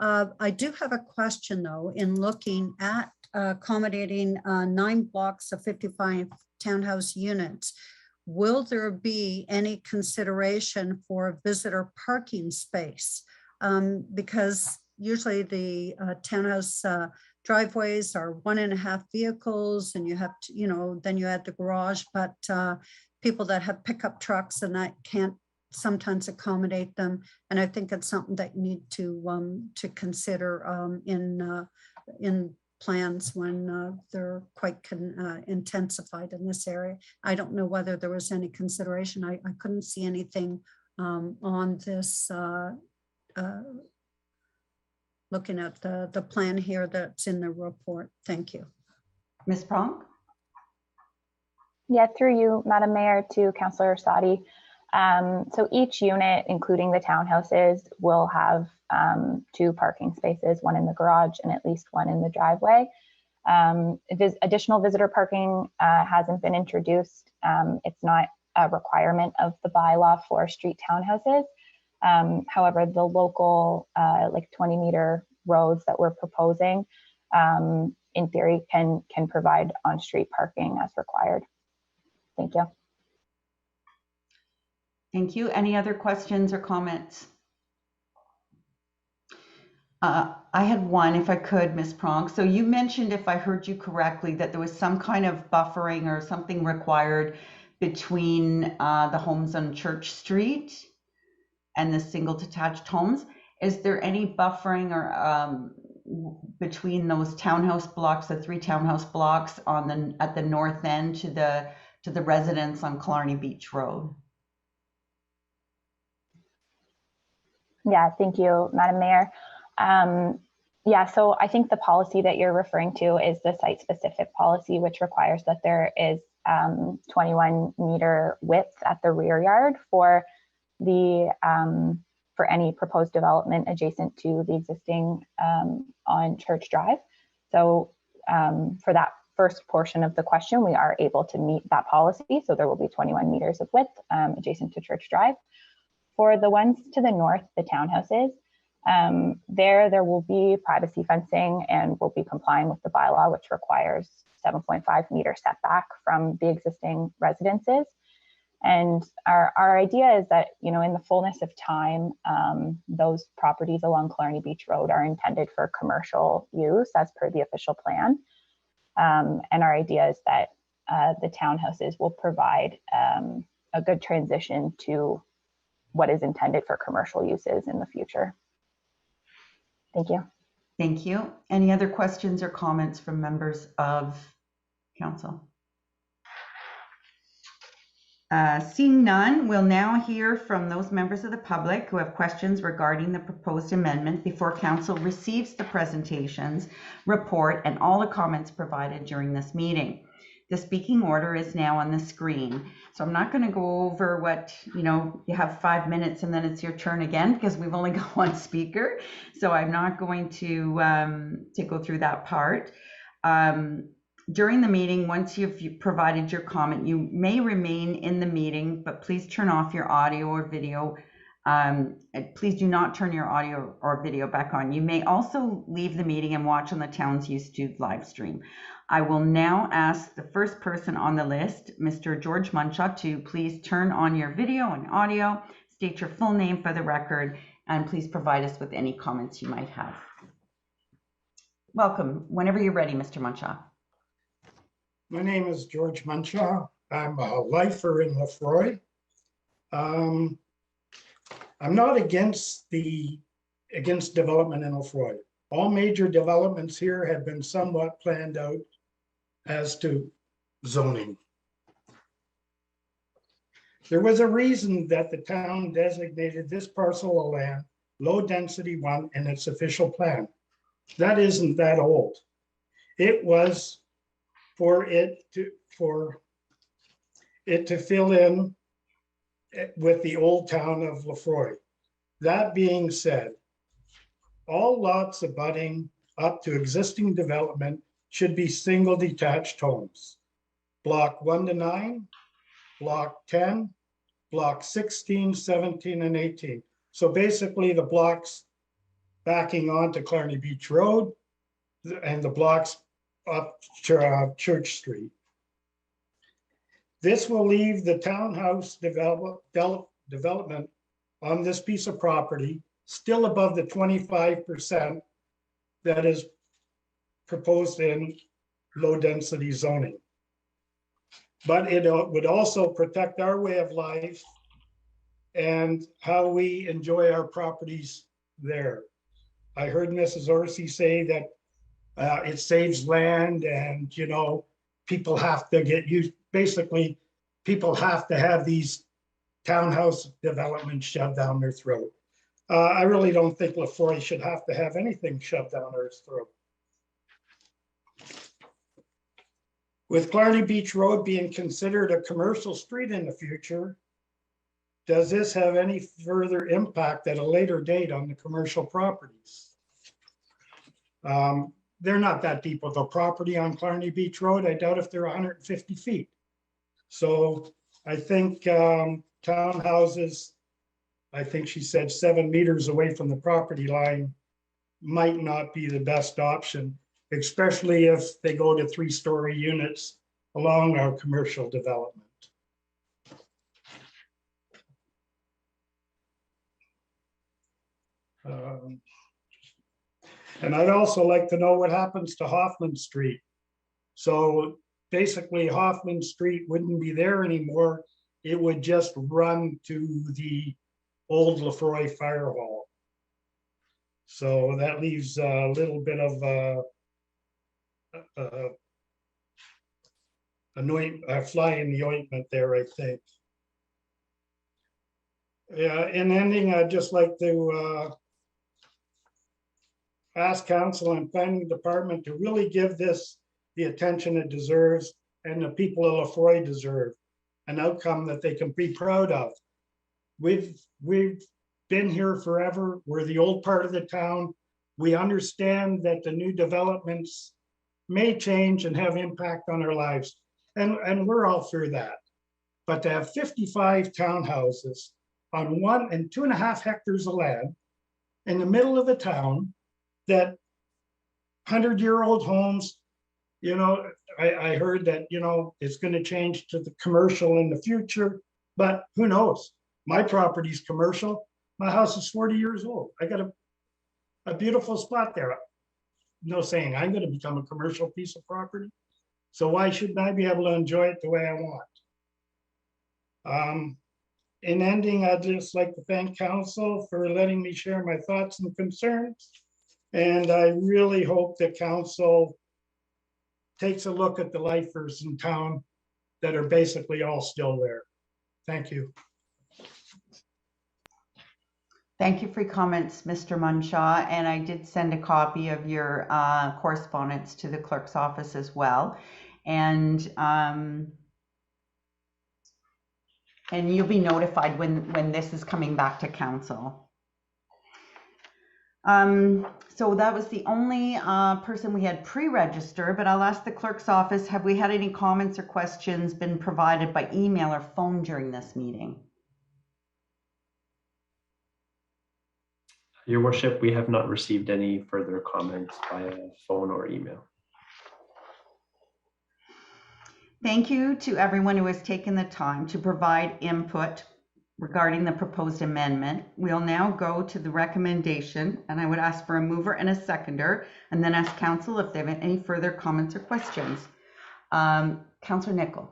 I do have a question though, in looking at accommodating 9 blocks of 55 townhouse units. Will there be any consideration for visitor parking space? Because usually the townhouse driveways are 1.5 vehicles, and you have to, then you add the garage, but people that have pickup trucks and that can't sometimes accommodate them. And I think it's something that you need to consider in plans when they're quite intensified in this area. I don't know whether there was any consideration. I couldn't see anything on this looking at the plan here that's in the report. Thank you. Ms. Pronk? Yeah, through you, Madam Mayor, to Councillor Sadi. So each unit, including the townhouses, will have 2 parking spaces, 1 in the garage and at least 1 in the driveway. Additional visitor parking hasn't been introduced. It's not a requirement of the bylaw for street townhouses. However, the local 20-meter roads that we're proposing, in theory, can provide on-street parking as required. Thank you. Thank you. Any other questions or comments? I had one, if I could, Ms. Pronk. So you mentioned, if I heard you correctly, that there was some kind of buffering or something required between the homes on Church Street and the single detached homes. Is there any buffering or between those townhouse blocks, the 3 townhouse blocks at the north end to the residents on Killarney Beach Road? Yeah, thank you, Madam Mayor. Yeah, so I think the policy that you're referring to is the site-specific policy, which requires that there is 21-meter width at the rear yard for any proposed development adjacent to the existing on Church Drive. So for that first portion of the question, we are able to meet that policy. So there will be 21 meters of width adjacent to Church Drive. For the ones to the north, the townhouses, there will be privacy fencing, and we'll be complying with the bylaw, which requires 7.5 meter setback from the existing residences. And our idea is that, in the fullness of time, those properties along Killarney Beach Road are intended for commercial use as per the official plan. And our idea is that the townhouses will provide a good transition to what is intended for commercial uses in the future. Thank you. Thank you. Any other questions or comments from members of council? Seeing none, we'll now hear from those members of the public who have questions regarding the proposed amendment before council receives the presentations, report, and all the comments provided during this meeting. The speaking order is now on the screen. So I'm not going to go over what, you have 5 minutes and then it's your turn again, because we've only got 1 speaker. So I'm not going to go through that part. During the meeting, once you've provided your comment, you may remain in the meeting, but please turn off your audio or video. Please do not turn your audio or video back on. You may also leave the meeting and watch on the town's YouTube live stream. I will now ask the first person on the list, Mr. George Munshaw, to please turn on your video and audio, state your full name for the record, and please provide us with any comments you might have. Welcome. Whenever you're ready, Mr. Munshaw. My name is George Munshaw. I'm a lifer in Lefroy. I'm not against development in Lefroy. All major developments here have been somewhat planned out as to zoning. There was a reason that the town designated this parcel of land low density 1 in its official plan. That isn't that old. It was for it to fill in with the old town of Lefroy. That being said, all lots abutting up to existing development should be single detached homes. Block 1 to 9, block 10, block 16, 17, and 18. So basically the blocks backing onto Clarny Beach Road and the blocks up Church Street. This will leave the townhouse development on this piece of property still above the 25% that is proposed in low density zoning. But it would also protect our way of life and how we enjoy our properties there. I heard Mrs. Orsi say that it saves land and, you know, people have to get used, basically people have to have these townhouse developments shoved down their throat. I really don't think Lefroy should have to have anything shoved down their throat. With Clarny Beach Road being considered a commercial street in the future, does this have any further impact at a later date on the commercial properties? They're not that deep of a property on Clarny Beach Road. I doubt if they're 150 feet. So I think townhouses, I think she said 7 meters away from the property line might not be the best option, especially if they go to 3-story units along our commercial development. And I'd also like to know what happens to Hoffman Street. So basically Hoffman Street wouldn't be there anymore. It would just run to the old Lefroy Fire Hall. So that leaves a little bit of a fly in the ointment there, I think. Yeah, in ending, I'd just like to ask council and planning department to really give this the attention it deserves and the people of Lefroy deserve, an outcome that they can be proud of. We've been here forever. We're the old part of the town. We understand that the new developments may change and have impact on our lives. And we're all through that. But to have 55 townhouses on 1 and 2.5 hectares of land in the middle of the town, that 100-year-old homes, you know, I heard that, you know, it's going to change to the commercial in the future, but who knows? My property's commercial. My house is 40 years old. I got a beautiful spot there. No saying I'm going to become a commercial piece of property. So why shouldn't I be able to enjoy it the way I want? In ending, I'd just like to thank council for letting me share my thoughts and concerns. And I really hope that council takes a look at the lifers in town that are basically all still there. Thank you. Thank you for your comments, Mr. Munshaw. And I did send a copy of your correspondence to the clerk's office as well. And you'll be notified when this is coming back to council. So that was the only person we had pre-register, but I'll ask the clerk's office, have we had any comments or questions been provided by email or phone during this meeting? Your worship, we have not received any further comments via phone or email. Thank you to everyone who has taken the time to provide input regarding the proposed amendment. We'll now go to the recommendation, and I would ask for a mover and a seconder, and then ask council if they have any further comments or questions. Councillor Nicol.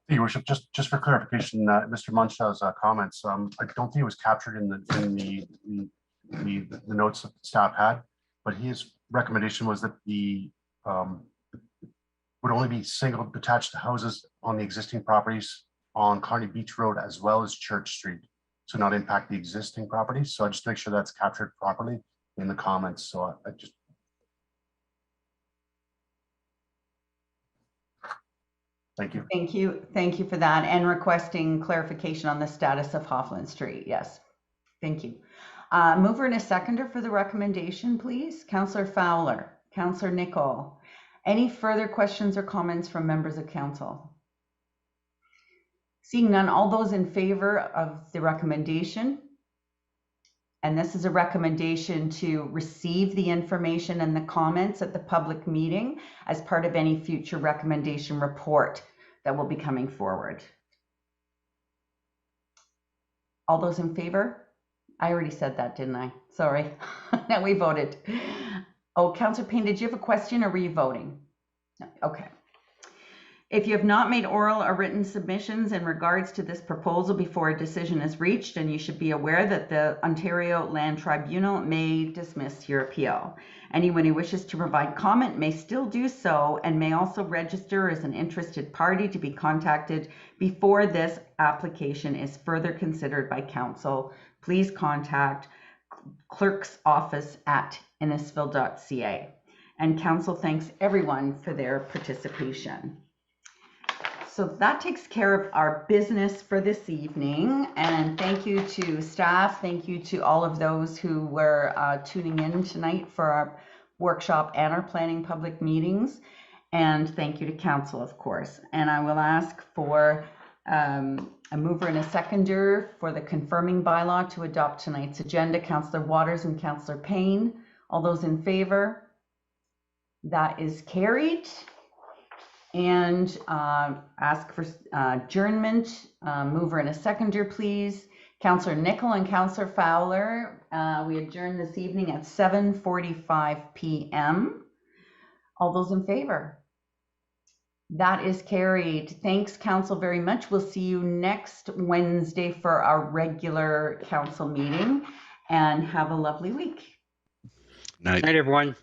Your worship, just for clarification, Mr. Munshaw's comments, I don't think it was captured in the notes that staff had, but his recommendation was that the would only be single detached houses on the existing properties on Clarny Beach Road as well as Church Street, so not impact the existing properties. So I just make sure that's captured properly in the comments. So I just Thank you. Thank you. Thank you for that. And requesting clarification on the status of Hoffland Street. Yes. Thank you. Mover and a seconder for the recommendation, please. Councillor Fowler, Councillor Nicol. Any further questions or comments from members of council? Seeing none, all those in favor of the recommendation, and this is a recommendation to receive the information and the comments at the public meeting as part of any future recommendation report that will be coming forward. All those in favor? I already said that, didn't I? Sorry. Now we voted. Oh, Councillor Payne, did you have a question or were you voting? No. Okay. If you have not made oral or written submissions in regards to this proposal before a decision is reached, then you should be aware that the Ontario Land Tribunal may dismiss your appeal. Anyone who wishes to provide comment may still do so and may also register as an interested party to be contacted before this application is further considered by council. Please contact clerk's office at innisfil.ca. And council thanks everyone for their participation. So that takes care of our business for this evening. And thank you to staff. Thank you to all of those who were tuning in tonight for our workshop and our planning public meetings. And thank you to council, of course. And I will ask for a mover and a seconder for the confirming bylaw to adopt tonight's agenda. Councillor Waters and Councillor Payne. All those in favor? That is carried. And ask for adjournment. Mover and a seconder, please. Councillor Nicol and Councillor Fowler. We adjourn this evening at 7:45 p.m. All those in favor? That is carried. Thanks, council, very much. We'll see you next Wednesday for our regular council meeting, and have a lovely week. Night. Night, everyone.